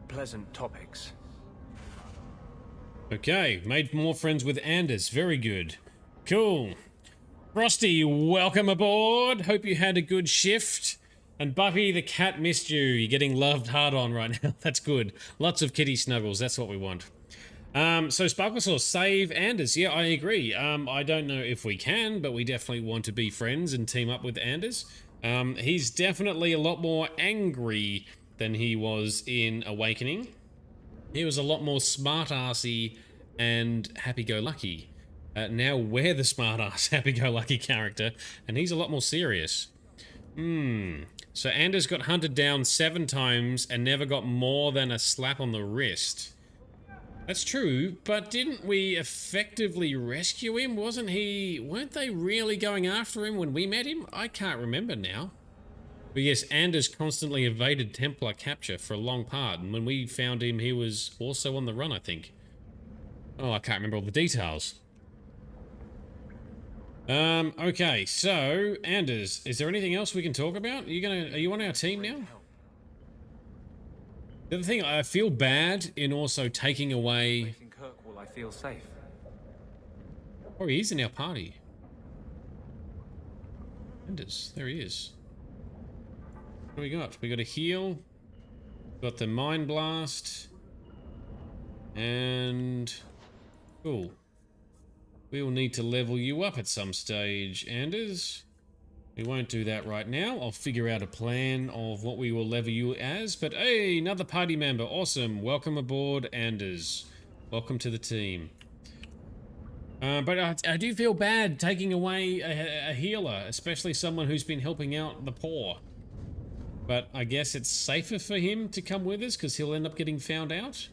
pleasant topics. Okay, made more friends with Anders. Very good. Cool. Frosty, welcome aboard. Hope you had a good shift. And Buffy the cat missed you. You're getting loved hard on right now. That's good. Lots of kitty snuggles. That's what we want. So Sparklesaw, save Anders. Yeah, I agree. I don't know if we can, but we definitely want to be friends and team up with Anders. He's definitely a lot more angry than he was in Awakening. He was a lot more smart-arsey and happy-go-lucky. Now we're the smart-ass, happy-go-lucky character, and he's a lot more serious. So Anders got hunted down 7 times and never got more than a slap on the wrist. That's true, but didn't we effectively rescue him? Weren't they really going after him when we met him? I can't remember now. But yes, Anders constantly evaded Templar capture for a long part, and when we found him, he was also on the run, I think. Oh, I can't remember all the details. Okay, so, Anders, is there anything else we can talk about? Are you on our team now? The other thing, I feel bad in also taking away... In Kirkwall, I feel safe. Oh, he is in our party. Anders, there he is. What do we got? We got a heal. Got the Mind Blast. And... Cool. We will need to level you up at some stage, Anders. We won't do that right now. I'll figure out a plan of what we will level you as. But hey, another party member. Awesome. Welcome aboard, Anders. Welcome to the team. But I do feel bad taking away a healer, especially someone who's been helping out the poor. But I guess it's safer for him to come with us because he'll end up getting found out.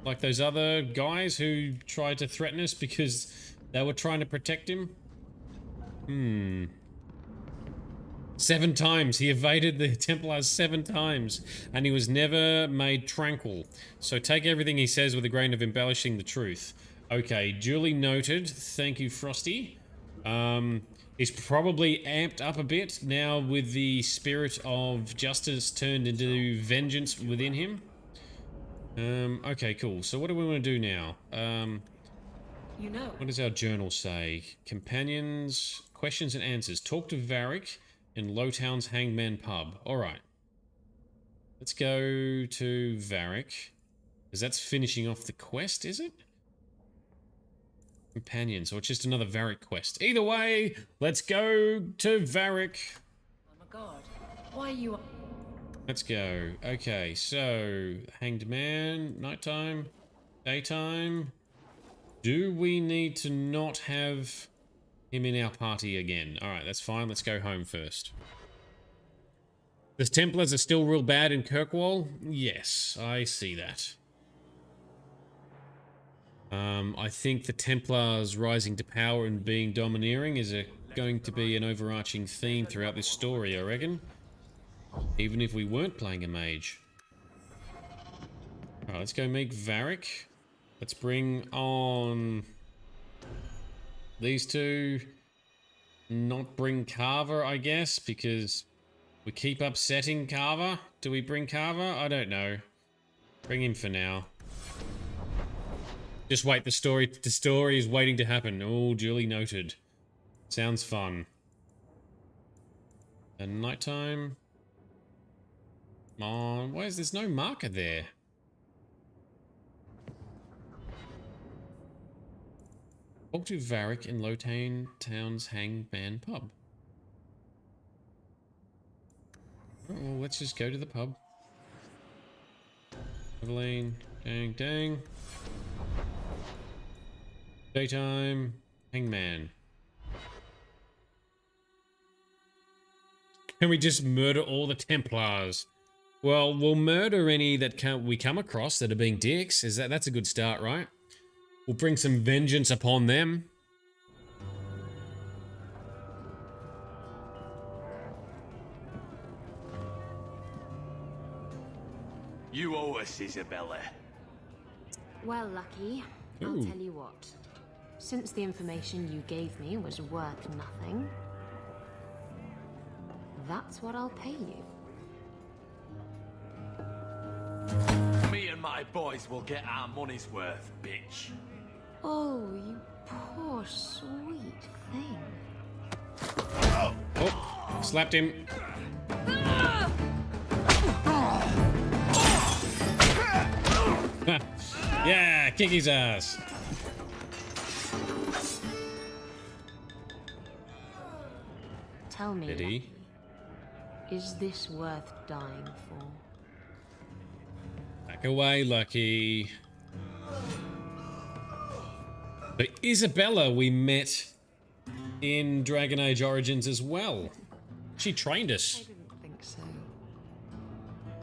Like those other guys who tried to threaten us because they were trying to protect him. 7 times. He evaded the Templars 7 times. And he was never made tranquil. So take everything he says with a grain of embellishing the truth. Okay, duly noted. Thank you, Frosty. He's probably amped up a bit now with the spirit of justice turned into vengeance within him. Okay, cool. So what do we want to do now? You know. What does our journal say? Companions, questions and answers. Talk to Varric in Lowtown's Hangman Pub. Alright. Let's go to Varric. Because that's finishing off the quest, is it? Companions, or just another Varric quest. Either way, let's go to Varric. Oh my god. Why are you... Let's go. Okay, so... Hanged Man, nighttime, daytime... Do we need to not have him in our party again? Alright, that's fine. Let's go home first. The Templars are still real bad in Kirkwall? Yes, I see that. I think the Templars rising to power and being domineering is going to be an overarching theme throughout this story, I reckon. Even if we weren't playing a mage. Alright, let's go meet Varric. Let's bring on these two. Not bring Carver, I guess, because we keep upsetting Carver. Do we bring Carver? I don't know. Bring him for now. Just wait, the story is waiting to happen. Oh, duly noted. Sounds fun. And nighttime. Come on, why is there's no marker there? Talk to Varric in Lowtown's Hangman Pub. well, let's just go to the pub. Evelyn, dang, dang. Daytime, hangman. Can we just murder all the Templars? Well, we'll murder any that we come across that are being dicks. That's a good start, right? We'll bring some vengeance upon them. You owe us, Isabella. Well, Lucky, I'll tell you what. Since the information you gave me was worth nothing, that's what I'll pay you. Me and my boys will get our money's worth, bitch. Oh, you poor sweet thing. Oh, slapped him. Yeah, kick his ass. Tell me, Did he? Is this worth dying for? Back away, Lucky. So Isabella we met in Dragon Age Origins as well. She trained us. I didn't think so.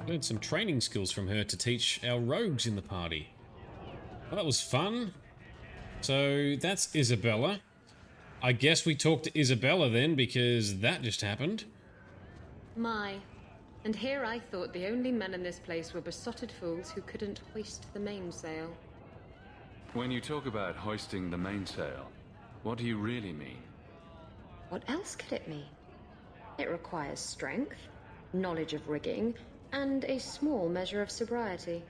Learned some training skills from her to teach our rogues in the party. Well, that was fun. So that's Isabella. I guess we talked to Isabella then, because that just happened. My. And here I thought the only men in this place were besotted fools who couldn't hoist the mainsail. When you talk about hoisting the mainsail, what do you really mean? What else could it mean? It requires strength, knowledge of rigging, and a small measure of sobriety.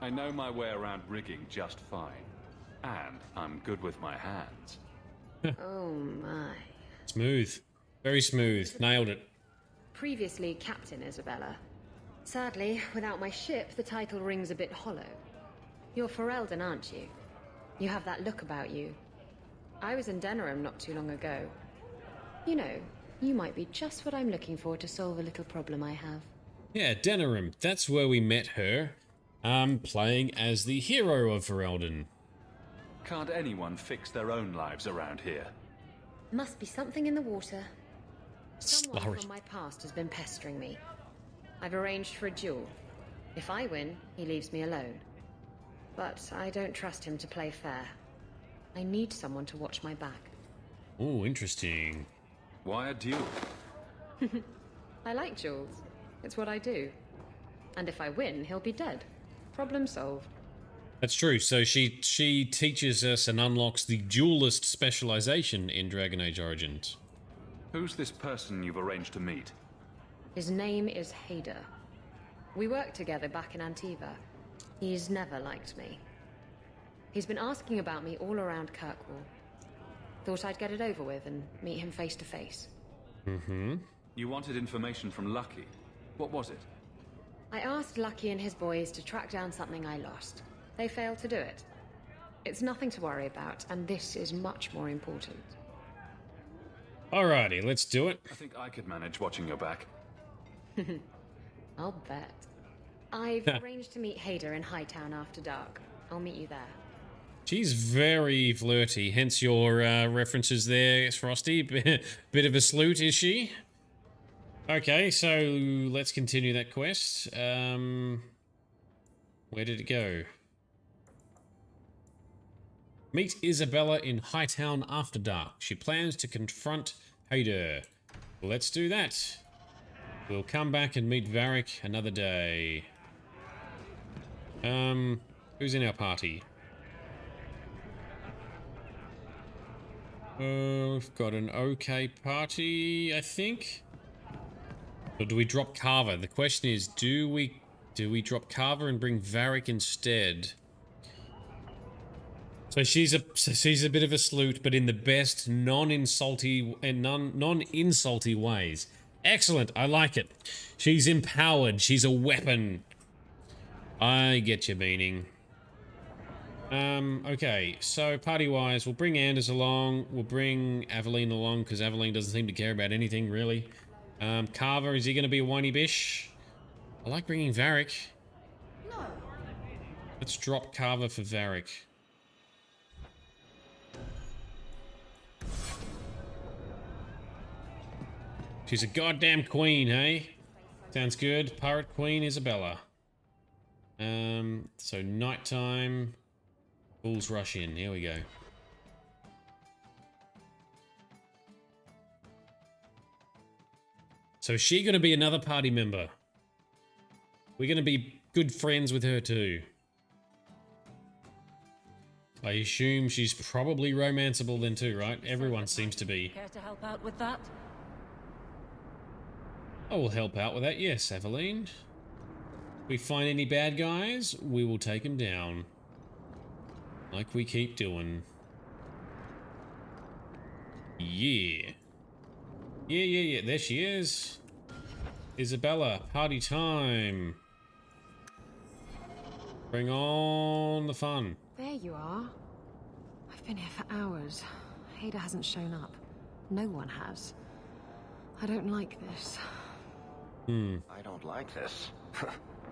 I know my way around rigging just fine. And I'm good with my hands. Oh my. Smooth. Very smooth. Nailed it. Previously Captain Isabella. Sadly, without my ship, the title rings a bit hollow. You're Ferelden, aren't you? You have that look about you. I was in Denerim not too long ago. You know, you might be just what I'm looking for to solve a little problem I have. Yeah, Denerim. That's where we met her. Playing as the hero of Ferelden. Can't anyone fix their own lives around here? Must be something in the water. Someone Slurry. from my past has been pestering me. I've arranged for a duel. If I win, he leaves me alone. But I don't trust him to play fair. I need someone to watch my back. Oh, interesting. Why a duel? I like duels. It's what I do. And if I win, he'll be dead. Problem solved. That's true. So she teaches us and unlocks the duelist specialization in Dragon Age Origins. Who's this person you've arranged to meet? His name is Hader. We worked together back in Antiva. He's never liked me. He's been asking about me all around Kirkwall. Thought I'd get it over with and meet him face to face. Mm-hmm. You wanted information from Lucky. What was it? I asked Lucky and his boys to track down something I lost. They failed to do it. It's nothing to worry about, and this is much more important. Alrighty, let's do it. I think I could manage watching your back. I'll bet. I've arranged to meet Hader in Hightown after dark. I'll meet you there. She's very flirty, hence your references there, Frosty. Bit of a sleut, is she? Okay, so let's continue that quest. Where did it go? Meet Isabella in Hightown after dark. She plans to confront Hader. Let's do that. We'll come back and meet Varric another day. Who's in our party? We've got an okay party, I think. Or do we drop Carver? The question is, do we drop Carver and bring Varric instead? So she's a bit of a sleut, but in the best non-insulty ways. Excellent, I like it. She's empowered. She's a weapon. I get your meaning. Okay, so party-wise, we'll bring Anders along. We'll bring Aveline along, because Aveline doesn't seem to care about anything, really. Carver, is he going to be a whiny bish? I like bringing Varric. No. Let's drop Carver for Varric. She's a goddamn queen, hey? Sounds good. Pirate Queen Isabella. So nighttime. Bulls rush in. Here we go. So is she going to be another party member? We're going to be good friends with her too. I assume she's probably romanceable then too, right? Everyone seems to be. Care to help out with that? I will help out with that, yes, Aveline. If we find any bad guys, we will take them down. Like we keep doing. Yeah. Yeah. There she is. Isabella, party time. Bring on the fun. There you are. I've been here for hours. Ada hasn't shown up. No one has. I don't like this. I don't like this.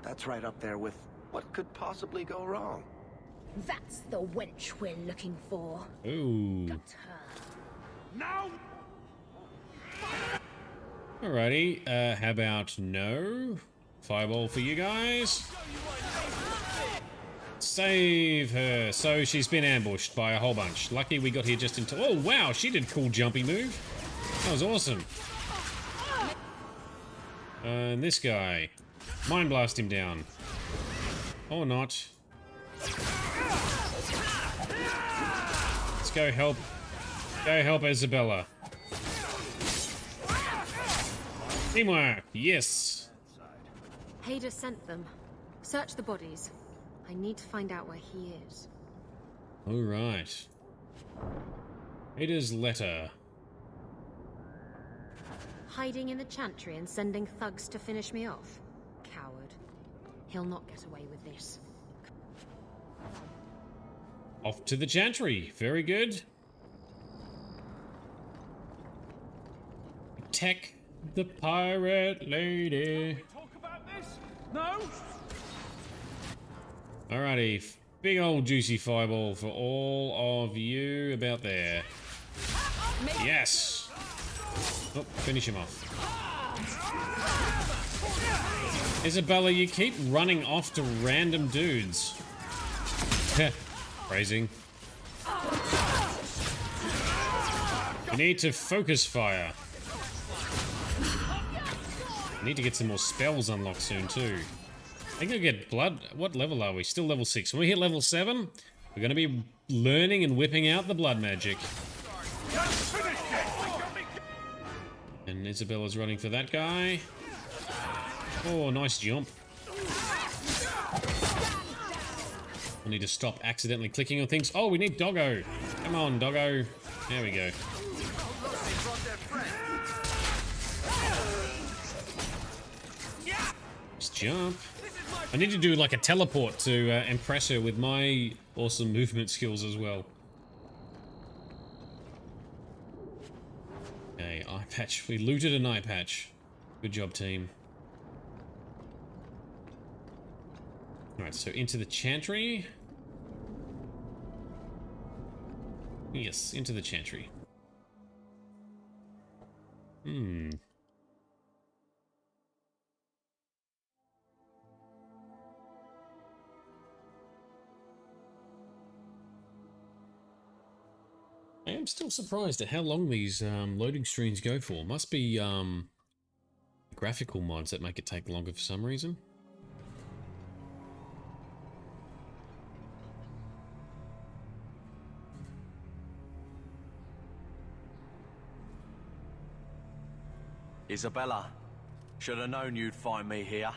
That's right up there with what could possibly go wrong. That's the wench we're looking for. Ooh. Got her. No! Alrighty, how about no? Fireball for you guys. Save her. So she's been ambushed by a whole bunch. Lucky we got here just in time. Oh wow, she did a cool jumpy move. That was awesome. And this guy. Mind blast him down. Or not. Let's go help. Go help Isabella. Teamwork, yes. Ada sent them. Search the bodies. I need to find out where he is. All right. Ada's letter. Hiding in the Chantry and sending thugs to finish me off? Coward. He'll not get away with this. Off to the Chantry. Very good. Attack the pirate lady. Talk about this? No? Alrighty. Big old juicy fireball for all of you about there. Yes. Oh, finish him off. Isabella, you keep running off to random dudes. Phrasing. You need to focus fire. I need to get some more spells unlocked soon too. I think I'll get blood. What level are we? Still level 6. When we hit level 7, we're going to be learning and whipping out the blood magic. And Isabella's running for that guy. Oh, nice jump. I need to stop accidentally clicking on things. Oh, we need Doggo. Come on, Doggo. There we go. Just jump. I need to do like a teleport to impress her with my awesome movement skills as well. Okay, eye patch. We looted an eye patch. Good job, team. Alright, so into the Chantry. Yes, into the Chantry. I am still surprised at how long these loading screens go for. Must be graphical mods that make it take longer for some reason. Isabella, should have known you'd find me here.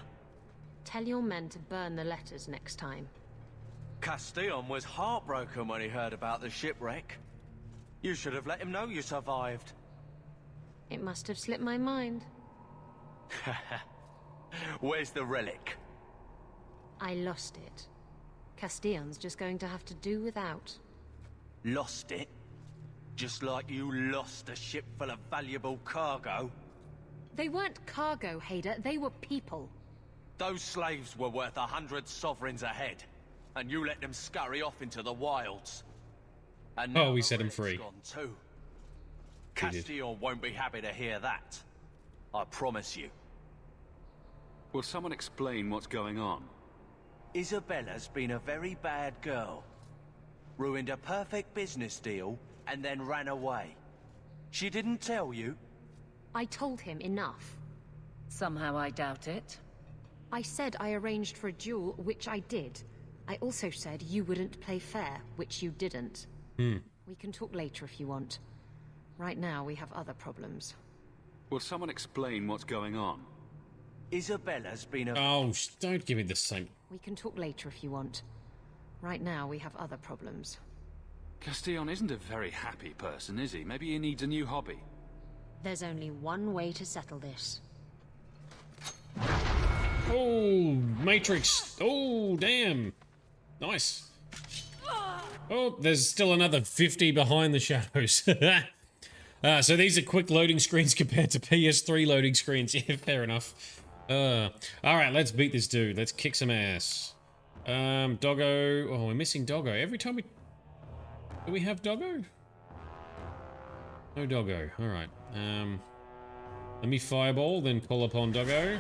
Tell your men to burn the letters next time. Castillon was heartbroken when he heard about the shipwreck. You should have let him know you survived. It must have slipped my mind. Where's the relic? I lost it. Castillon's just going to have to do without. Lost it? Just like you lost a ship full of valuable cargo? They weren't cargo, Hader. They were people. Those slaves were worth 100 sovereigns a head, and you let them scurry off into the wilds. And now we set him free. Gone too. Castile won't be happy to hear that. I promise you. Will someone explain what's going on? Isabella's been a very bad girl. Ruined a perfect business deal, and then ran away. She didn't tell you? I told him enough. Somehow I doubt it. I said I arranged for a duel, which I did. I also said you wouldn't play fair, which you didn't. We can talk later if you want. Right now, we have other problems. Will someone explain what's going on? Isabella's been a... Oh, don't give me the same... We can talk later if you want. Right now, we have other problems. Castillon isn't a very happy person, is he? Maybe he needs a new hobby. There's only one way to settle this. Oh, Matrix. Oh, damn. Nice. Oh, there's still another 50 behind the shadows. So these are quick loading screens compared to PS3 loading screens. Yeah, fair enough. Alright, let's beat this dude. Let's kick some ass. Doggo. Oh, we're missing Doggo. Every time we... Do we have Doggo? No Doggo. Alright. Let me fireball, then call upon Doggo.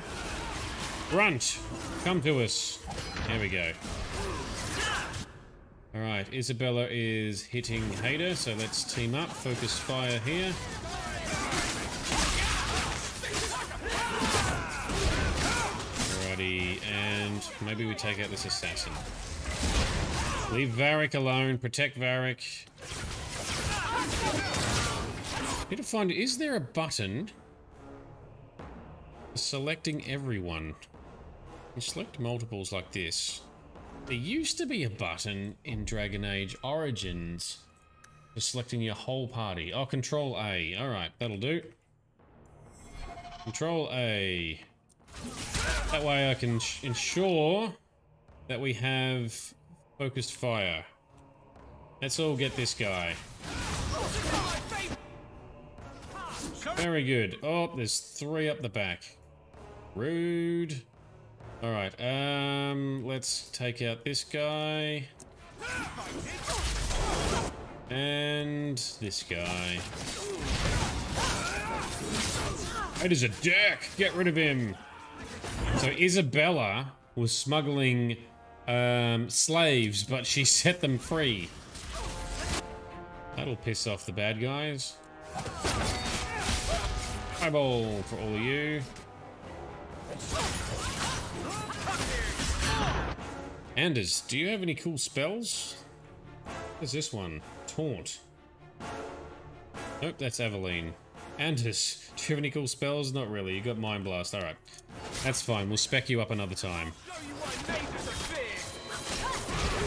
Grunt! Come to us. There we go. Alright, Isabella is hitting Hader, so let's team up. Focus fire here. Alrighty, and maybe we take out this assassin. Leave Varric alone, protect Varric. Need to find, is there a button for selecting everyone? You select multiples like this. There used to be a button in Dragon Age Origins for selecting your whole party. Oh, Control A. Alright, that'll do. Control A. That way I can ensure that we have focused fire. Let's all get this guy. Very good. Oh, there's 3 up the back. Rude. Alright, let's take out this guy. And this guy. It is a dick! Get rid of him! So Isabella was smuggling slaves, but she set them free. That'll piss off the bad guys. Eyeball for all of you. Anders, do you have any cool spells? What's this one? Taunt. Nope, that's Aveline. Anders, do you have any cool spells? Not really, you got Mind Blast. Alright, that's fine, we'll spec you up another time.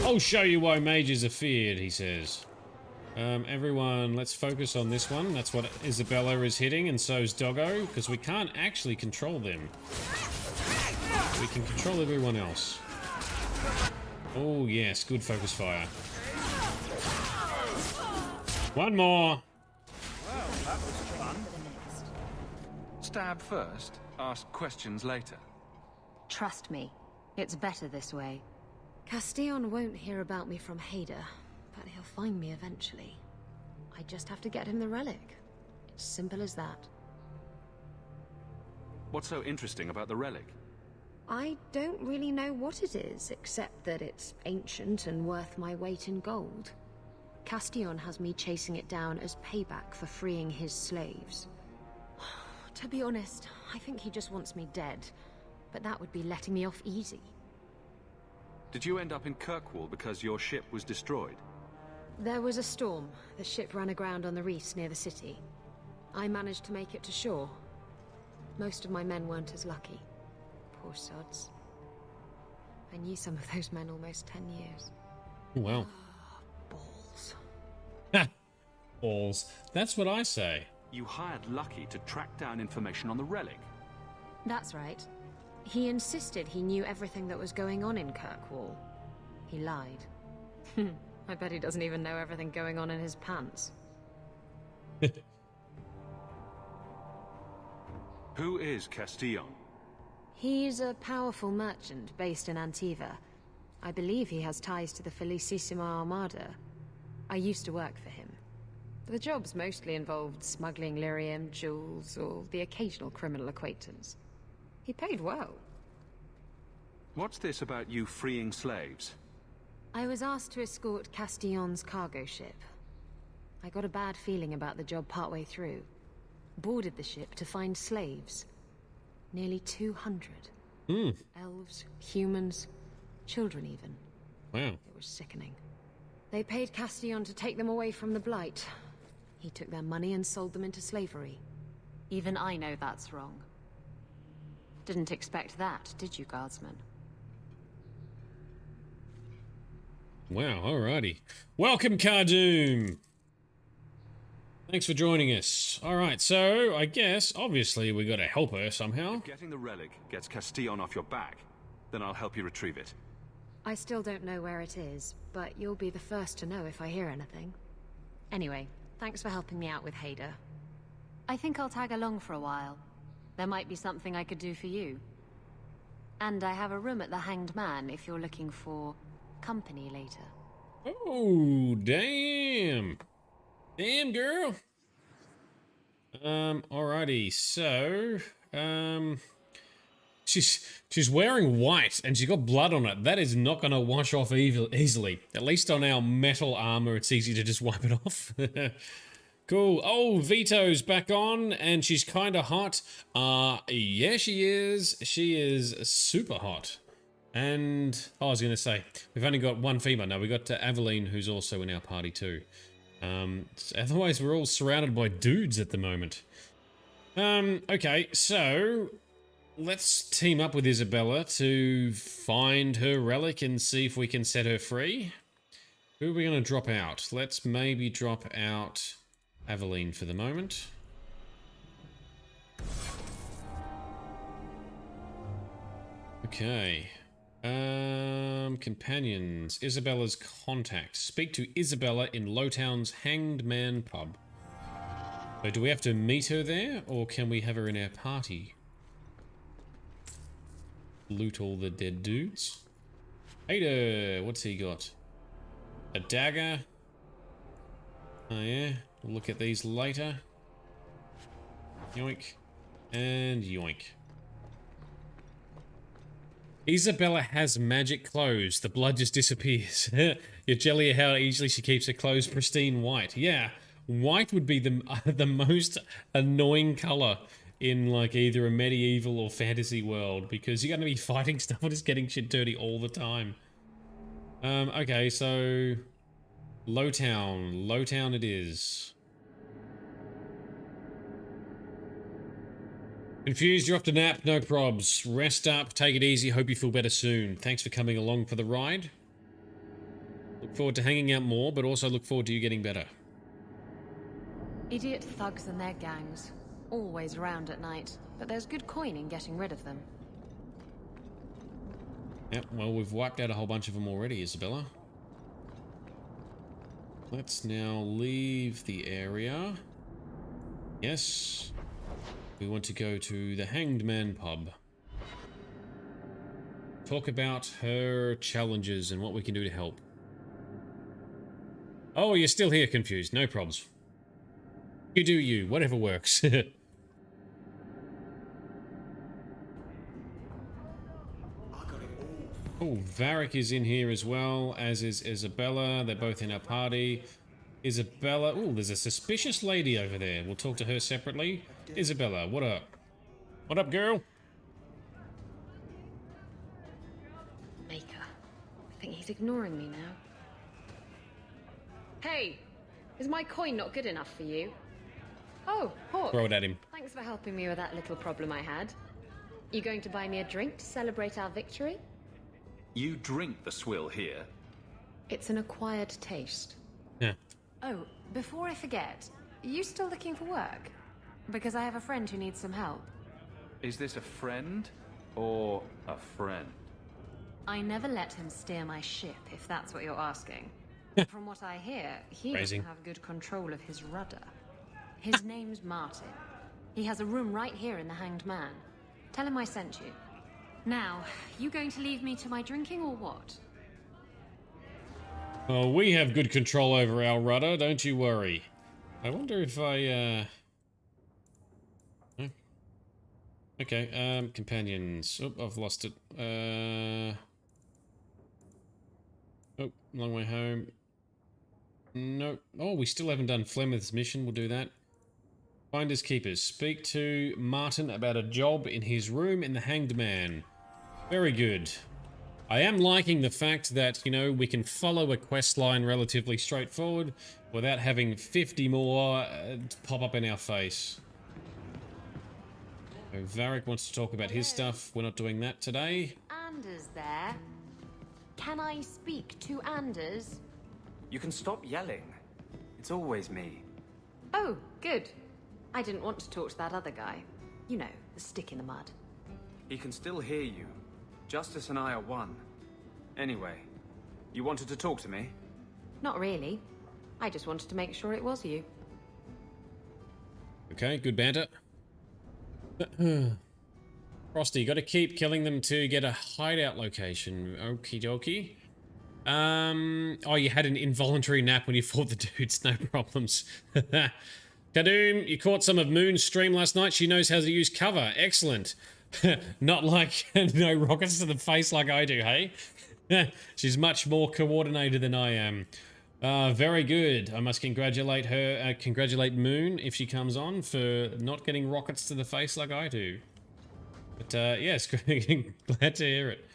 I'll show you why mages are feared, he says. Everyone, let's focus on this one. That's what Isabella is hitting, and so's Doggo, because we can't actually control them. We can control everyone else. Oh, yes, good focus fire. One more. Well, that was fun. Stab first, ask questions later. Trust me, it's better this way. Castillon won't hear about me from Hader, but he'll find me eventually. I just have to get him the relic. It's simple as that. What's so interesting about the relic? I don't really know what it is, except that it's ancient and worth my weight in gold. Castillon has me chasing it down as payback for freeing his slaves. To be honest, I think he just wants me dead, but that would be letting me off easy. Did you end up in Kirkwall because your ship was destroyed? There was a storm. The ship ran aground on the reefs near the city. I managed to make it to shore. Most of my men weren't as lucky. Poor sods. I knew some of those men almost 10 years. Wow. Balls. Ha! Balls. That's what I say. You hired Lucky to track down information on the relic. That's right. He insisted he knew everything that was going on in Kirkwall. He lied. I bet he doesn't even know everything going on in his pants. Who is Castillon? He's a powerful merchant based in Antiva. I believe he has ties to the Felicissima Armada. I used to work for him. The jobs mostly involved smuggling lyrium, jewels, or the occasional criminal acquaintance. He paid well. What's this about you freeing slaves? I was asked to escort Castillon's cargo ship. I got a bad feeling about the job partway through. Boarded the ship to find slaves. Nearly 200. Elves, humans, children even. Wow. It was sickening. They paid Castillon to take them away from the Blight. He took their money and sold them into slavery. Even I know that's wrong. Didn't expect that, did you, Guardsman? Wow, alrighty. Welcome, Cardoom! Thanks for joining us. Alright, so I guess, obviously, we gotta help her somehow. If getting the relic gets Castillon off your back, then I'll help you retrieve it. I still don't know where it is, but you'll be the first to know if I hear anything. Anyway, thanks for helping me out with Hader. I think I'll tag along for a while. There might be something I could do for you. And I have a room at the Hanged Man if you're looking for company later. Oh, damn. Damn, girl. Alrighty, so, she's wearing white and she's got blood on it. That is not going to wash off easily. At least on our metal armor, it's easy to just wipe it off. Cool. Oh, Vito's back on and she's kind of hot. Yeah, she is. She is super hot. And, I was going to say, we've only got one female. No, we got Aveline, who's also in our party too. Otherwise, we're all surrounded by dudes at the moment. Okay, so let's team up with Isabella to find her relic and see if we can set her free. Who are we going to drop out? Let's maybe drop out Aveline for the moment. Okay. Companions. Isabella's contacts. Speak to Isabella in Lowtown's Hanged Man pub. So do we have to meet her there, or can we have her in our party? Loot all the dead dudes. Hader, what's he got? A dagger. Oh yeah, we'll look at these later. Yoink. And yoink. Isabella has magic clothes. The blood just disappears. You're jelly how easily she keeps her clothes pristine white. Yeah, white would be the most annoying color in like either a medieval or fantasy world because you're going to be fighting stuff and just getting shit dirty all the time. Okay, so Lowtown. Lowtown it is. Confused, you're off to nap, no probs. Rest up, take it easy, hope you feel better soon. Thanks for coming along for the ride. Look forward to hanging out more, but also look forward to you getting better. Idiot thugs and their gangs. Always around at night, but there's good coin in getting rid of them. Yep, well, we've wiped out a whole bunch of them already, Isabella. Let's now leave the area. Yes. We want to go to the Hanged Man pub. Talk about her challenges and what we can do to help. Oh, you're still here, Confused. No problems. You do you. Whatever works. Oh, Varric is in here as well, as is Isabella. They're both in our party. Isabella... Oh, there's a suspicious lady over there. We'll talk to her separately. Isabella, what up? What up, girl? Maker. I think he's ignoring me now. Hey! Is my coin not good enough for you? Oh, Hawke. Throw it at him. Thanks for helping me with that little problem I had. You going to buy me a drink to celebrate our victory? You drink the swill here? It's an acquired taste. Yeah. Oh, before I forget, are you still looking for work? Because I have a friend who needs some help. Is this a friend or a friend? I never let him steer my ship, if that's what you're asking. From what I hear, he doesn't have good control of his rudder. His name's Martin. He has a room right here in the Hanged Man. Tell him I sent you. Now, you going to leave me to my drinking or what? Well, we have good control over our rudder, don't you worry. I wonder if I, Okay, companions. Oh, I've lost it. Oh, long way home. No. Oh, we still haven't done Flemeth's mission. We'll do that. Finders Keepers. Speak to Martin about a job in his room in the Hanged Man. Very good. I am liking the fact that, you know, we can follow a quest line relatively straightforward without having 50 more pop up in our face. So Varric wants to talk about his stuff. We're not doing that today. Anders there. Can I speak to Anders? You can stop yelling. It's always me. Oh, good. I didn't want to talk to that other guy. You know, the stick in the mud. He can still hear you. Justice and I are one. Anyway, you wanted to talk to me? Not really. I just wanted to make sure it was you. Okay, good banter. Frosty, gotta keep killing them to get a hideout location. Okie dokie. Oh, you had an involuntary nap when you fought the dudes. No problems. Kadoom, you caught some of Moon's stream last night. She knows how to use cover. Excellent. Not like no rockets to the face like I do, hey? She's much more coordinated than I am. Very good. I must congratulate her, congratulate Moon if she comes on for not getting rockets to the face like I do. But yes, glad to hear it.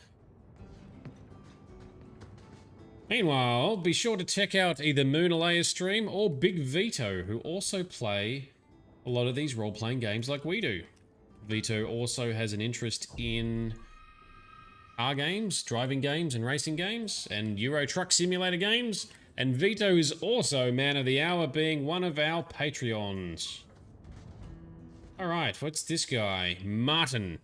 Meanwhile, be sure to check out either Moon Alaya's stream or Big Vito, who also play a lot of these role-playing games like we do. Vito also has an interest in car games, driving games and racing games, and Euro Truck Simulator games. And Vito is also Man of the Hour, being one of our Patreons. Alright, what's this guy? Martin.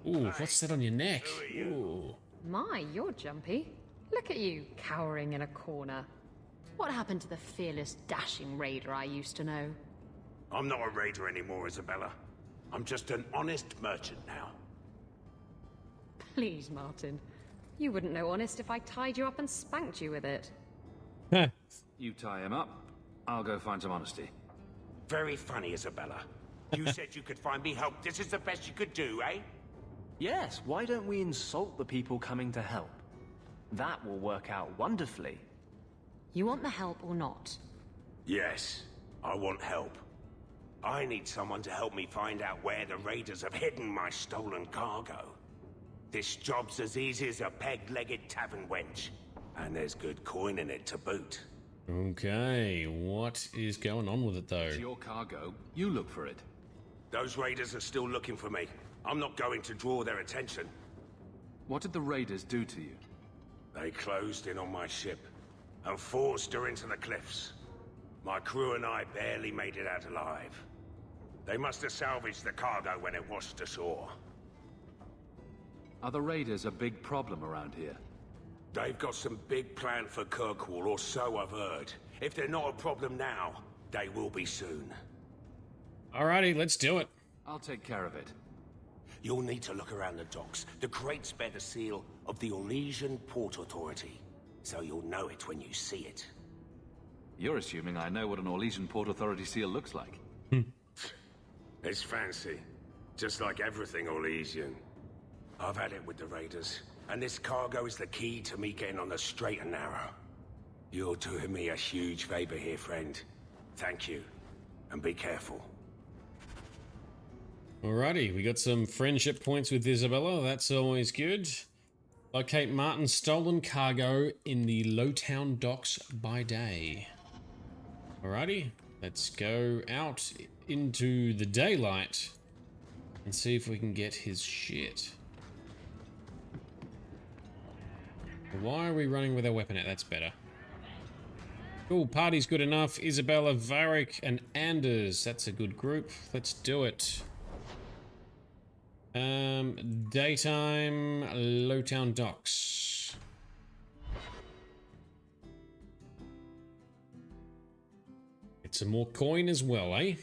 Ooh, what's that on your neck? Ooh. My, you're jumpy. Look at you, cowering in a corner. What happened to the fearless, dashing raider I used to know? I'm not a raider anymore, Isabella. I'm just an honest merchant now. Please, Martin. You wouldn't know honest if I tied you up and spanked you with it. You tie him up, I'll go find some honesty. Very funny, Isabella. You said you could find me help. This is the best you could do, eh? Yes, why don't we insult the people coming to help? That will work out wonderfully. You want the help or not? Yes, I want help. I need someone to help me find out where the raiders have hidden my stolen cargo. This job's as easy as a peg-legged tavern wench. And there's good coin in it to boot. Okay, what is going on with it though? It's your cargo. You look for it. Those raiders are still looking for me. I'm not going to draw their attention. What did the raiders do to you? They closed in on my ship and forced her into the cliffs. My crew and I barely made it out alive. They must have salvaged the cargo when it washed ashore. Are the raiders a big problem around here? They've got some big plan for Kirkwall, or so I've heard. If they're not a problem now, they will be soon. Alrighty, let's do it. I'll take care of it. You'll need to look around the docks. The crates bear the seal of the Orlesian Port Authority, so you'll know it when you see it. You're assuming I know what an Orlesian Port Authority seal looks like. It's fancy. Just like everything Orlesian. I've had it with the raiders, and this cargo is the key to me getting on the straight and narrow. You're doing me a huge favor here, friend. Thank you, and be careful. Alrighty, we got some friendship points with Isabella. That's always good. Locate Martin's stolen cargo in the Lowtown docks by day. Alrighty, let's go out into the daylight and see if we can get his shit. Why are we running with our weapon out? That's better. Cool, party's good enough. Isabella, Varric, and Anders. That's a good group. Let's do it. Daytime, Lowtown docks. Get some more coin as well, eh?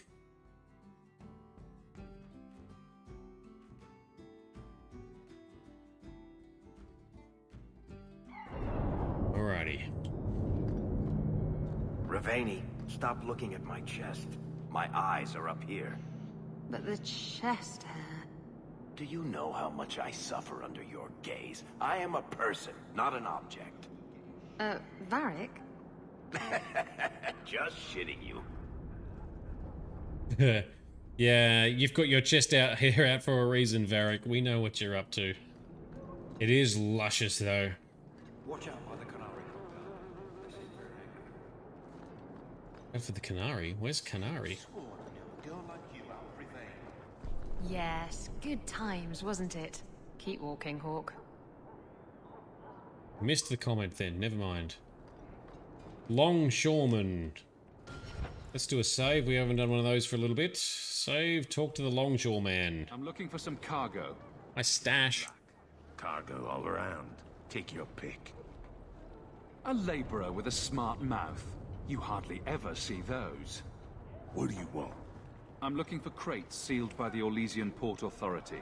Alrighty. Ravani, stop looking at my chest. My eyes are up here. But the chest hair... Do you know how much I suffer under your gaze? I am a person, not an object. Varric? Just shitting you. Yeah, you've got your chest out here out for a reason, Varric. We know what you're up to. It is luscious, though. Watch out by the canary. Go for the canary? Where's canary? Yes, good times, wasn't it? Keep walking, Hawke. Missed the comment then, never mind. Longshoreman. Let's do a save. We haven't done one of those for a little bit. Save, talk to the longshoreman. I'm looking for some cargo. My stash. Cargo all around. Take your pick. A laborer with a smart mouth. You hardly ever see those. What do you want? I'm looking for crates sealed by the Orlesian Port Authority.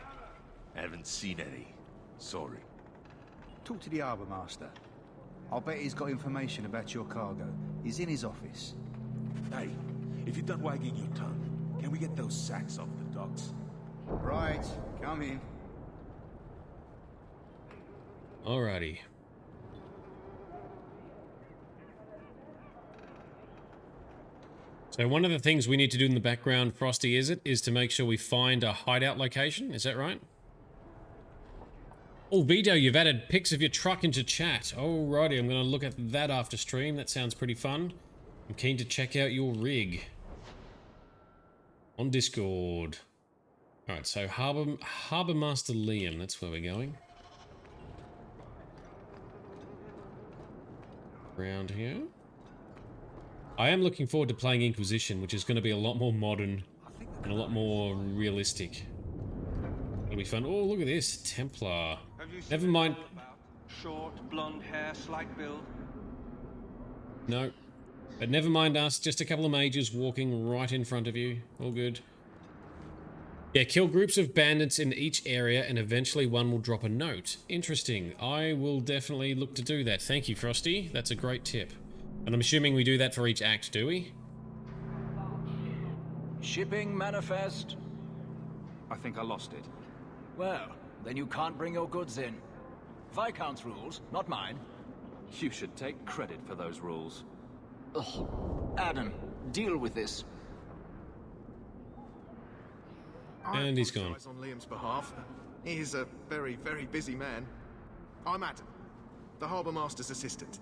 Haven't seen any. Sorry. Talk to the harbour master. I'll bet he's got information about your cargo. He's in his office. Hey, if you're done wagging your tongue, can we get those sacks off the docks? Right, come in. Alrighty. So one of the things we need to do in the background, Frosty, is to make sure we find a hideout location. Is that right? Oh, Vito, you've added pics of your truck into chat. Alrighty, I'm going to look at that after stream. That sounds pretty fun. I'm keen to check out your rig. On Discord. Alright, so Harbour Master Liam, that's where we're going. Around here. I am looking forward to playing Inquisition, which is going to be a lot more modern and a lot more realistic. It'll be fun. Oh, look at this. Templar. Never mind. Short, blonde hair, slight build. No. But never mind us. Just a couple of mages walking right in front of you. All good. Yeah, kill groups of bandits in each area and eventually one will drop a note. Interesting. I will definitely look to do that. Thank you, Frosty. That's a great tip. And I'm assuming we do that for each act, do we? Shipping manifest. I think I lost it. Well, then you can't bring your goods in. Viscount's rules, not mine. You should take credit for those rules. Ugh. Adam, deal with this. And he's gone. On Liam's behalf. He is a very, very busy man. I'm Adam, the Harbour Master's assistant.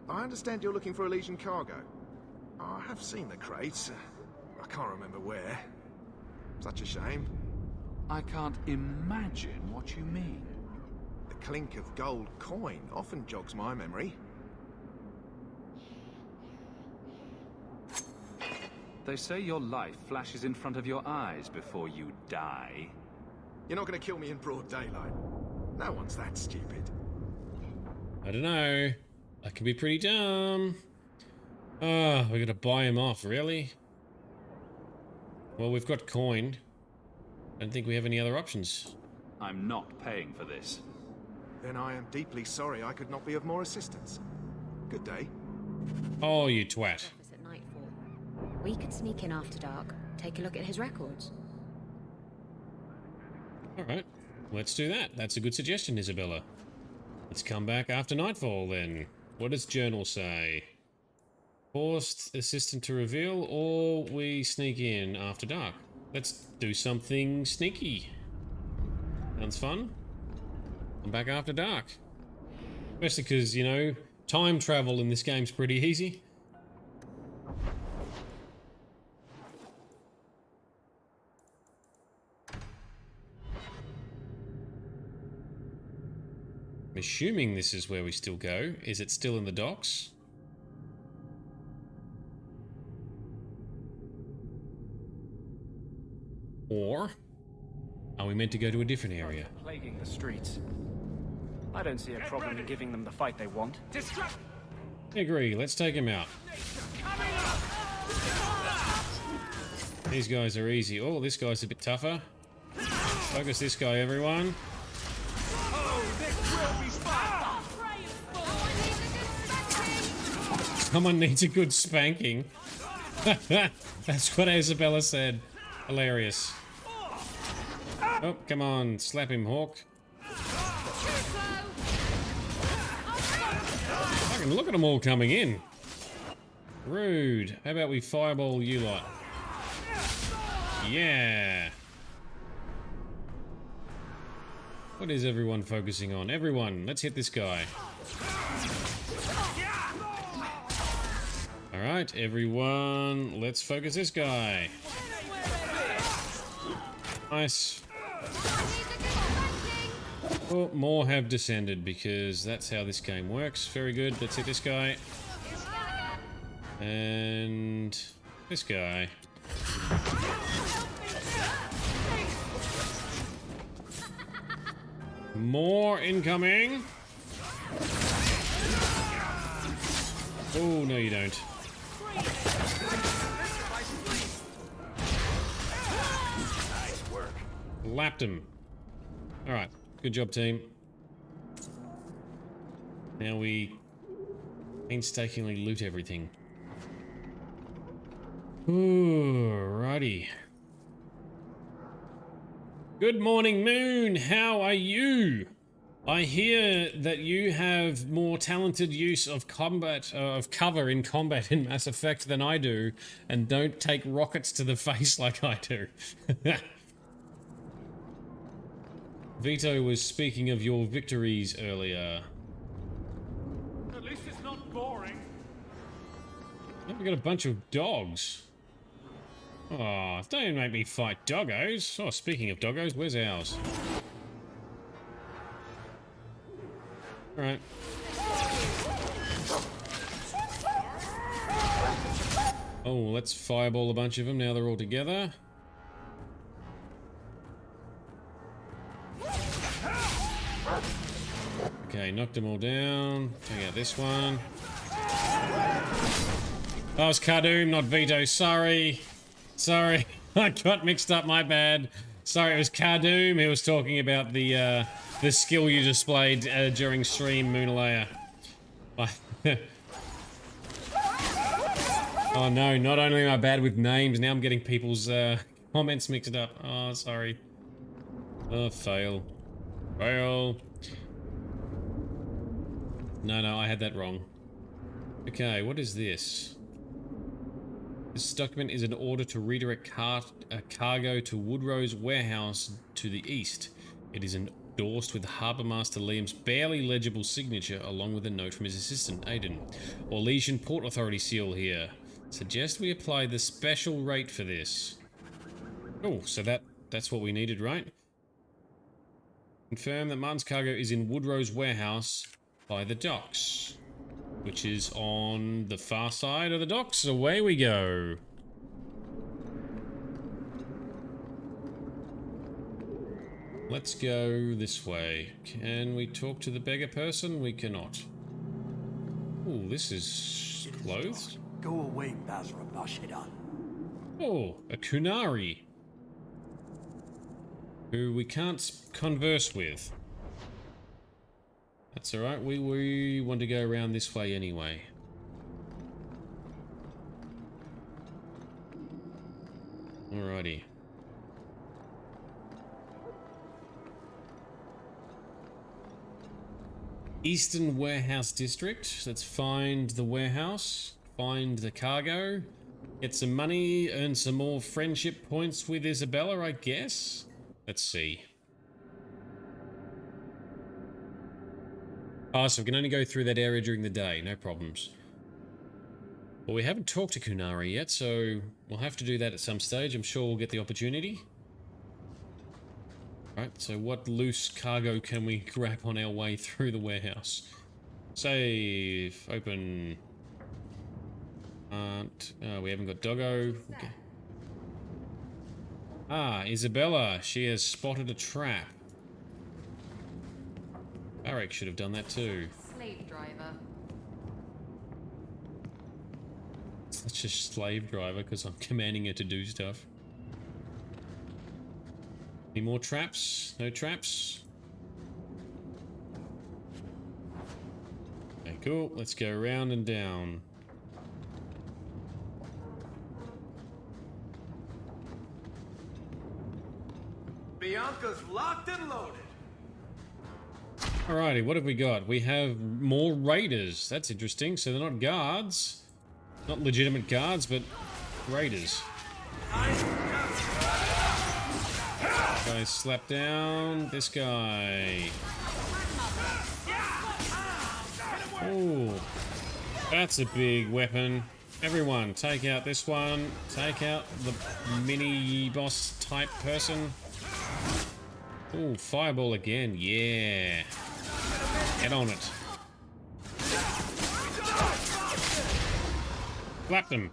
I understand you're looking for Elysian cargo. I have seen the crates. I can't remember where. Such a shame. I can't imagine what you mean. The clink of gold coin often jogs my memory. They say your life flashes in front of your eyes before you die. You're not going to kill me in broad daylight. No one's that stupid. I don't know. That can be pretty dumb. Oh, we gotta buy him off, really? Well, we've got coin. I don't think we have any other options. I'm not paying for this. Then I am deeply sorry I could not be of more assistance. Good day. Oh, you twat. At nightfall. We could sneak in after dark, take a look at his records. Alright, let's do that. That's a good suggestion, Isabella. Let's come back after nightfall, then. What does journal say? Forced assistant to reveal, or we sneak in after dark? Let's do something sneaky. Sounds fun. I'm back after dark. Especially because, you know, time travel in this game's pretty easy. I'm assuming this is where we still go. Is it still in the docks? Or are we meant to go to a different area? Plaguing the streets. I don't see a problem in giving them the fight they want. I agree. Let's take him out. These guys are easy. Oh, this guy's a bit tougher. Focus this guy, everyone. Someone needs a good spanking. That's what Isabella said. Hilarious. Oh, come on. Slap him, Hawke. Fucking look at them all coming in. Rude. How about we fireball you lot? Yeah. What is everyone focusing on? Everyone, let's hit this guy. Alright, everyone, let's focus this guy. Nice. Oh, more have descended because that's how this game works. Very good. Let's hit this guy. And this guy. More incoming. Oh, no you don't. Lapped him. Alright, good job team. Now we painstakingly loot everything. Alrighty. Good morning, Moon. How are you? I hear that you have more talented use of combat, of cover in combat in Mass Effect than I do, and don't take rockets to the face like I do. Vito was speaking of your victories earlier. At least it's not boring. We got a bunch of dogs. Oh, don't make me fight doggos. Oh, speaking of doggos, where's ours? Alright. Oh, let's fireball a bunch of them now they're all together. Okay, knocked them all down. Check out this one. That was Cardoom, not Vito. Sorry. Sorry. I got mixed up, my bad. Sorry, it was Cardoom. He was talking about the skill you displayed during stream, Moonalea. Oh no, not only am I bad with names, now I'm getting people's comments mixed up. Oh, sorry. Oh, fail. Fail. No, I had that wrong. Okay, what is this? This document is an order to redirect cargo to Woodrow's warehouse to the east. It is endorsed with Harbour Master Liam's barely legible signature, along with a note from his assistant, Aiden. Orlesian Port Authority seal here. Suggest we apply the special rate for this. Oh, so that's what we needed, right? Confirm that Martin's cargo is in Woodrow's warehouse by the docks, which is on the far side of the docks. Away we go. Let's go this way. Can we talk to the beggar person? We cannot. Oh, this is clothes. Go away, Basra Bashidan. Oh, a Kunari, who we can't converse with. That's alright, we want to go around this way anyway. Alrighty. Eastern Warehouse District. Let's find the warehouse, find the cargo, get some money, earn some more friendship points with Isabella, I guess? Let's see. Oh, so we can only go through that area during the day, no problems. Well, we haven't talked to Kunari yet, so we'll have to do that at some stage. I'm sure we'll get the opportunity. Right, so what loose cargo can we grab on our way through the warehouse? Save, open. We haven't got Doggo. Okay. Ah, Isabella, she has spotted a trap. Barrick should have done that too. Slave driver. Such a slave driver because I'm commanding her to do stuff. Any more traps? No traps? Okay, cool. Let's go around and down. Bianca's locked and loaded. Alrighty, what have we got? We have more raiders. That's interesting. So they're not guards. Not legitimate guards, but raiders. Guy slap down this guy. Oh, that's a big weapon. Everyone, take out this one. Take out the mini boss type person. Oh, fireball again. Yeah. Get on it. Slap them.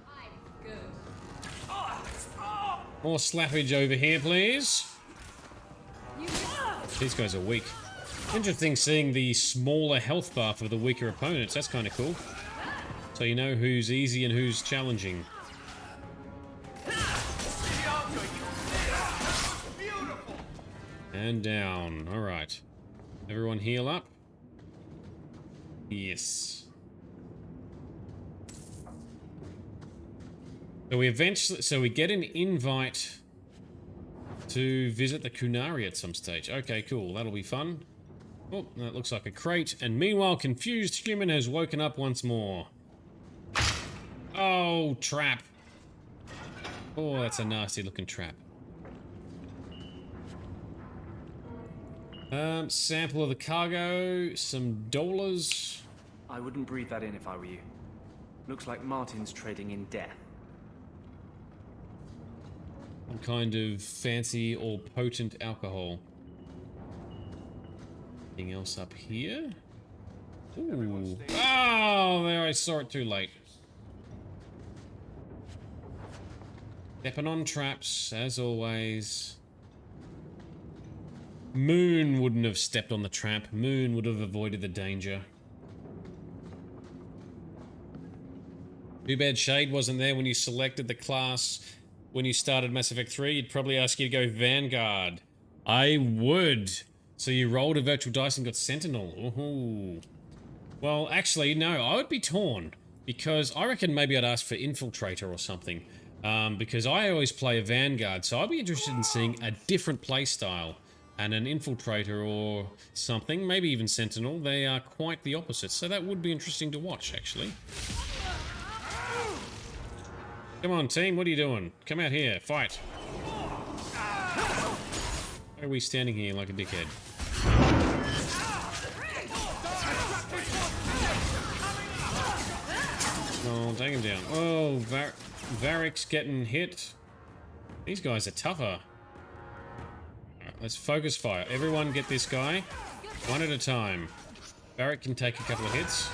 More slappage over here, please. These guys are weak. Interesting seeing the smaller health bar for the weaker opponents. That's kind of cool. So you know who's easy and who's challenging. And down. Alright. Everyone heal up. Yes. So we get an invite to visit the Kunari at some stage. Okay, cool. That'll be fun. Oh, that looks like a crate. And meanwhile, confused human has woken up once more. Oh, trap. Oh, that's a nasty looking trap. Sample of the cargo, some dollars. I wouldn't breathe that in if I were you. Looks like Martin's trading in death. Some kind of fancy or potent alcohol. Anything else up here? Ooh. Oh, there, I saw it too late. Stepping on traps, as always. Moon wouldn't have stepped on the trap. Moon would have avoided the danger. Too bad Shade wasn't there when you selected the class when you started Mass Effect 3. You'd probably ask you to go Vanguard. I would. So you rolled a virtual dice and got Sentinel. Ooh. Well, actually, no, I would be torn. Because I reckon maybe I'd ask for Infiltrator or something. Because I always play a Vanguard, so I'd be interested in seeing a different playstyle. And an Infiltrator or something, maybe even Sentinel, they are quite the opposite. So that would be interesting to watch, actually. Come on, team, what are you doing? Come out here, fight. Why are we standing here like a dickhead? Oh, take him down. Oh, Varric's getting hit. These guys are tougher. Let's focus fire. Everyone get this guy. One at a time. Varric can take a couple of hits.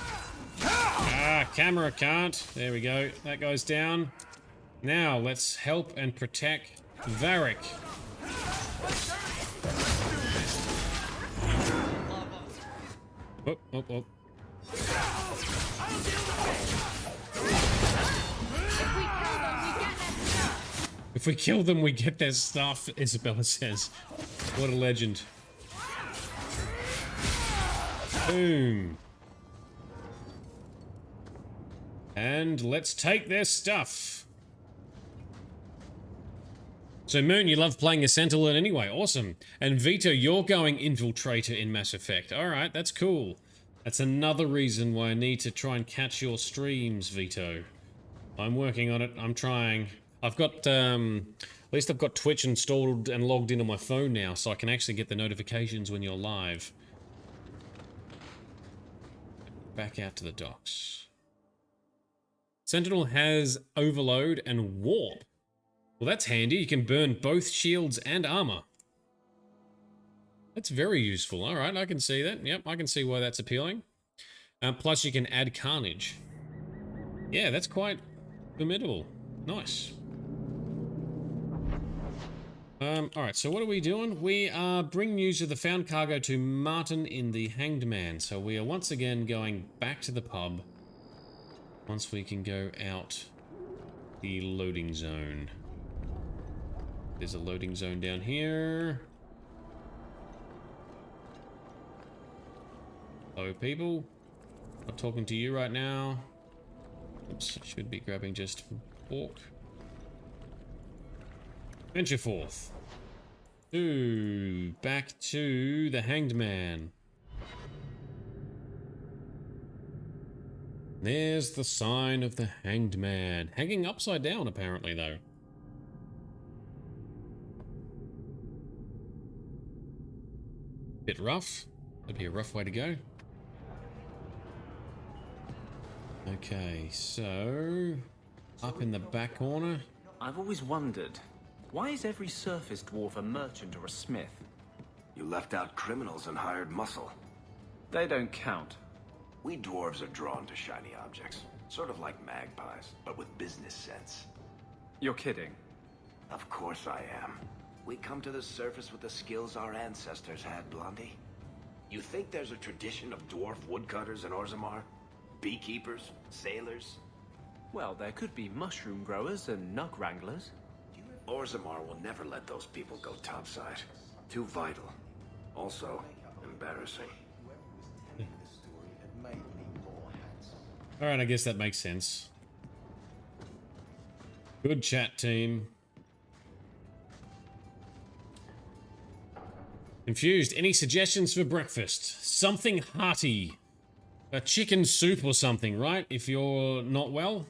Ah, camera can't. There we go. That guy's down. Now, let's help and protect Varric. Oh, oh, oh. If we kill them, we get their stuff, Isabella says. What a legend. Boom. And let's take their stuff. So Moon, you love playing a Sentinel anyway. Awesome. And Vito, you're going Infiltrator in Mass Effect. Alright, that's cool. That's another reason why I need to try and catch your streams, Vito. I'm working on it. I'm trying. I've got, at least I've got Twitch installed and logged in on my phone now, so I can actually get the notifications when you're live. Back out to the docks. Sentinel has Overload and Warp. Well, that's handy. You can burn both shields and armor. That's very useful. All right, I can see that. Yep, I can see why that's appealing. Plus, you can add Carnage. Yeah, that's quite formidable. Nice. Alright, so what are we doing? We are bringing news of the found cargo to Martin in the Hanged Man. So we are once again going back to the pub. Once we can go out the loading zone. There's a loading zone down here. Hello, people. Not talking to you right now. Oops, I should be grabbing just Hawke. Venture forth. Back to the Hanged Man. There's the sign of the Hanged Man. Hanging upside down, apparently, though. Bit rough. That'd be a rough way to go. Okay, so... up in the back corner. I've always wondered, why is every surface dwarf a merchant or a smith? You left out criminals and hired muscle. They don't count. We dwarves are drawn to shiny objects. Sort of like magpies, but with business sense. You're kidding. Of course I am. We come to the surface with the skills our ancestors had, Blondie. You think there's a tradition of dwarf woodcutters in Orzammar? Beekeepers? Sailors? Well, there could be mushroom growers and nug wranglers. Orzammar will never let those people go topside. Too vital. Also, embarrassing. Alright, I guess that makes sense. Good chat, team. Confused. Any suggestions for breakfast? Something hearty. A chicken soup or something, right? If you're not well?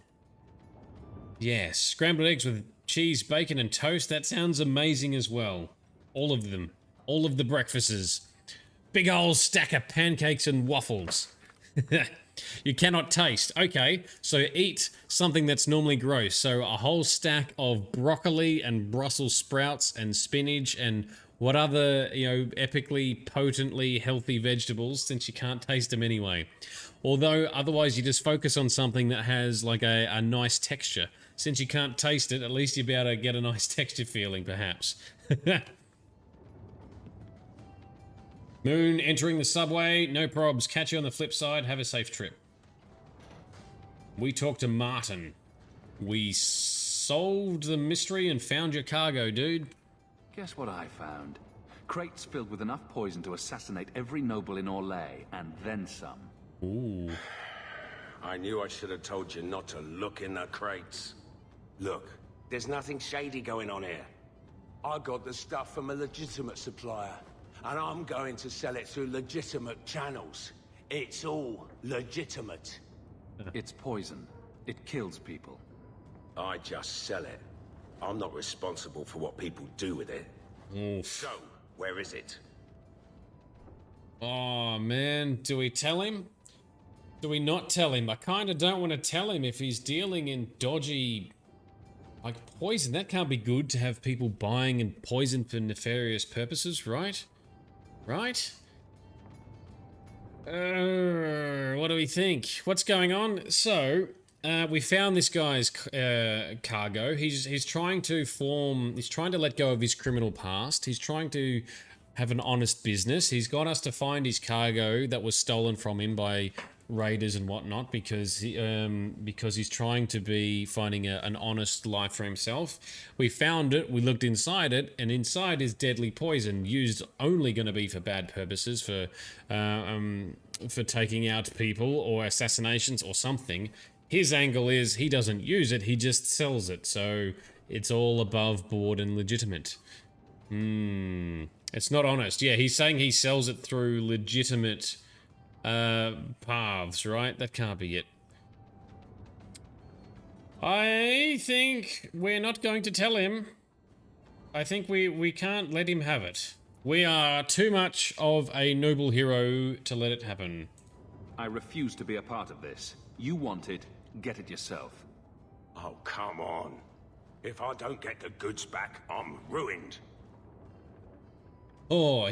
Yes. Scrambled eggs with cheese, bacon, and toast. That sounds amazing as well. All of them. All of the breakfasts. Big old stack of pancakes and waffles. You cannot taste. Okay, so eat something that's normally gross. So a whole stack of broccoli and Brussels sprouts and spinach and what other, you know, epically, potently healthy vegetables, since you can't taste them anyway. Although, otherwise you just focus on something that has, like, a nice texture. Since you can't taste it, at least you'll be able to get a nice texture feeling, perhaps. Moon entering the subway. No probs. Catch you on the flip side. Have a safe trip. We talked to Martin. We solved the mystery and found your cargo, dude. Guess what I found? Crates filled with enough poison to assassinate every noble in Orlais, and then some. Ooh. I knew I should have told you not to look in the crates. Look, there's nothing shady going on here. I got the stuff from a legitimate supplier, and I'm going to sell it through legitimate channels. It's all legitimate. It's poison. It kills people. I just sell it. I'm not responsible for what people do with it. Oof. So, where is it? Oh, man. Do we tell him? Do we not tell him? I kind of don't want to tell him if he's dealing in dodgy... like poison. That can't be good to have people buying and poison for nefarious purposes, right? Right? What do we think? What's going on? So, we found this guy's cargo. He's trying to let go of his criminal past. He's trying to have an honest business. He's got us to find his cargo that was stolen from him by raiders and whatnot, because he's trying to be finding an honest life for himself. We found it, we looked inside it, and inside is deadly poison, used only going to be for bad purposes, for taking out people or assassinations or something. His angle is he doesn't use it, he just sells it, so it's all above board and legitimate. It's not honest. Yeah, he's saying he sells it through legitimate paths, right? That can't be it. I think we're not going to tell him. I think we can't let him have it. We are too much of a noble hero to let it happen. I refuse to be a part of this. You want it, get it yourself. Oh, come on. If I don't get the goods back, I'm ruined. Or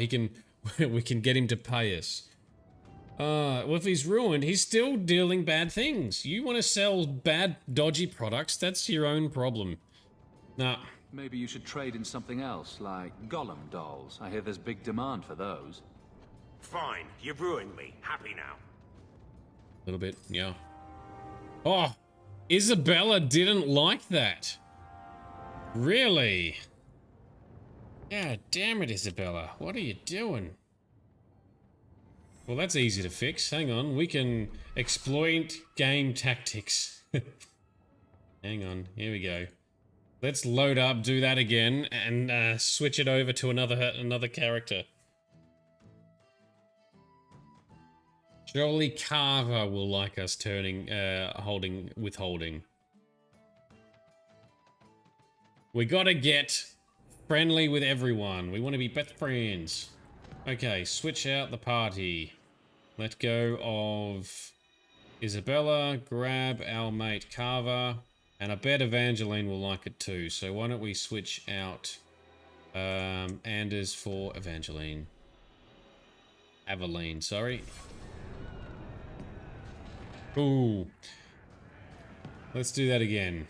we can get him to pay us. Well, if he's ruined, he's still dealing bad things. You want to sell bad, dodgy products, that's your own problem. Nah. Maybe you should trade in something else, like golem dolls. I hear there's big demand for those. Fine, you've ruined me. Happy now. A little bit, yeah. Oh, Isabella didn't like that. Really? Yeah, damn it, Isabella. What are you doing? Well, that's easy to fix. Hang on, we can exploit game tactics. Hang on, here we go. Let's load up, do that again, and switch it over to another character. Surely Carver will like us withholding. We gotta get friendly with everyone. We want to be best friends. Okay, switch out the party. Let go of Isabella, grab our mate Carver, and I bet Evangeline will like it too. So why don't we switch out Anders for Evangeline. Aveline, sorry. Ooh. Let's do that again.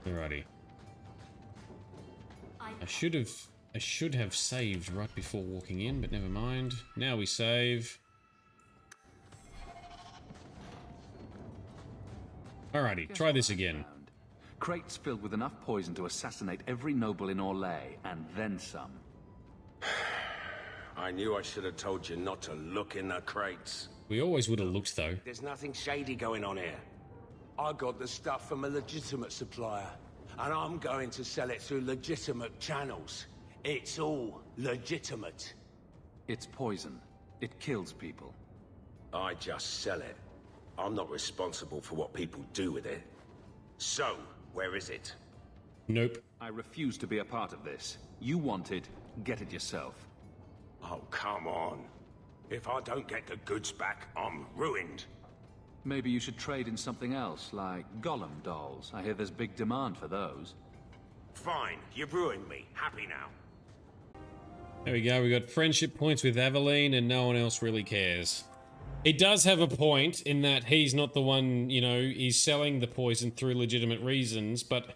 Alrighty. I should have saved right before walking in, but never mind. Now we save. Alrighty, try this again. Crates filled with enough poison to assassinate every noble in Orlais, and then some. I knew I should have told you not to look in the crates. We always would have looked, though. There's nothing shady going on here. I got the stuff from a legitimate supplier, and I'm going to sell it through legitimate channels. It's all legitimate. It's poison. It kills people. I just sell it. I'm not responsible for what people do with it. So, where is it? Nope. I refuse to be a part of this. You want it, get it yourself. Oh, come on. If I don't get the goods back, I'm ruined. Maybe you should trade in something else, like Golem dolls. I hear there's big demand for those. Fine, you've ruined me. Happy now. There we go, we got friendship points with Aveline and no one else really cares. It does have a point in that he's not the one, you know, he's selling the poison through legitimate reasons, but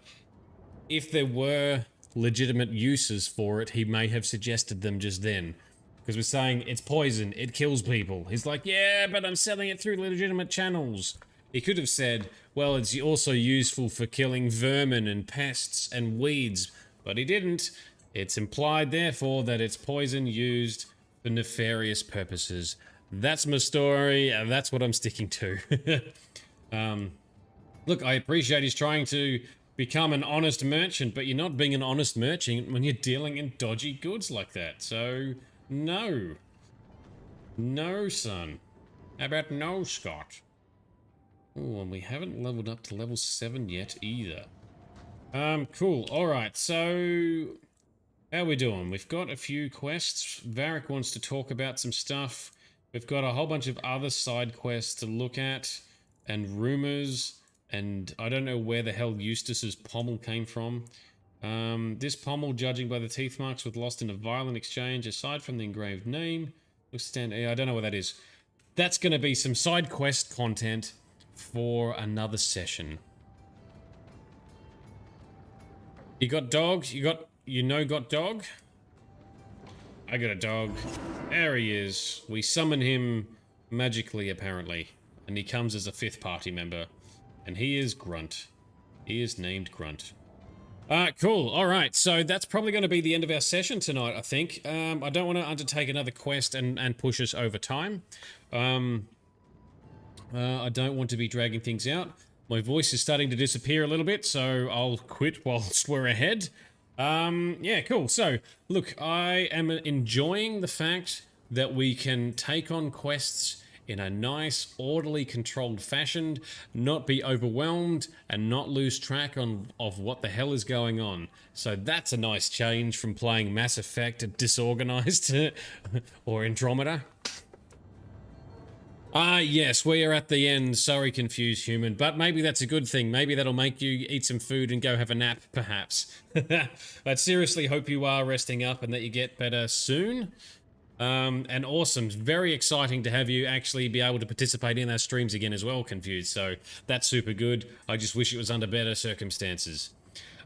if there were legitimate uses for it, he may have suggested them just then. Because we're saying, it's poison, it kills people. He's like, yeah, but I'm selling it through legitimate channels. He could have said, well, it's also useful for killing vermin and pests and weeds, but he didn't. It's implied, therefore, that it's poison used for nefarious purposes. That's my story, and that's what I'm sticking to. Look, I appreciate he's trying to become an honest merchant, but you're not being an honest merchant when you're dealing in dodgy goods like that, so... No. No, son. How about no, Scott? Oh, and we haven't leveled up to level 7 yet either. Cool. Alright, so... How are we doing? We've got a few quests. Varric wants to talk about some stuff. We've got a whole bunch of other side quests to look at. And rumors. And I don't know where the hell Eustace's pommel came from. This pommel, judging by the teeth marks, was lost in a violent exchange. Aside from the engraved name, looks stand. I don't know what that is. That's going to be some side quest content for another session. You got dog? Got dog? I got a dog. There he is. We summon him magically, apparently, and he comes as a 5th party member, and he is Grunt. He is named Grunt. Cool. Alright, so that's probably going to be the end of our session tonight, I think. I don't want to undertake another quest and push us over time. I don't want to be dragging things out. My voice is starting to disappear a little bit, so I'll quit whilst we're ahead. Yeah, cool. So, look, I am enjoying the fact that we can take on quests in a nice, orderly, controlled fashion, not be overwhelmed, and not lose track of what the hell is going on. So that's a nice change from playing Mass Effect Disorganized or Andromeda. Yes, we are at the end. Sorry, confused human, but maybe that's a good thing. Maybe that'll make you eat some food and go have a nap, perhaps. But seriously, hope you are resting up and that you get better soon. And awesome. Very exciting to have you actually be able to participate in our streams again as well, Confused. So that's super good. I just wish it was under better circumstances.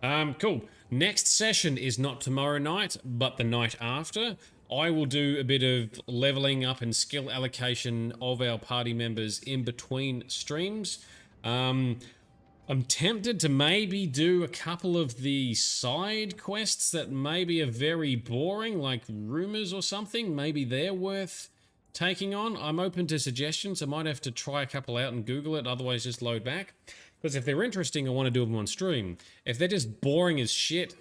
Cool. Next session is not tomorrow night, but the night after. I will do a bit of leveling up and skill allocation of our party members in between streams. I'm tempted to maybe do a couple of the side quests that maybe are very boring, like rumors or something. Maybe they're worth taking on. I'm open to suggestions. I might have to try a couple out and Google it, otherwise just load back. Because if they're interesting, I want to do them on stream. If they're just boring as shit,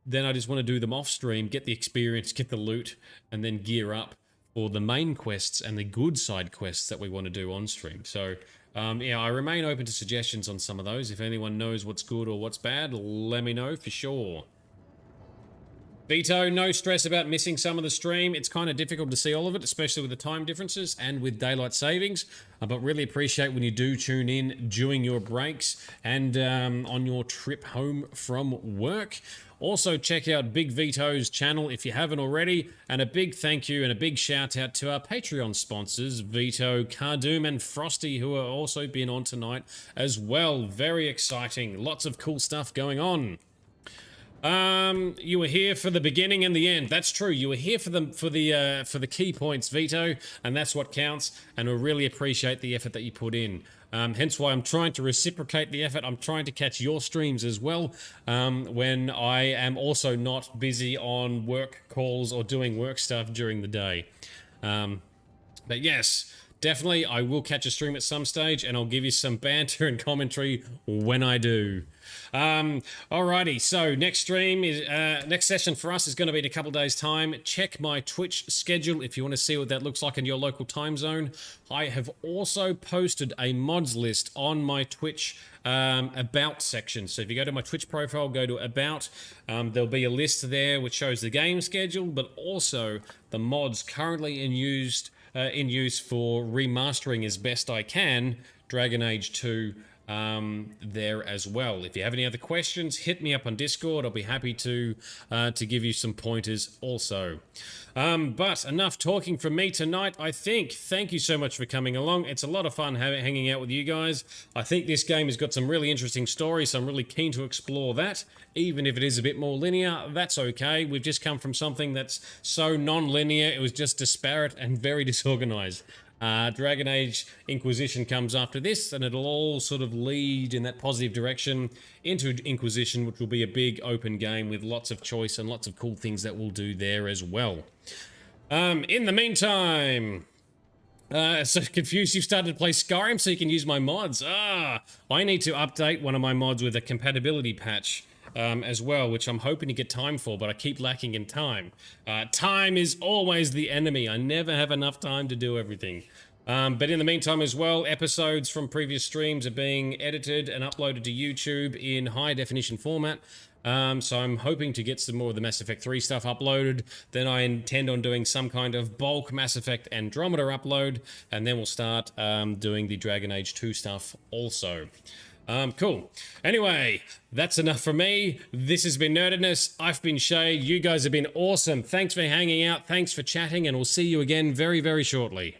then I just want to do them off stream, get the experience, get the loot, and then gear up for the main quests and the good side quests that we want to do on stream. So, yeah, I remain open to suggestions on some of those. If anyone knows what's good or what's bad, let me know for sure. Vito, no stress about missing some of the stream. It's kind of difficult to see all of it, especially with the time differences and with daylight savings. But really appreciate when you do tune in during your breaks and on your trip home from work. Also, check out Big Vito's channel if you haven't already. And a big thank you and a big shout out to our Patreon sponsors, Vito, Cardoom, and Frosty, who are also been on tonight as well. Very exciting. Lots of cool stuff going on. You were here for the beginning and the end. That's true. You were here for the key points, Vito, and that's what counts. And we really appreciate the effort that you put in. Hence why I'm trying to reciprocate the effort. I'm trying to catch your streams as well when I am also not busy on work calls or doing work stuff during the day. But yes, definitely I will catch a stream at some stage, and I'll give you some banter and commentary when I do. Alrighty, so next stream is next session for us is going to be in a couple days' time. Check my Twitch schedule if you want to see what that looks like in your local time zone. I have also posted a mods list on my Twitch about section. So if you go to my Twitch profile, go to about, there'll be a list there which shows the game schedule, but also the mods currently in use for remastering as best I can Dragon Age 2 there as well. If you have any other questions, hit me up on Discord. I'll be happy to give you some pointers also. But enough talking from me tonight, I think. Thank you so much for coming along. It's a lot of fun hanging out with you guys. I think this game has got some really interesting stories, so I'm really keen to explore that. Even if it is a bit more linear, that's okay. We've just come from something that's so non-linear, it was just disparate and very disorganized. Dragon Age Inquisition comes after this, and it'll all sort of lead in that positive direction into Inquisition, which will be a big open game with lots of choice and lots of cool things that we'll do there as well. In the meantime, so confused you've started to play Skyrim so you can use my mods. I need to update one of my mods with a compatibility patch as well, which I'm hoping to get time for, but I keep lacking in time. Time is always the enemy. I never have enough time to do everything. But in the meantime as well, episodes from previous streams are being edited and uploaded to YouTube in high definition format. So I'm hoping to get some more of the Mass Effect 3 stuff uploaded. Then I intend on doing some kind of bulk Mass Effect Andromeda upload, and then we'll start doing the Dragon Age 2 stuff also. Cool. Anyway, that's enough from me. This has been Nerdedness. I've been Shay. You guys have been awesome. Thanks for hanging out. Thanks for chatting, and we'll see you again very, very shortly.